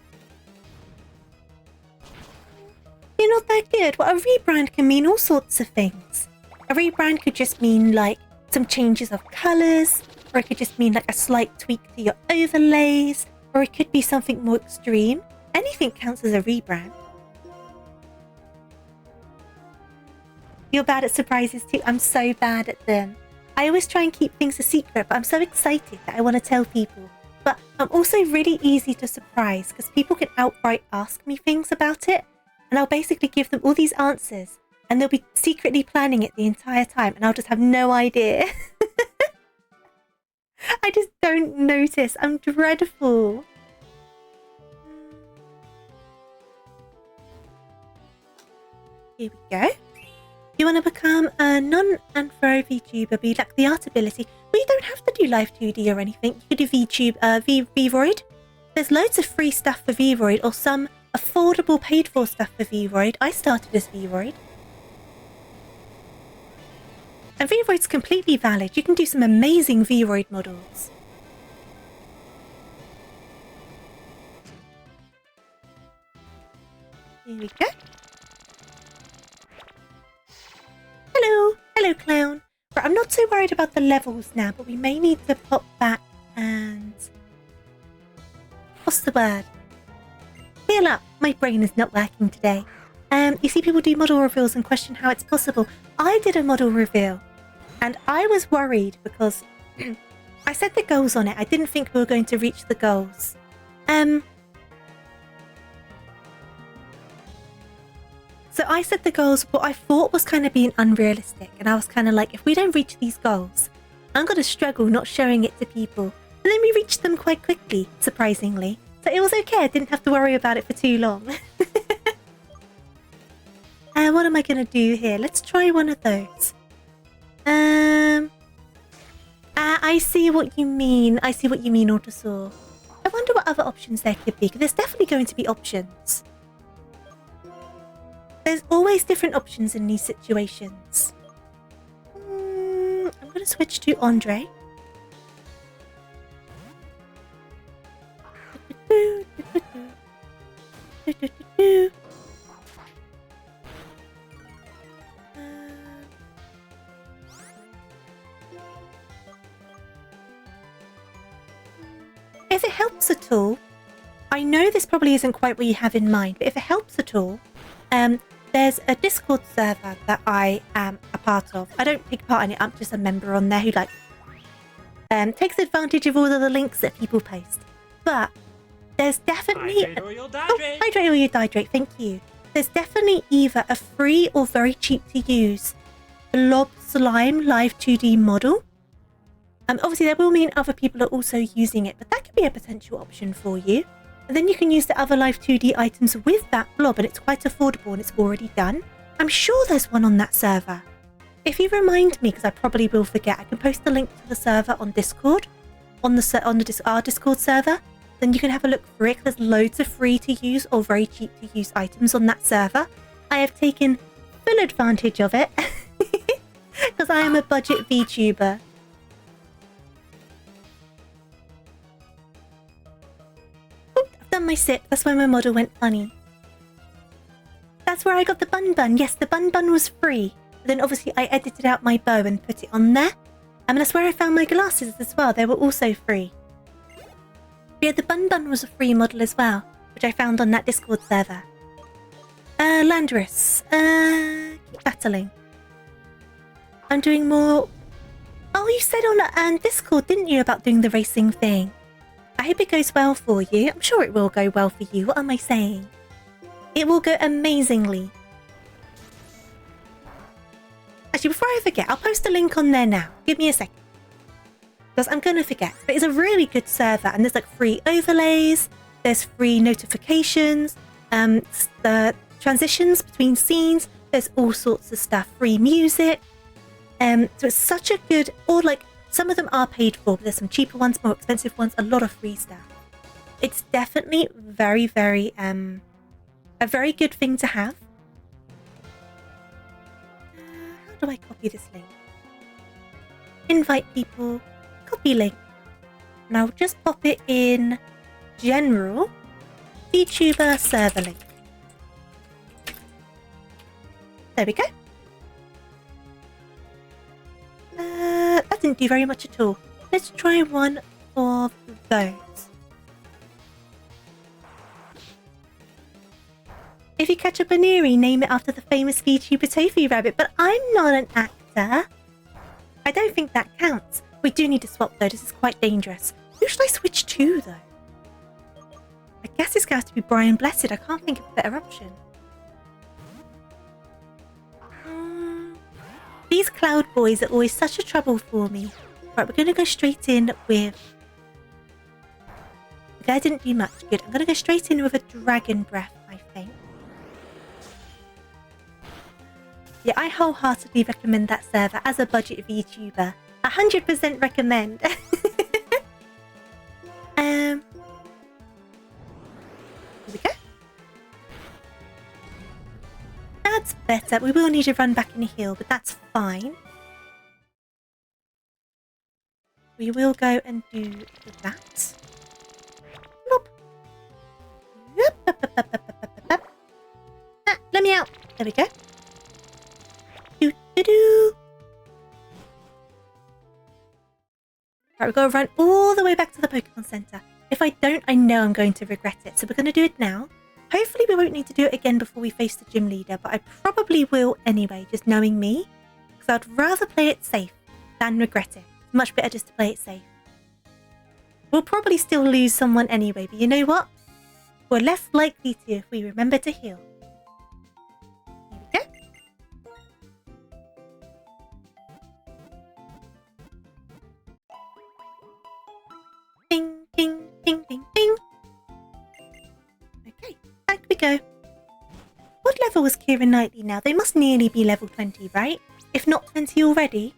You're not that good. Well, a rebrand can mean all sorts of things. A rebrand could just mean like some changes of colours, or it could just mean like a slight tweak to your overlays, or it could be something more extreme. Anything counts as a rebrand. You're bad at surprises too. I'm so bad at them. I always try and keep things a secret, but I'm so excited that I want to tell people. But I'm also really easy to surprise because people can outright ask me things about it, and I'll basically give them all these answers, and they'll be secretly planning it the entire time, and I'll just have no idea. I just don't notice. I'm dreadful. Here we go. You want to become a non-Anthro VTuber, but you lack the art ability. Well, you don't have to do live 2D or anything. You could do VRoid. There's loads of free stuff for VRoid, or some affordable paid-for stuff for VRoid. I started as VRoid. And VRoid's completely valid. You can do some amazing VRoid models. Here we go. Hello! Hello, clown. Right, I'm not too worried about the levels now, but we may need to pop back and... What's the word? Heal up. My brain is not working today. You see people do model reveals and question how it's possible. I did a model reveal, and I was worried because I set the goals on it. I didn't think we were going to reach the goals. So I set the goals what I thought was kind of being unrealistic, and I was kind of like, if we don't reach these goals, I'm going to struggle not showing it to people. And then we reached them quite quickly, surprisingly. So it was okay. I didn't have to worry about it for too long. What am I going to do here? Let's try one of those. I see what you mean. I see what you mean, Autosaur. I wonder what other options there could be, because there's definitely going to be options. There's always different options in these situations. I'm going to switch to Andre. If it helps at all, I know this probably isn't quite what you have in mind, but if it helps at all, there's a Discord server that I am a part of. I don't take part in it, I'm just a member on there who like takes advantage of all of the links that people post. But there's definitely... Hydrate or you'll dihydrate. Hydrate or you'll dihydrate, thank you. There's definitely either a free or very cheap to use Blob Slime Live 2D model. Obviously that will mean other people are also using it, but that could be a potential option for you. And then you can use the other Live 2D items with that blob, and it's quite affordable and it's already done. I'm sure there's one on that server. If you remind me, because I probably will forget, I can post the link to the server on Discord, on our Discord server. Then you can have a look through it. There's loads of free to use or very cheap to use items on that server. I have taken full advantage of it because I am a budget VTuber. my sip. That's why my model went funny. That's where I got the bun bun. Yes, the bun bun was free. But then obviously I edited out my bow and put it on there. And that's where I found my glasses as well. They were also free. But yeah, the bun bun was a free model as well, which I found on that Discord server. Landorus. Keep battling. I'm doing more... Oh, you said on Discord, didn't you, about doing the racing thing? I hope it goes well for you. I'm sure it will go well for you. What am I saying? It will go amazingly. Actually, before I forget, I'll post a link on there now. Give me a second. Because I'm going to forget. But it's a really good server. And there's like free overlays. There's free notifications. The transitions between scenes. There's all sorts of stuff. Free music. So it's such a good... Or like, some of them are paid for. But there's some cheaper ones, more expensive ones. A lot of free stuff. It's definitely very, very... a very good thing to have. How do I copy this link? Invite people. Copy link. And I'll just pop it in general VTuber server link. There we go. That didn't do very much at all. Let's try one of those. If you catch a Baneri, name it after the famous VTuber TofuuRabbit, but I'm not an actor. I don't think that counts. We do need to swap though, this is quite dangerous. Who should I switch to though? I guess it's going to have to be Brian Blessed, I can't think of a better option. These cloud boys are always such a trouble for me. Right, we're going to go straight in with... Okay, I didn't do much. Good, I'm going to go straight in with a Dragon Breath, I think. Yeah, I wholeheartedly recommend that server as a budget VTuber. 100% recommend. Here we go. That's better. We will need to run back and heal, but that's fine. We will go and do that. Let me out. There we go. Right, we're going to run all the way back to the Pokemon Center. If I don't, I know I'm going to regret it. So we're going to do it now. Hopefully we won't need to do it again before we face the gym leader, but I probably will anyway, just knowing me. Because I'd rather play it safe than regret it. It's much better just to play it safe. We'll probably still lose someone anyway, but you know what? We're less likely to if we remember to heal. Here we go. Ding, ding, ding, ding, ding. Okay, back we go. What level was Keira Knightley now? They must nearly be level 20, right? If not 20 already.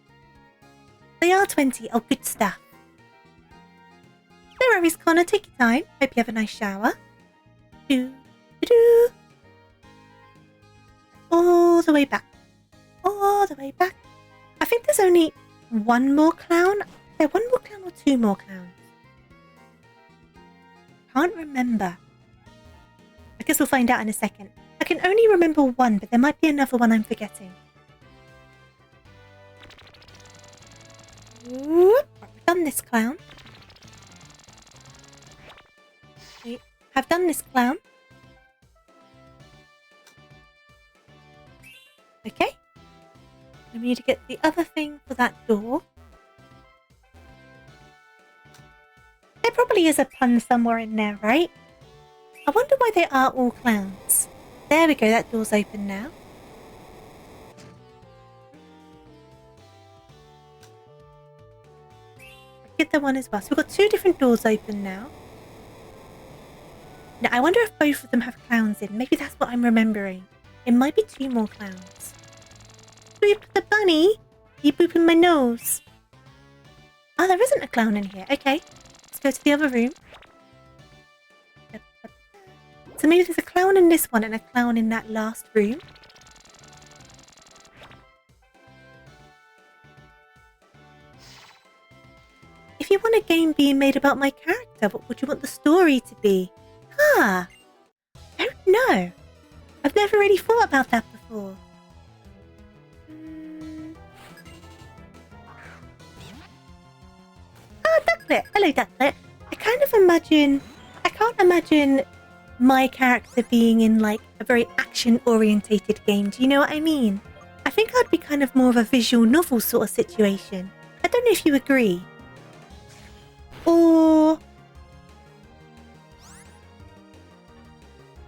They are 20. Oh, good stuff. No worries, Connor. Take your time. Hope you have a nice shower. All the way back. All the way back. I think there's only one more clown. Is there one more clown or two more clowns? Can't remember. I guess we'll find out in a second. I can only remember one, but there might be another one I'm forgetting. Whoop. Right, we've done this clown. We have done this clown. Okay. We need to get the other thing for that door. There probably is a pun somewhere in there, right? I wonder why they are all clowns. There we go, that door's open now. Get the one as well. So we've got two different doors open now. Now, I wonder if both of them have clowns in. Maybe that's what I'm remembering. It might be two more clowns. Boop the bunny! You boop in my nose. Oh, there isn't a clown in here. Okay. Let's go to the other room. So maybe there's a clown in this one and a clown in that last room. If you want a game being made about my character, what would you want the story to be? I don't know. I've never really thought about that before. Oh, Ducklet! Hello, Ducklet. I can't imagine my character being in like a very action-orientated game. Do you know what I mean? I think I'd be kind of more of a visual novel sort of situation. I don't know if you agree. Or...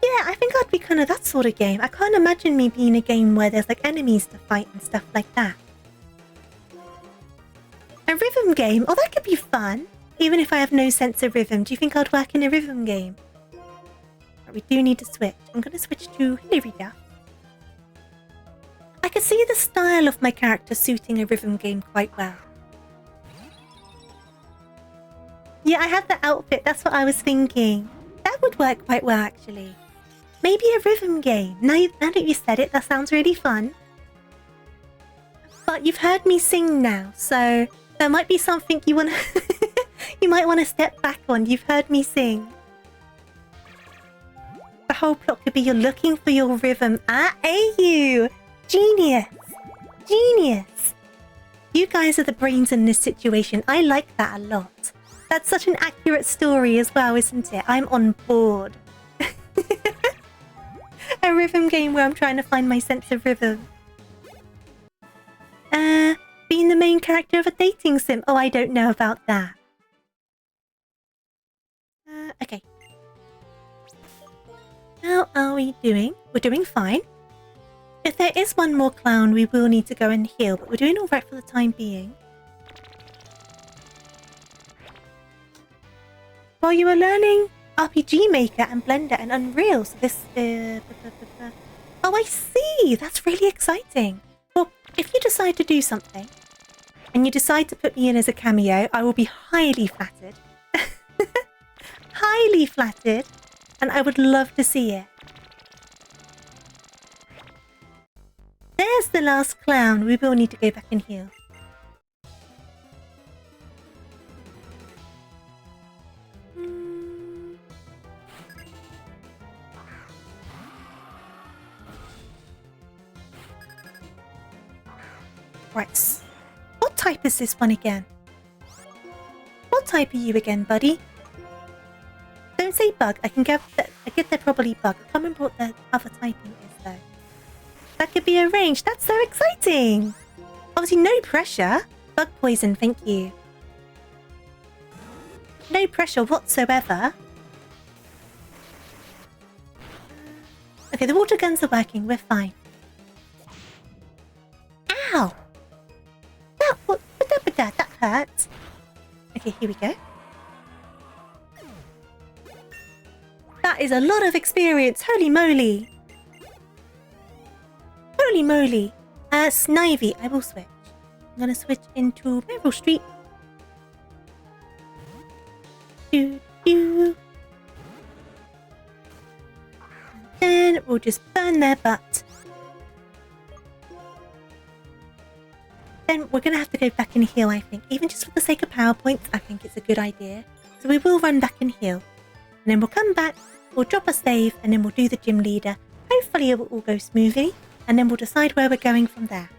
yeah, I think I'd be kind of that sort of game. I can't imagine me being a game where there's like enemies to fight and stuff like that. A rhythm game? Oh, that could be fun. Even if I have no sense of rhythm, do you think I'd work in a rhythm game? Right, we do need to switch. I'm going to switch to Hilary. I could see the style of my character suiting a rhythm game quite well. Yeah, I have the outfit. That's what I was thinking. That would work quite well, actually. Maybe a rhythm game. Now that you said it, that sounds really fun. But you've heard me sing now, so there might be something you want to... you might want to step back on. You've heard me sing. The whole plot could be you're looking for your rhythm. Ah, you! Genius! Genius! You guys are the brains in this situation. I like that a lot. That's such an accurate story as well, isn't it? I'm on board. A rhythm game where I'm trying to find my sense of rhythm. Being the main character of a dating sim. Oh, I don't know about that. Okay. How are we doing? We're doing fine. If there is one more clown, we will need to go and heal, but we're doing alright for the time being. While you were learning RPG Maker and Blender and Unreal, so this... oh, I see! That's really exciting. Well, if you decide to do something, and you decide to put me in as a cameo, I will be highly flattered. Highly flattered. And I would love to see it. There's the last clown. We will need to go back and heal. Right. What type is this one again? What type are you again, buddy? Don't say bug. I get they're probably bug. I can't remember what the other typing is though. That could be arranged. That's so exciting. Obviously, no pressure. Bug poison, thank you. No pressure whatsoever. Okay, the water guns are working. We're fine. Ow! That hurts. Okay, here we go. That is a lot of experience. Holy moly. Holy moly. Snivy, I will switch. I'm going to switch into Beryl Street. And then we'll just burn their butt. Then we're going to have to go back and heal, I think. Even just for the sake of PowerPoints, I think it's a good idea. So we will run back and heal. And then we'll come back, we'll drop a save, and then we'll do the gym leader. Hopefully it will all go smoothly. And then we'll decide where we're going from there.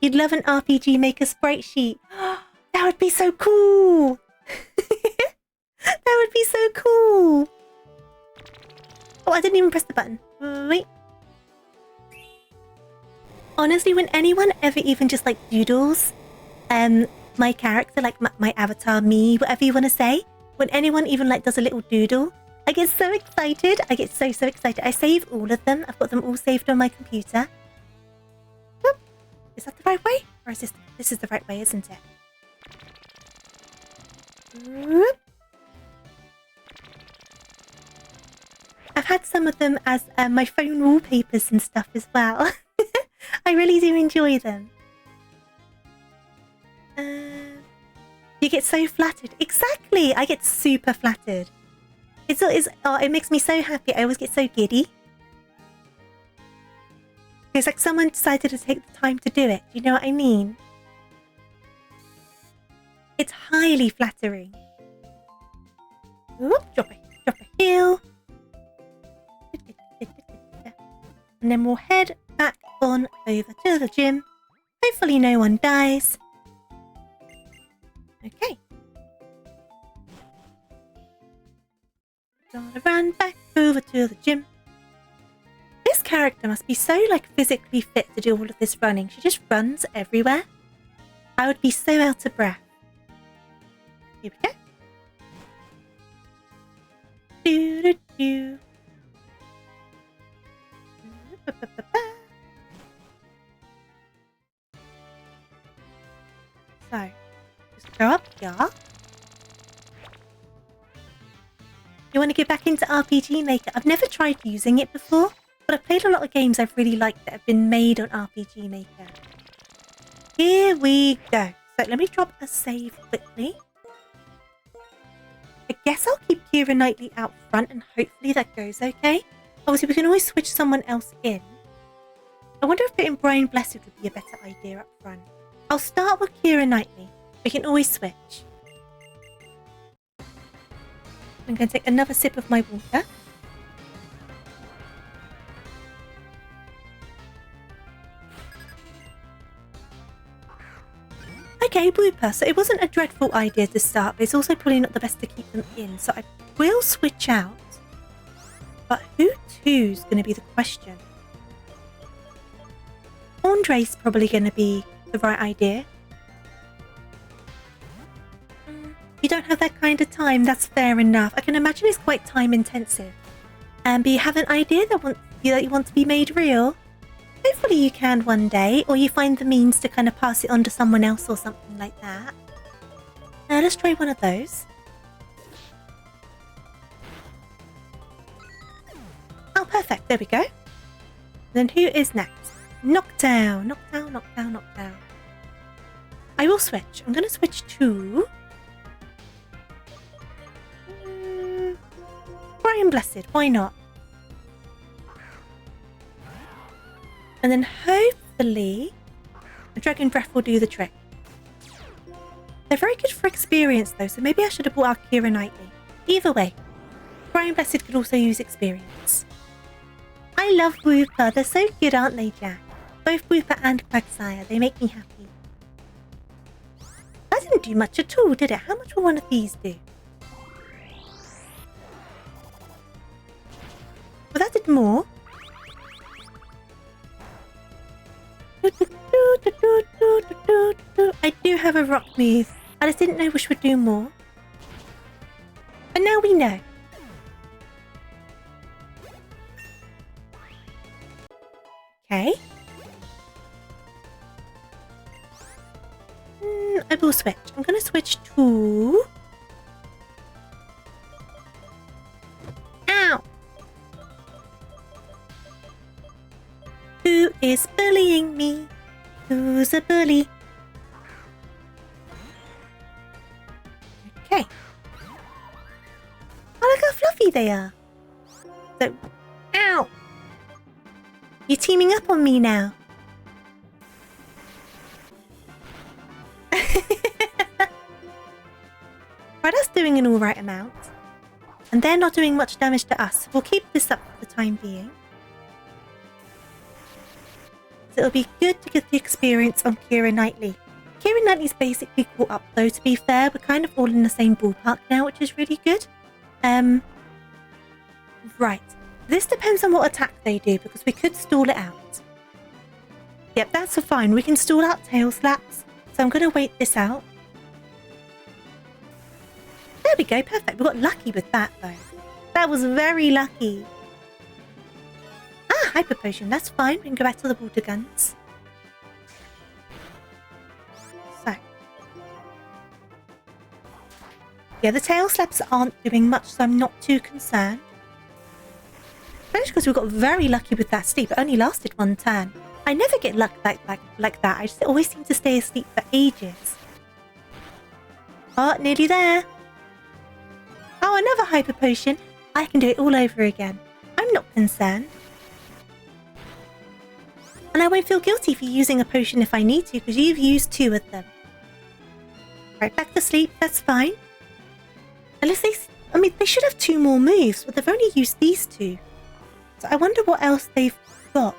You'd love an RPG Maker sprite sheet. That would be so cool. That would be so cool. Oh, I didn't even press the button. Wait. Honestly, when anyone ever even just like doodles my character, like my avatar, me, whatever you want to say, when anyone even like does a little doodle, I get so excited. I get so excited. I save all of them. I've got them all saved on my computer. Whoop. Is that the right way? Or is this is the right way, isn't it? Whoop. I've had some of them as my phone wallpapers and stuff as well. I really do enjoy them. You get so flattered. Exactly! I get super flattered. It makes me so happy. I always get so giddy. It's like someone decided to take the time to do it. Do you know what I mean? It's highly flattering. Whoop, drop a heal. And then we'll head back on over to the gym. Hopefully no one dies. Okay. Gotta run back over to the gym. This character must be so physically fit to do all of this running. She just runs everywhere. I would be so out of breath. Here we go. Do do do. So, just go up here. You want to get back into RPG Maker? I've never tried using it before, but I've played a lot of games I've really liked that have been made on RPG Maker. Here we go. So let me drop a save quickly. I guess I'll keep Keira Knightley out front and hopefully that goes okay. Obviously, we can always switch someone else in. I wonder if putting Brian Blessed would be a better idea up front. I'll start with Keira Knightley. We can always switch. I'm going to take another sip of my water. Okay, Wooper. So it wasn't a dreadful idea to start, but it's also probably not the best to keep them in. So I will switch out. But who to's going to be the question? Andre's probably going to be the right idea. You don't have that kind of time, that's fair enough. I can imagine it's quite time intensive. But you have an idea that you want to be made real? Hopefully you can one day, or you find the means to kind of pass it on to someone else or something like that. Now let's try one of those. Oh, perfect. There we go. Then who is next? Knockdown. Knockdown, knockdown, knockdown. I will switch. I'm going to switch to... Brian Blessed. Why not? And then hopefully a Dragon Breath will do the trick. They're very good for experience though, so maybe I should have brought out Keira Knightley. Either way, Brian Blessed could also use experience. I love Wooper. They're so good, aren't they, Jack? Both Wooper and Quagsire. They make me happy. That didn't do much at all, did it? How much will one of these do? Well, that did more. I do have a rock move. I just didn't know which would do more. But now we know. Okay. I will switch. I'm going to switch to... Ow! Who is bullying me? Who's a bully? Okay. Oh, look how fluffy they are. So, ow! You're teaming up on me now. Right, that's doing an alright amount. And they're not doing much damage to us. We'll keep this up for the time being. So it'll be good to get the experience on Keira Knightley. Keira Knightley's basically caught up though, to be fair. We're kind of all in the same ballpark now, which is really good. Right. This depends on what attack they do, because we could stall it out. Yep, that's fine. We can stall out tail slaps. So I'm going to wait this out. There we go, perfect. We got lucky with that though. That was very lucky. Ah, Hyper Potion, that's fine. We can go back to the water guns. So. Yeah, the tail slaps aren't doing much, so I'm not too concerned. Especially because we got very lucky with that sleep. It only lasted one turn. I never get luck like that. I just always seem to stay asleep for ages. Oh, nearly there. Oh, another Hyper Potion. I can do it all over again. I'm not concerned. And I won't feel guilty for using a potion if I need to, because you've used 2 of them. Right, back to sleep. That's fine. Unless they... I mean, they should have 2 more moves, but they've only used these 2. So I wonder what else they've got.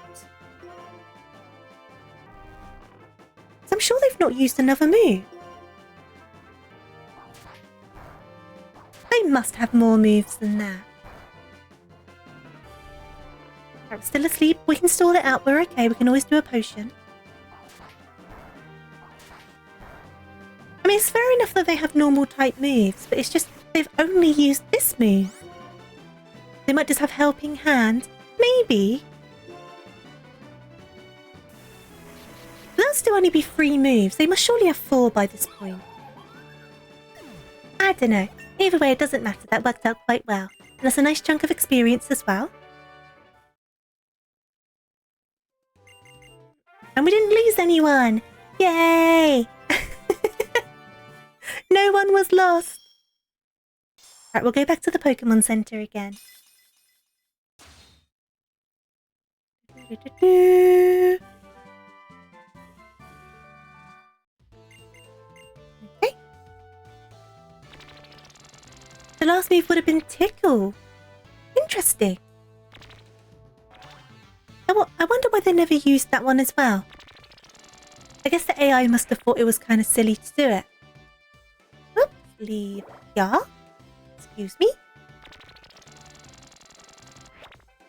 So I'm sure they've not used another move. They must have more moves than that. Right, we're still asleep. We can stall it out. We're okay. We can always do a potion. I mean, it's fair enough that they have normal type moves, but it's just they've only used this move. They might just have helping hand. Maybe. But that'll still only be 3 moves. They must surely have 4 by this point. I don't know. Either way, it doesn't matter. That worked out quite well. And that's a nice chunk of experience as well. And we didn't lose anyone! Yay! No one was lost! Right, we'll go back to the Pokemon Center again. Okay. The last move would have been Tickle. Interesting. I wonder why they never used that one as well. I guess the AI must have thought it was kind of silly to do it. Oops, leave. Yeah. Excuse me.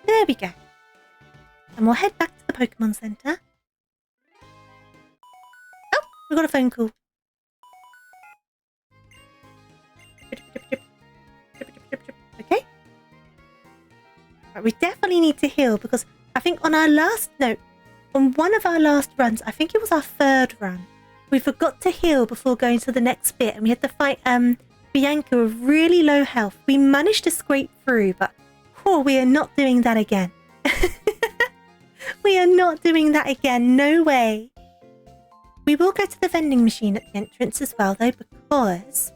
There we go. And we'll head back to the Pokemon Center. Oh, we got a phone call. Okay. Right, we definitely need to heal because I think on on one of our last runs, I think it was our 3rd run, we forgot to heal before going to the next bit and we had to fight Bianca with really low health. We managed to scrape through, but we are not doing that again. We are not doing that again, no way. We will go to the vending machine at the entrance as well though, because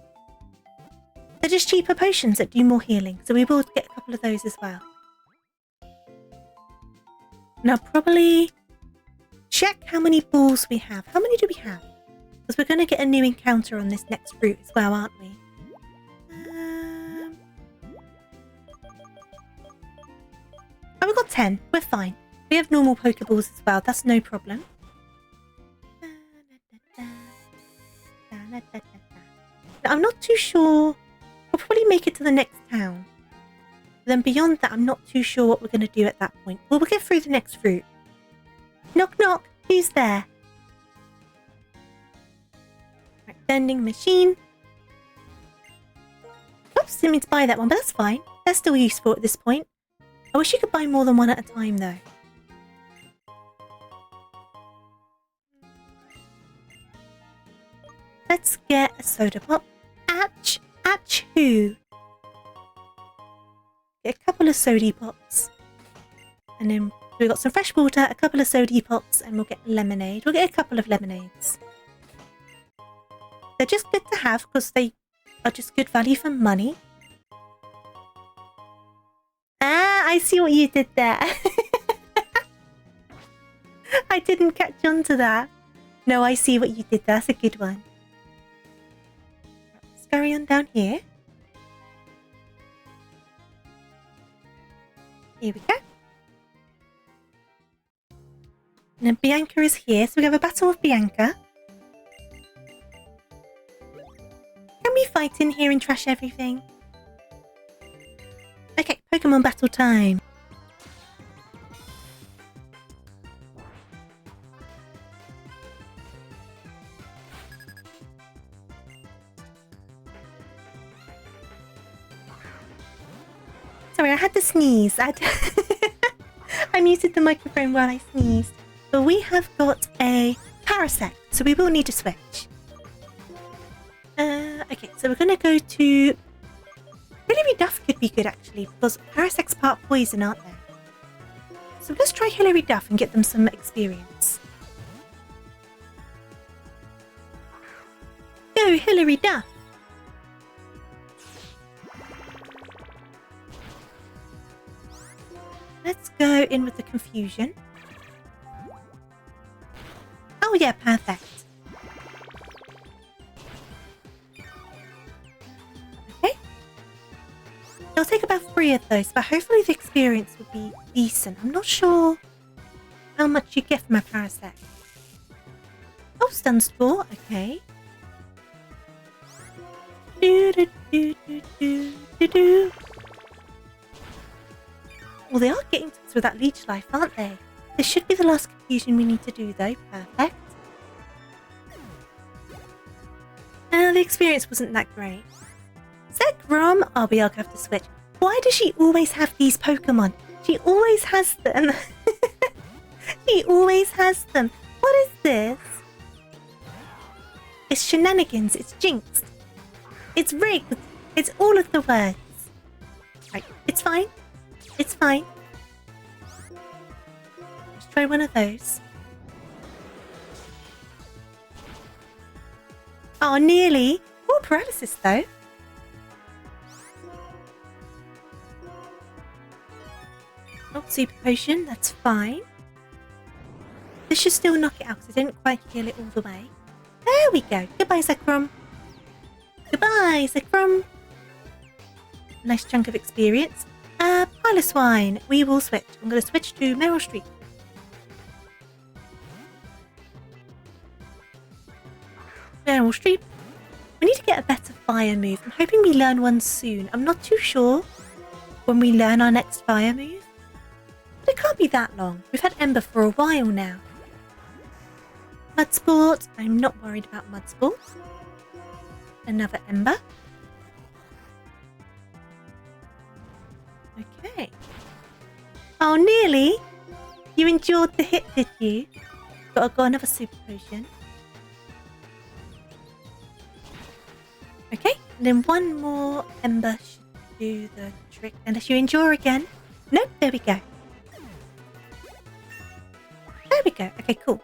they're just cheaper potions that do more healing, so we will get a couple of those as well. Now probably check how many balls we have. How many do we have? Because we're going to get a new encounter on this next route as well, aren't we? Oh, we've got 10. We're fine. We have normal Pokeballs as well. That's no problem. Now, I'm not too sure. We'll probably make it to the next town. Then beyond that, I'm not too sure what we're going to do at that point. Well, we'll get through the next route. Knock, knock. Who's there? Right, vending machine. Oops, didn't mean to buy that one, but that's fine. They're still useful at this point. I wish you could buy more than one at a time, though. Let's get a soda pop. Achoo! Get a couple of sody pops. And then we've got some fresh water, a couple of sody pops, and we'll get lemonade. We'll get a couple of lemonades. They're just good to have because they are just good value for money. Ah, I see what you did there. I didn't catch on to that. No, I see what you did there. That's a good one. Let's carry on down here. Here we go. And then Bianca is here, so we have a battle with Bianca. Can we fight in here and trash everything? Okay, Pokemon battle time. Sorry, I had to sneeze. I muted the microphone while I sneezed. But we have got a Parasect, so we will need to switch. Okay, so we're going to go to... Hilary Duff could be good, actually, because Parasect's part poison, aren't they? So let's try Hilary Duff and get them some experience. Go, Hilary Duff! Let's go in with the confusion. Oh yeah, perfect. Okay. take about 3 of those, but hopefully the experience will be decent. I'm not sure how much you get from a Parasect. Oh, stun spore, okay. Well, they are getting to us with that leech life, aren't they? This should be the last confusion we need to do, though. Perfect. The experience wasn't that great. Zekrom! Oh, we are going to have to switch. Why does she always have these Pokemon? She always has them. She always has them. What is this? It's shenanigans. It's jinxed. It's rigged. It's all of the words. Right, it's fine. It's fine. Let's try one of those. Oh, nearly. Oh, paralysis though. Oh, super potion. That's fine. This should still knock it out because I didn't quite heal it all the way. There we go. Goodbye, Zekrom. Goodbye, Zekrom. Nice chunk of experience. Piloswine. We will switch. I'm going to switch to Meryl Streep. Meryl Streep. We need to get a better fire move. I'm hoping we learn one soon. I'm not too sure when we learn our next fire move. But it can't be that long. We've had Ember for a while now. Mud Sport. I'm not worried about Mud Sport. Another Ember. Okay. Oh, nearly. You endured the hit, did you? Got another super potion. Okay, and then one more Ember should do the trick. Unless you endure again. Nope, there we go. There we go. Okay, cool.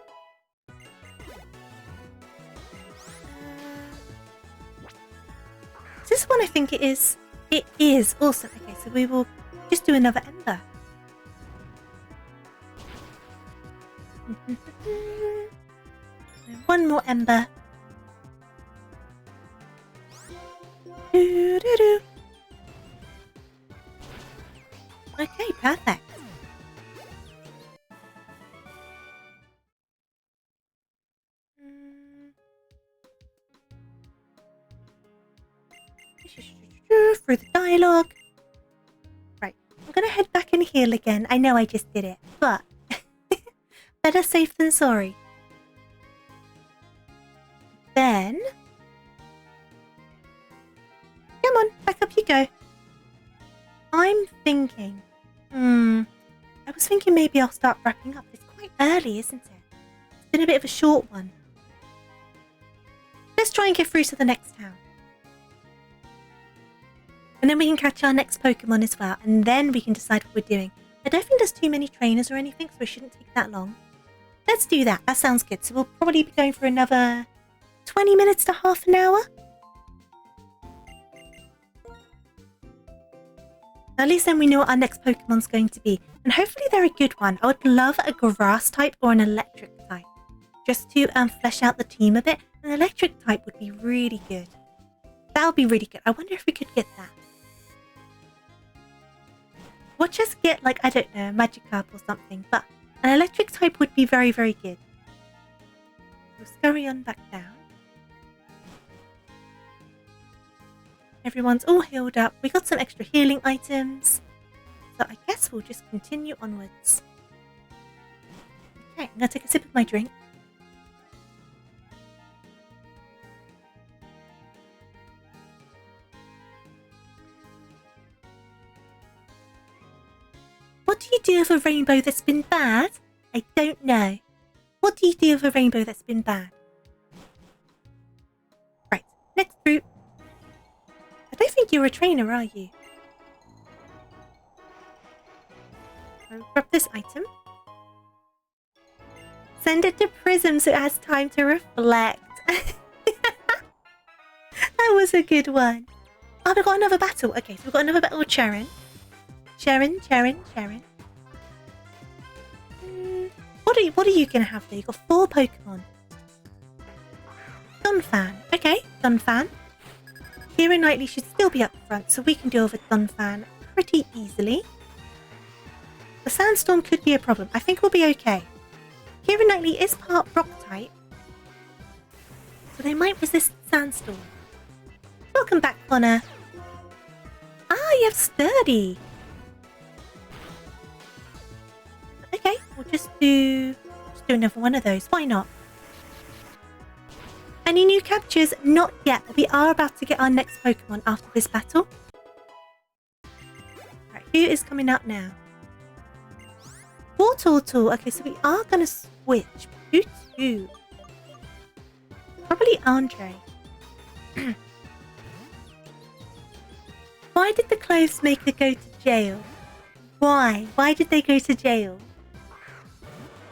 Is this one I think it is? It is. Awesome. Okay, so we will just do another Ember. One more Ember. Okay, perfect. Through the dialogue. Right, I'm gonna head back and heal again. I know I just did it, but better safe than sorry. Then come on, back up you go. I'm thinking, I was thinking maybe I'll start wrapping up. It's quite early, isn't it? It's been a bit of a short one. Let's try and get through to the next town. And then we can catch our next Pokemon as well. And then we can decide what we're doing. I don't think there's too many trainers or anything, so it shouldn't take that long. Let's do that. That sounds good. So we'll probably be going for another 20 minutes to half an hour. At least then we know what our next Pokemon's going to be. And hopefully they're a good one. I would love a grass type or an electric type. Just to flesh out the team a bit. An electric type would be really good. That would be really good. I wonder if we could get that. Watch us get, like, I don't know, a Magikarp or something. But an electric type would be very, very good. We'll scurry on back down. Everyone's all healed up. We got some extra healing items. So I guess we'll just continue onwards. Okay, I'm going to take a sip of my drink. What do you do with a rainbow that's been bad? I don't know. What do you do with a rainbow that's been bad? Right, next group. I don't think you're a trainer, are you? I'll grab this item. Send it to Prism so it has time to reflect. That was a good one. Oh, we've got another battle. Okay, so we've got another battle with Sharon. Sharon. What are you going to have there? You've got 4 Pokemon. Dunfan. Okay, Dunfan. Kira Knightley should still be up front, so we can deal with Dunfan pretty easily. The sandstorm could be a problem. I think we'll be okay. Keira Knightley is part rock type, so they might resist the sandstorm. Welcome back, Connor. Ah, you have sturdy. Okay, we'll just do another one of those. Why not? Any new captures? Not yet, but we are about to get our next Pokemon after this battle. Right, who is coming out now? Wartortle. Okay, so we are going to switch. Who? Probably Andre. Why did the clothes maker go to jail? Why? Why did they go to jail?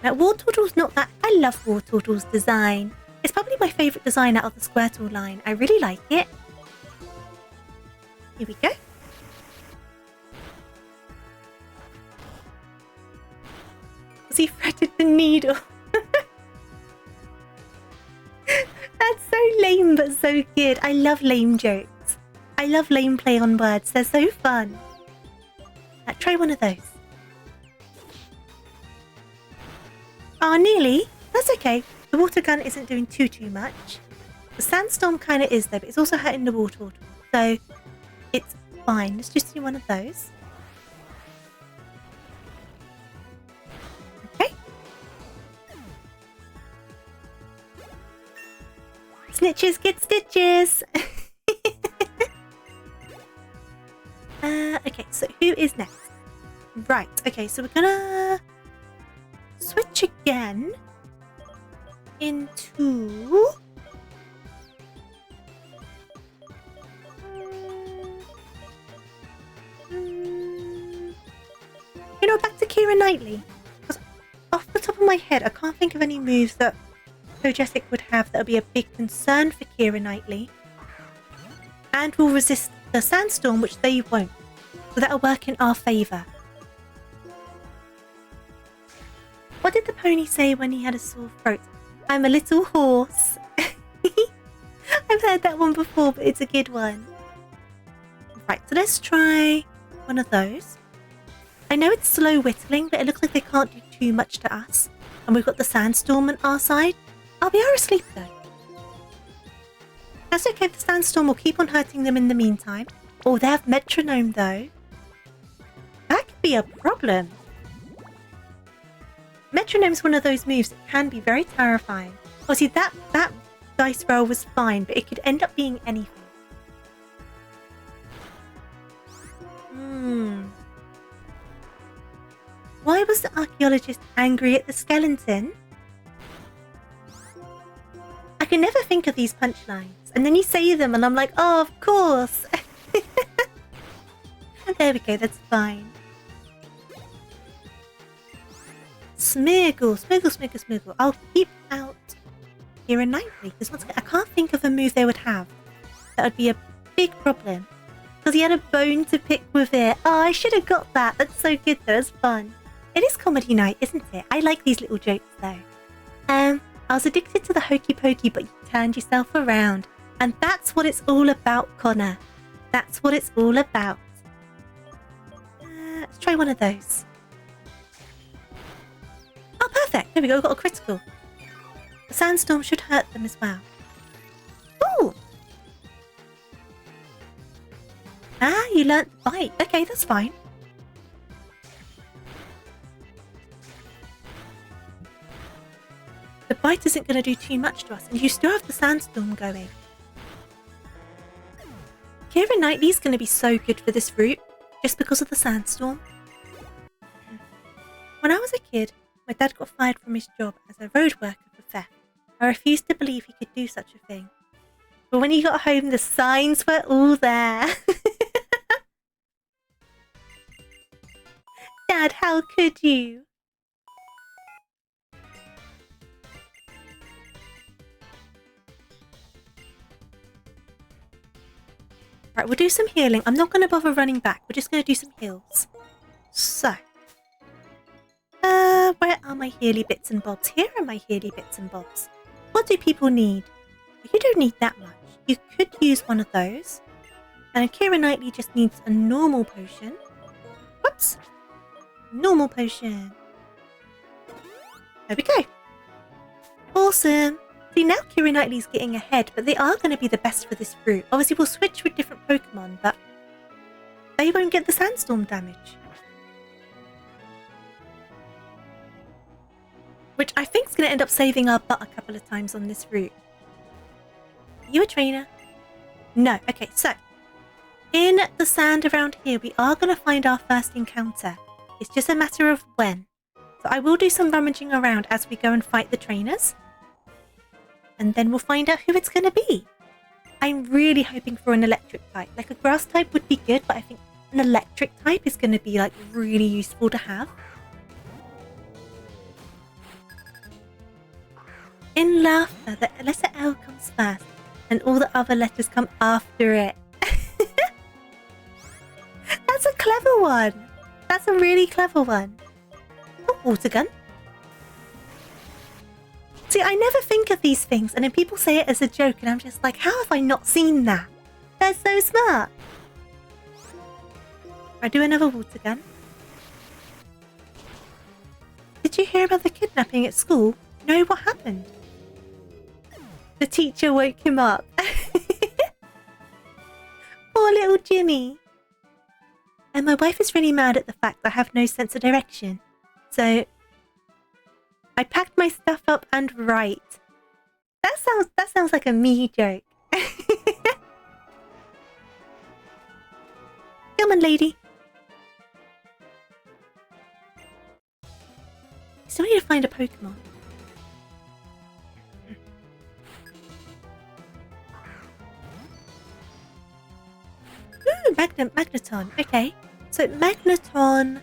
Now, Wartortle's not that... I love Wartortle's design. It's probably my favourite design out of the Squirtle line. I really like it. Here we go. Because he threaded the needle. That's so lame but so good. I love lame jokes. I love lame play on words. They're so fun. Try one of those. Oh, nearly. That's okay. The water gun isn't doing too much. The sandstorm kind of is though, but it's also hurting the water. So it's fine. Let's just do one of those. Okay. Snitches get stitches. Okay, so who is next? Right, okay, so we're gonna switch again into back to Keira Knightley. Because off the top of my head, I can't think of any moves that Kojessic would have that would be a big concern for Keira Knightley. And will resist the sandstorm, which they won't. So that'll work in our favour. What did the pony say when he had a sore throat? I'm a little hoarse. I've heard that one before, but it's a good one. Right, so let's try one of those. I know it's slow whittling, but it looks like they can't do too much to us. And we've got the sandstorm on our side. Oh, we are asleep though. That's okay, the sandstorm will keep on hurting them in the meantime. Oh, they have metronome though. That could be a problem. Metronome's one of those moves that can be very terrifying. Obviously, that dice roll was fine, but it could end up being anything. Why was the archaeologist angry at the skeleton? I can never think of these punchlines. And then you say them and I'm like, oh, of course. There we go, that's fine. Smiggle. I'll keep out Keira Knightley. Because once again, I can't think of a move they would have that would be a big problem. Because he had a bone to pick with it. Oh, I should have got that. That's so good though, it's fun. It is comedy night, isn't it? I like these little jokes though. I was addicted to the hokey pokey, but you turned yourself around. And that's what it's all about, Connor. That's what it's all about. Let's try one of those. Oh, perfect. There we go. We've got a critical. The sandstorm should hurt them as well. Ooh! Ah, you learnt the bite. Okay, that's fine. The bite isn't going to do too much to us, and you still have the sandstorm going. Keira Knightley's going to be so good for this route, just because of the sandstorm. When I was a kid, my dad got fired from his job as a road worker for theft. I refused to believe he could do such a thing. But when he got home, the signs were all there. Dad, how could you? Right, we'll do some healing. I'm not going to bother running back. We're just going to do some heals. So. Where are my healy bits and bobs? Here are my healy bits and bobs. What do people need? You don't need that much. You could use one of those. And Keira Knightley just needs a normal potion. Whoops. Normal potion. There we go. Awesome. See, now Kira Knightley's getting ahead, but they are going to be the best for this route. Obviously, we'll switch with different Pokemon, but they won't get the sandstorm damage. Which I think is going to end up saving our butt a couple of times on this route. Are you a trainer? No. Okay, so in the sand around here, we are going to find our first encounter. It's just a matter of when. So I will do some rummaging around as we go and fight the trainers. And then we'll find out who it's going to be. I'm really hoping for an electric type. Like a grass type would be good, but I think an electric type is going to be like really useful to have. In laughter, the letter L comes first, and all the other letters come after it. That's a clever one. That's a really clever one. Oh, water gun. See, I never think of these things, and then people say it as a joke, and I'm just like, how have I not seen that? They're so smart. I do another water gun. Did you hear about the kidnapping at school? No, what happened? The teacher woke him up. Poor little Jimmy. And my wife is really mad at the fact I have no sense of direction. So I packed my stuff up and right. That sounds like a me joke. Come on, lady. Still need to find a Pokemon. Ooh, Magneton. Okay. So Magneton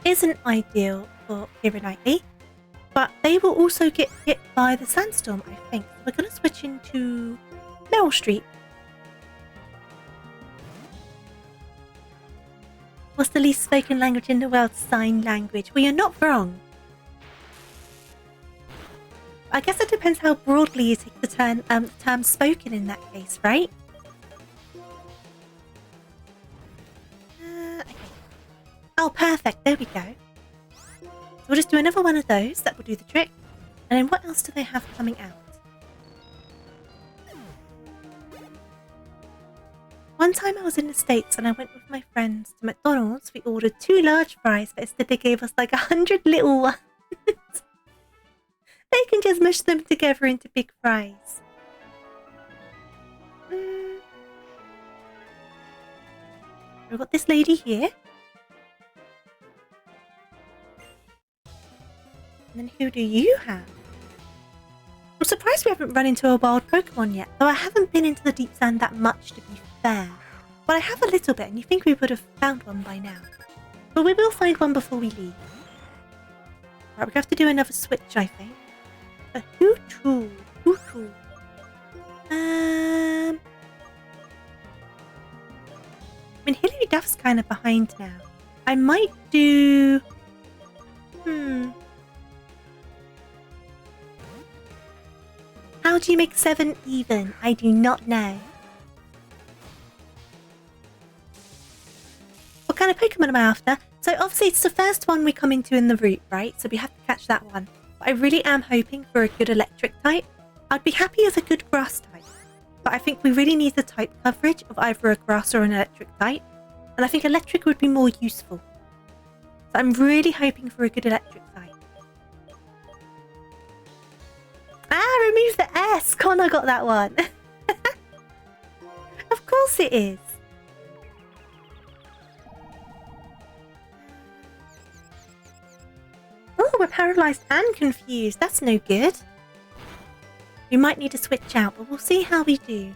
isn't ideal for Kira Knightley, but they will also get hit by the sandstorm, I think. We're going to switch into Meryl Street. What's the least spoken language in the world? Sign language. Well, you're not wrong. I guess it depends how broadly you take the term spoken in that case, right? Okay. Oh, perfect. There we go. So we'll just do another one of those. That will do the trick. And then what else do they have coming out? One time I was in the States and I went with my friends to McDonald's. We ordered 2 large fries, but instead they gave us like 100 little ones. They can just mush them together into big fries. We've got this lady here. And then who do you have? I'm surprised we haven't run into a wild Pokemon yet, though I haven't been into the deep sand that much, to be fair. But I have a little bit, and you think we would have found one by now. But we will find one before we leave. Right, we have to do another switch, I think. A Hootoo. I mean, Hilary Duff's kind of behind now. I might do... How do you make 7 even? I do not know. What kind of Pokemon am I after? So obviously it's the first one we come into in the route, right? So we have to catch that one. But I really am hoping for a good electric type. I'd be happy with a good grass type. But I think we really need the type coverage of either a grass or an electric type. And I think electric would be more useful. So I'm really hoping for a good electric type. Remove the S! Connor got that one. Of course it is. Oh, we're paralysed and confused. That's no good. We might need to switch out, but we'll see how we do.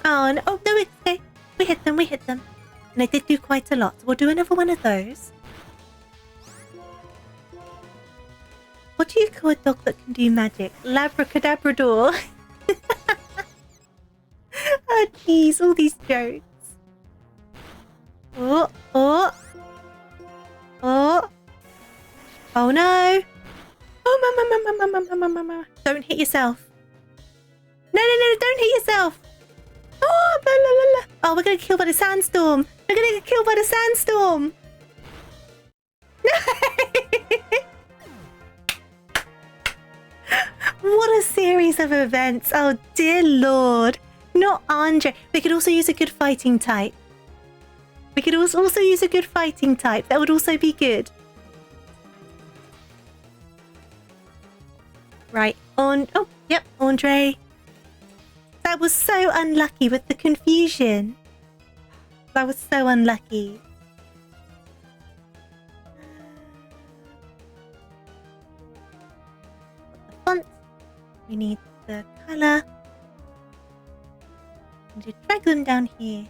Oh, no, it's okay. We hit them. And they did do quite a lot. So we'll do another one of those. What do you call a dog that can do magic? Labracadabrador. Oh, jeez, all these jokes. Oh no. Oh, mama. Don't hit yourself. No, no, no, don't hit yourself. Oh, blah, blah, blah, blah. Oh, we're going to get killed by the sandstorm. We're going to get killed by the sandstorm. What a series of events. Oh, dear Lord. Not Andre. We could also use a good fighting type. We could also use a good fighting type. That would also be good. Right. Oh, yep. Andre. That was so unlucky with the confusion. That was so unlucky. The font. We need the color. We need to drag them down here.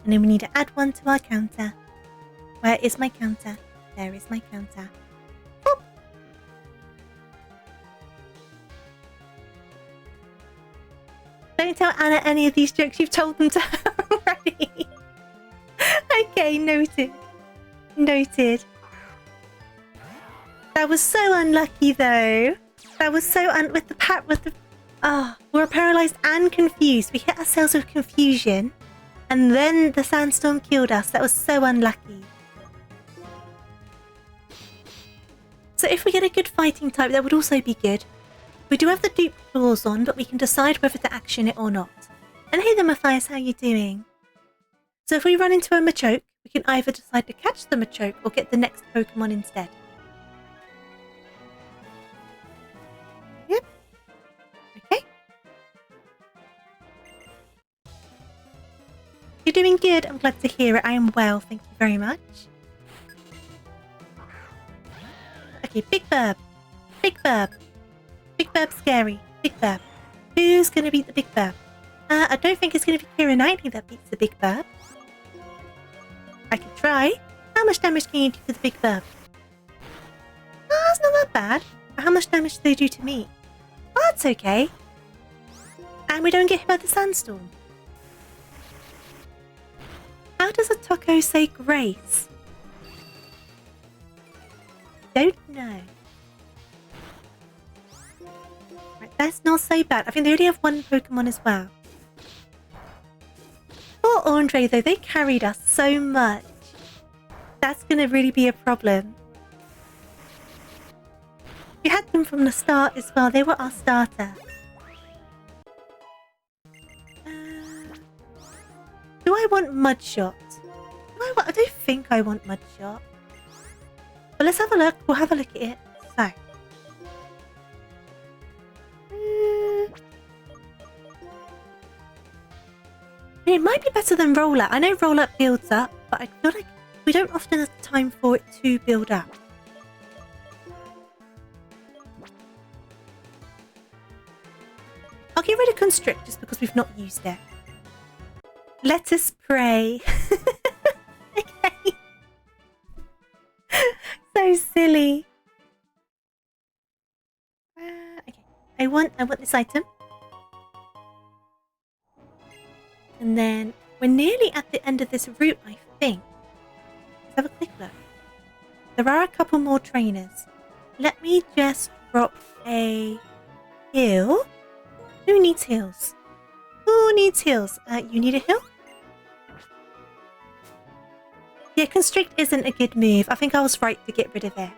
And then we need to add one to our counter. Where is my counter? There is my counter. Oh. Don't tell Anna any of these jokes. You've told them to her already. Okay, noted. Noted. That was so unlucky though. That was so with the we were paralyzed and confused. We hit ourselves with confusion. And then the sandstorm killed us. That was so unlucky. So if we get a good fighting type, that would also be good. We do have the dupe claws on, but we can decide whether to action it or not. And hey there, Matthias, how are you doing? So if we run into a Machoke, we can either decide to catch the Machoke or get the next Pokemon instead. Yep. Okay. You're doing good. I'm glad to hear it. I am well. Thank you very much. Okay, Big Burb. Big Burb. Big Burb scary. Big Burb. Who's going to beat the Big Burb? I don't think it's going to be Kira Knightley that beats the Big Burb. I can try. How much damage can you do to the Big Burb? Oh, that's not that bad. But how much damage do they do to me? Oh, that's okay. And we don't get hit by the sandstorm. How does a taco say grace? Don't know. Right, that's not so bad. I think they only have one Pokemon as well. Poor Andre though, they carried us so much. That's gonna really be a problem. We had them from the start as well. They were our starter. Do I want Mudshot? I don't think I want Mudshot. But let's have a look. We'll have a look at it. So. It might be better than Roll Up. I know Roll Up builds up, but I feel like we don't often have time for it to build up. I'll get rid of Constrict just because we've not used it. Let us pray. Okay. So silly. Okay. I want this item. And then we're nearly at the end of this route, I think. Let's have a quick look. There are a couple more trainers. Let me just drop a heal. Who needs heals? Who needs heals? You need a heal? Yeah, Constrict isn't a good move. I think I was right to get rid of it.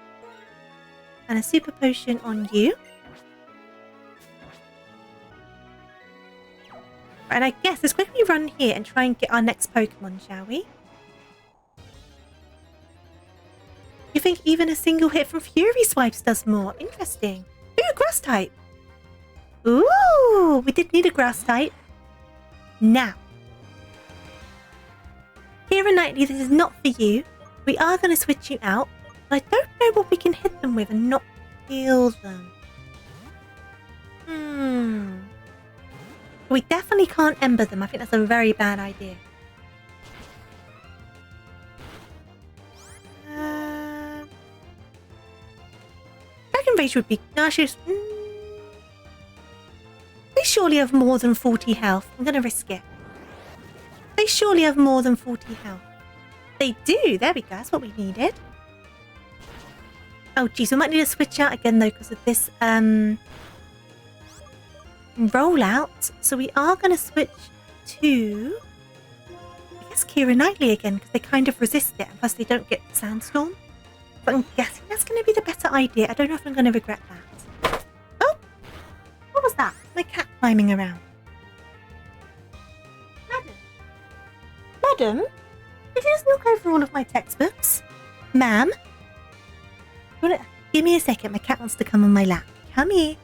And a super potion on you. And I guess let's quickly run here and try and get our next Pokemon, shall we? You think even a single hit from Fury Swipes does more? Interesting. Ooh, Grass type. Ooh, we did need a Grass type. Now. Kira Knightley, this is not for you. We are going to switch you out. But I don't know what we can hit them with and not heal them. We definitely can't Ember them. I think that's a very bad idea. Dragon Rage would be... No, they surely have more than 40 health. I'm going to risk it. They surely have more than 40 health. They do. There we go. That's what we needed. Oh, geez. We might need to switch out again, though, because of this... roll out. So we are going to switch to, I guess, Keira Knightley again, because they kind of resist it, and plus they don't get Sandstorm. But I'm guessing that's going to be the better idea. I don't know if I'm going to regret that. Oh! What was that? My cat climbing around. Madam? Did you just knock over all of my textbooks? Ma'am? Give me a second. My cat wants to come on my lap. Come here.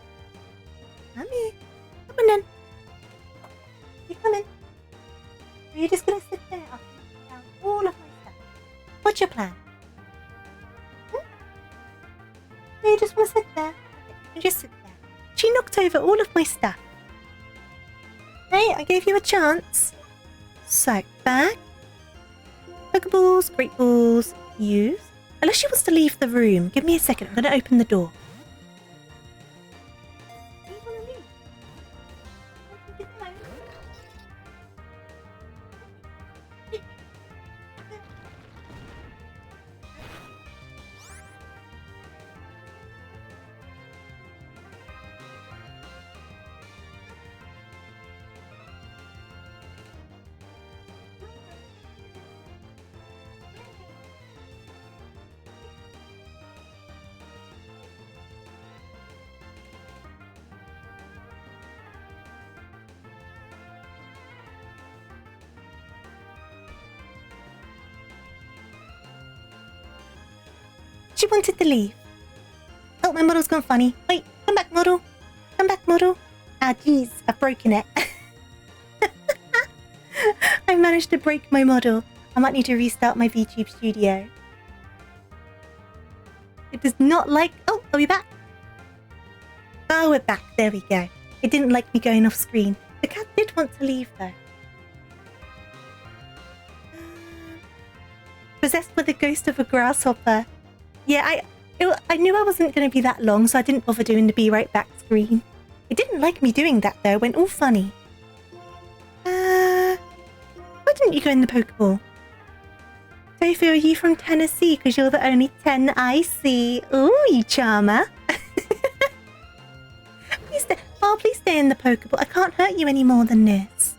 Come here. Come on then. You come in. Are you just going to sit there after knocking down all of my stuff? What's your plan? You just want to sit there. You just sit there. She knocked over all of my stuff. Hey, I gave you a chance. So, bag. Pokeballs, great balls, use. Unless she wants to leave the room. Give me a second. I'm going to open the door. Do you want to leave? She wanted to leave. Oh, my model's gone funny. Wait, come back, model. Come back, model. Ah, jeez, I've broken it. I managed to break my model. I might need to restart my VTube studio. It does not like... Oh, are we back? Oh, we're back. There we go. It didn't like me going off screen. The cat did want to leave, though. Possessed with the ghost of a grasshopper. Yeah, I knew I wasn't going to be that long, so I didn't bother doing the be right back screen. It didn't like me doing that, though. It went all funny. Why didn't you go in the Pokeball? Tofu, are you from Tennessee? Because you're the only 10 I see. Ooh, you charmer. Please stay in the Pokeball. I can't hurt you any more than this.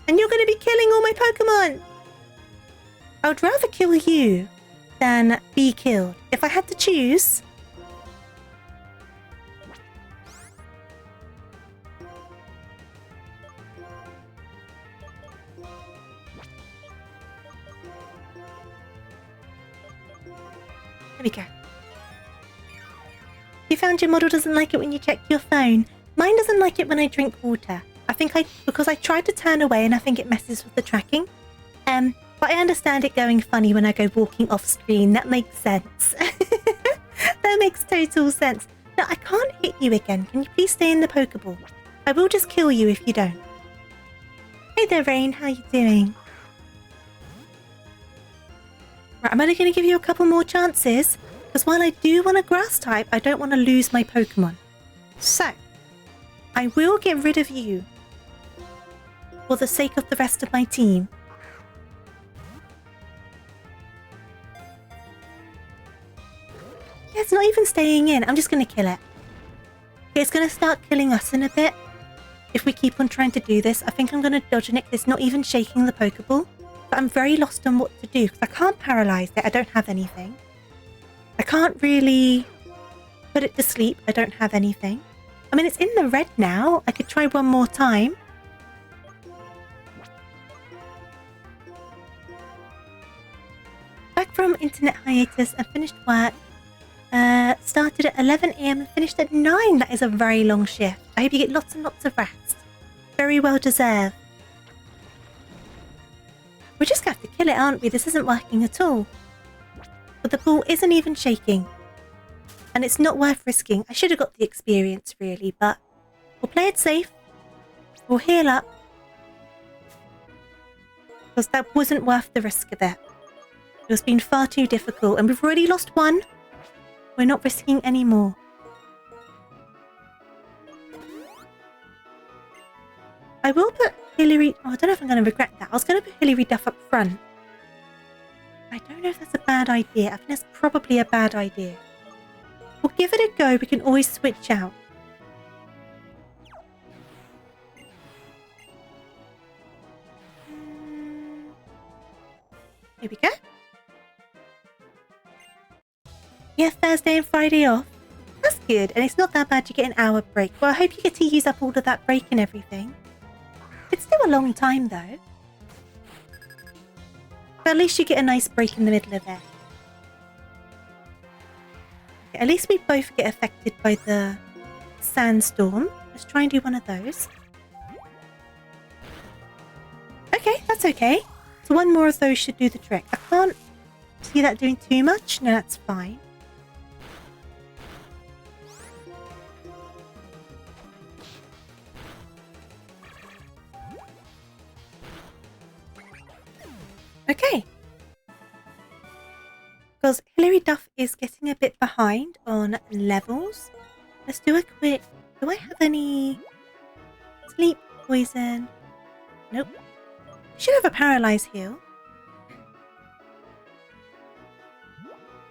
And you're going to be killing all my Pokemon. I would rather kill you than be killed. If I had to choose... There we go. You found your model doesn't like it when you check your phone. Mine doesn't like it when I drink water. Because I tried to turn away and I think it messes with the tracking. But I understand it going funny when I go walking off screen. That makes sense. That makes total sense. No, I can't hit you again. Can you please stay in the Pokeball? I will just kill you if you don't. Hey there, Rain. How you doing? Right, I'm only going to give you a couple more chances. Because while I do want a grass type, I don't want to lose my Pokemon. So, I will get rid of you. For the sake of the rest of my team. Yeah, it's not even staying in. I'm just going to kill it. It's going to start killing us in a bit. If we keep on trying to do this, I think I'm going to dodge it. It's not even shaking the Pokeball. But I'm very lost on what to do. Because I can't paralyze it. I don't have anything. I can't really put it to sleep. I don't have anything. I mean, it's in the red now. I could try one more time. Back from internet hiatus and finished work. Started at 11 AM and finished at 9. That is a very long shift. I hope you get lots and lots of rest. Very well deserved. We're just going to have to kill it, aren't we? This isn't working at all. But the ball isn't even shaking. And it's not worth risking. I should have got the experience, really, but we'll play it safe. We'll heal up. Because that wasn't worth the risk of it. It has been far too difficult, and we've already lost one. We're not risking any more. I will put Hilary... Oh, I don't know if I'm going to regret that. I was going to put Hilary Duff up front. I don't know if that's a bad idea. I think that's probably a bad idea. We'll give it a go. We can always switch out. You have Thursday and Friday off. That's good, and it's not that bad you get an hour break. Well, I hope you get to use up all of that break and everything. It's still a long time, though. But at least you get a nice break in the middle of it. Okay, at least we both get affected by the sandstorm. Let's try and do one of those. Okay, that's okay. So one more of those should do the trick. I can't see that doing too much. No, that's fine. Okay. Because Hilary Duff is getting a bit behind on levels. Let's do a quick... Do I have any... Sleep, poison... Nope. Should have a paralyze heal.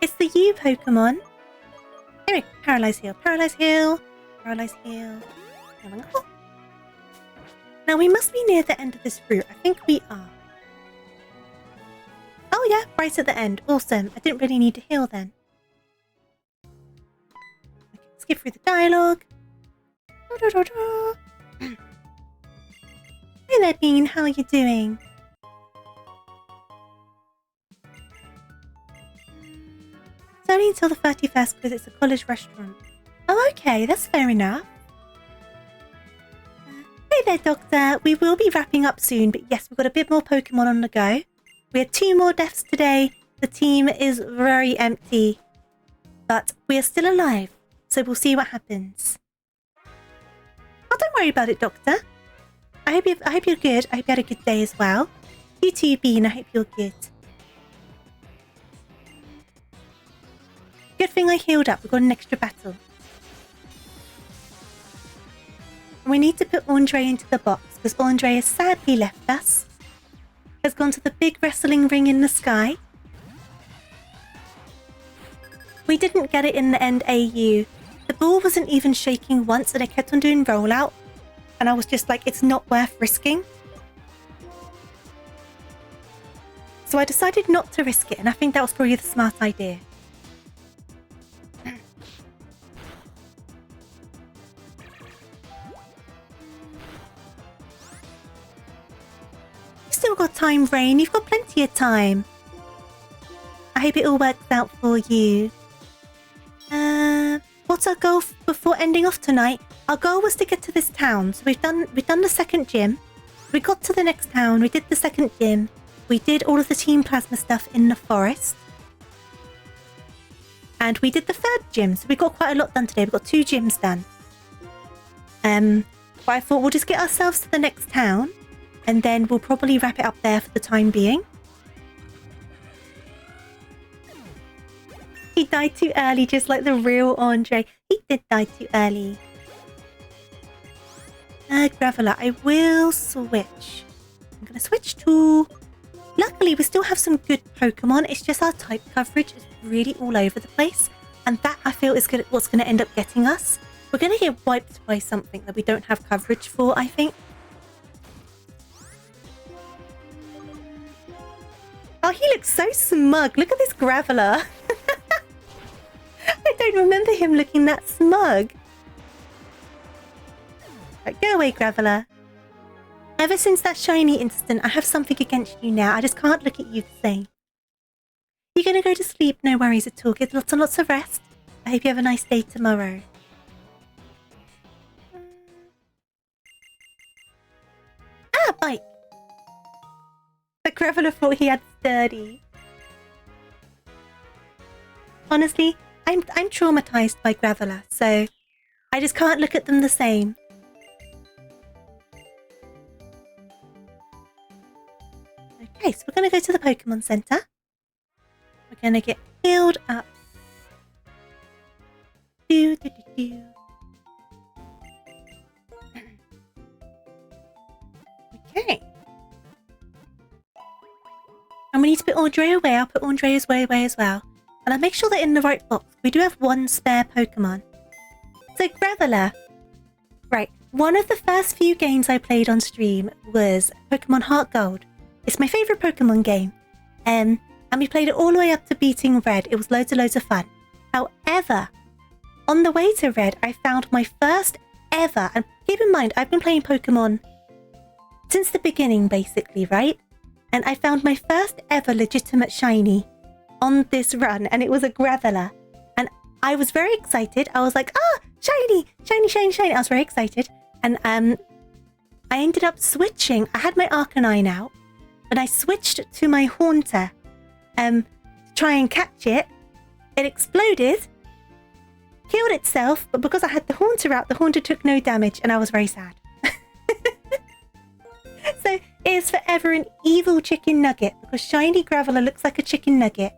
It's the U Pokemon. There we go. Paralyze heal. Paralyze heal. Paralyze heal. There we go. Now we must be near the end of this route. I think we are. Oh yeah, right at the end. Awesome. I didn't really need to heal then. Okay, skip through the dialogue. Hey there, Bean. How are you doing? It's only until the 31st because it's a college restaurant. Oh, okay. That's fair enough. Hey there, Doctor. We will be wrapping up soon, but yes, we've got a bit more Pokemon on the go. We had 2 more deaths today. The team is very empty. But we are still alive, so we'll see what happens. Oh, don't worry about it, Doctor. I hope you're good. I hope you had a good day as well. You too, Bean. I hope you're good. Good thing I healed up. We've got an extra battle. And we need to put Andre into the box because Andre has sadly left us. Has gone to the big wrestling ring in the sky. We didn't get it in the end, AU. The ball wasn't even shaking once and it kept on doing rollout. And I was just like, it's not worth risking. So I decided not to risk it, and I think that was probably the smart idea. You've still got time, Rain. You've got plenty of time. I hope it all works out for you. What's our goal before ending off tonight? Our goal was to get to this town. So we've done the second gym. We got to the next town. We did the second gym. We did all of the Team Plasma stuff in the forest. And we did the third gym. So we got quite a lot done today. We got 2 gyms done. But I thought we'll just get ourselves to the next town. And then we'll probably wrap it up there for the time being. He died too early, just like the real Andre. He did die too early. Graveler, I will switch. I'm going to switch to... Luckily, we still have some good Pokemon. It's just our type coverage is really all over the place. And that, I feel, is what's going to end up getting us. We're going to get wiped by something that we don't have coverage for, I think. Oh, he looks so smug. Look at this Graveler. I don't remember him looking that smug. Right, go away, Graveler. Ever since that shiny incident, I have something against you now. I just can't look at you the same. You're going to go to sleep? No worries at all. Get lots and lots of rest. I hope you have a nice day tomorrow. Ah, bike. The Graveler thought he had sturdy. Honestly, I'm traumatized by Graveler, so I just can't look at them the same. Okay, so we're going to go to the Pokemon Center. We're going to get healed up. Okay. And we need to put Andre away. I'll put Andre's away as well. And I'll make sure they're in the right box. We do have 1 spare Pokemon. So, Graveler. Right. One of the first few games I played on stream was Pokemon Heart Gold. It's my favourite Pokemon game. And we played it all the way up to beating Red. It was loads of fun. However, on the way to red, I found my first ever, and keep in mind, I've been playing Pokemon since the beginning, basically, right? And I found my first ever legitimate shiny on this run, and it was a Graveler. And I was very excited. I was like, shiny, shiny, shiny, shiny. I was very excited. And I ended up switching. I had my Arcanine out, and I switched to my Haunter to try and catch it. It exploded, killed itself, but because I had the Haunter out, the Haunter took no damage, and I was very sad. So it is forever an evil chicken nugget, because shiny Graveler looks like a chicken nugget.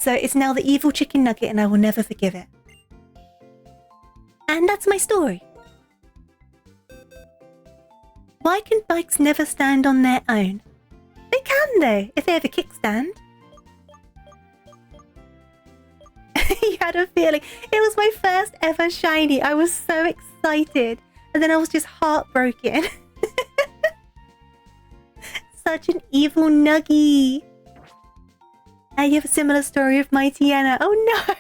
So it's now the evil chicken nugget, and I will never forgive it. And that's my story. Why can bikes never stand on their own? They can though, if they have a kickstand. You had a feeling. It was my first ever shiny. I was so excited. And then I was just heartbroken. Such an evil nuggy. You have a similar story of Mighty Anna. Oh no.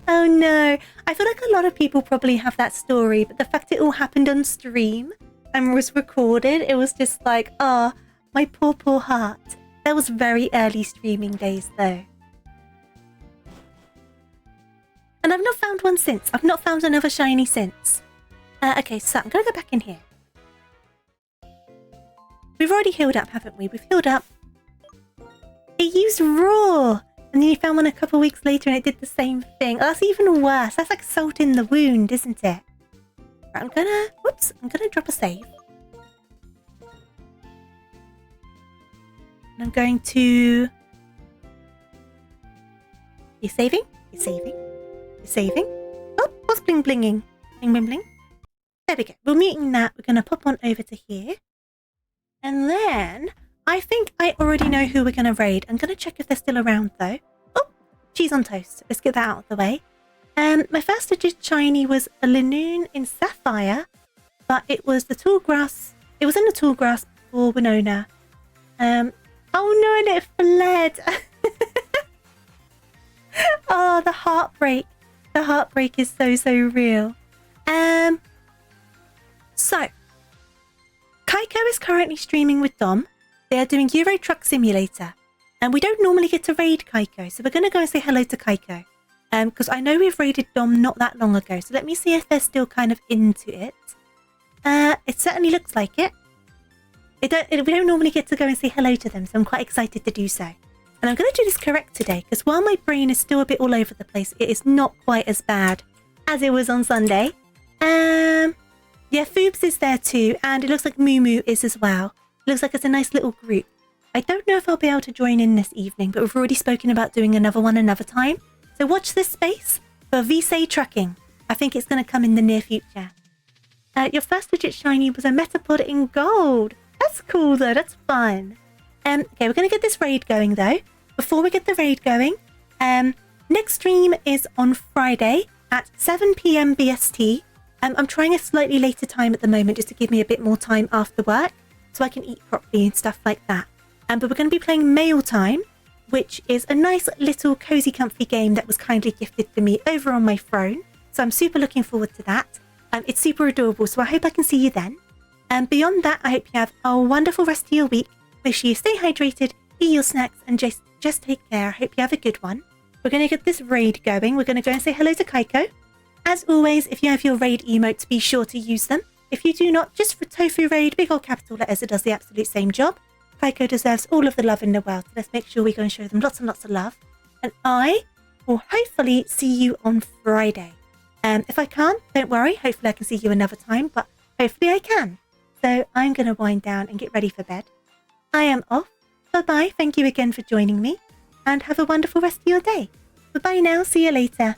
Oh no. I feel like a lot of people probably have that story, but the fact it all happened on stream and was recorded, it was just like, oh, my poor, poor heart. That was very early streaming days though. And I've not found one since. I've not found another shiny since. Okay, so I'm going to go back in here. We've already healed up, haven't we? We've healed up. It used Raw! And then you found one a couple weeks later and it did the same thing. Oh, that's even worse. That's like salt in the wound, isn't it? Right, I'm gonna drop a save. And I'm going to... You saving? You're saving? You're saving? Oh, what's bling blinging? Bling bling bling. There we go. We're muting that. We're gonna pop on over to here. And then... I think I already know who we're going to raid. I'm going to check if they're still around though. Oh, cheese on toast. Let's get that out of the way. My first legit shiny was a Linoon in Sapphire, but it was the tall grass. It was in the tall grass before Winona. Oh no, and it fled. Oh, the heartbreak. The heartbreak is so, so real. So, Kaiko is currently streaming with Dom. They are doing Euro Truck Simulator. And we don't normally get to raid Kaiko, so we're going to go and say hello to Kaiko. Because I know we've raided Dom not that long ago, so let me see if they're still kind of into it. It certainly looks like it. We don't normally get to go and say hello to them, so I'm quite excited to do so. And I'm going to do this correct today, because while my brain is still a bit all over the place, it is not quite as bad as it was on Sunday. Yeah, Foobs is there too, and it looks like Moo Moo is as well. Looks like it's a nice little group. I don't know if I'll be able to join in this evening, but we've already spoken about doing another one another time. So watch this space for Visay Trucking. I think it's going to come in the near future. Your first legit shiny was a Metapod in gold. That's cool though, that's fun. Okay, we're going to get this raid going though. Before we get the raid going, next stream is on Friday at 7 PM BST. I'm trying a slightly later time at the moment just to give me a bit more time after work, so I can eat properly and stuff like that. But we're going to be playing Mail Time, which is a nice little cozy comfy game that was kindly gifted to me over on my throne. So I'm super looking forward to that. It's super adorable, so I hope I can see you then. And beyond that, I hope you have a wonderful rest of your week. Make sure you stay hydrated, eat your snacks, and just take care. I hope you have a good one. We're going to get this raid going. We're going to go and say hello to Kaiko. As always, if you have your raid emotes, be sure to use them. If you do not, just for Tofu Raid, big old capital letters, it does the absolute same job. Kaiko deserves all of the love in the world, so let's make sure we go and show them lots and lots of love. And I will hopefully see you on Friday. If I can't, don't worry, hopefully I can see you another time, but hopefully I can. So I'm going to wind down and get ready for bed. I am off. Bye-bye, thank you again for joining me, and have a wonderful rest of your day. Bye-bye now, see you later.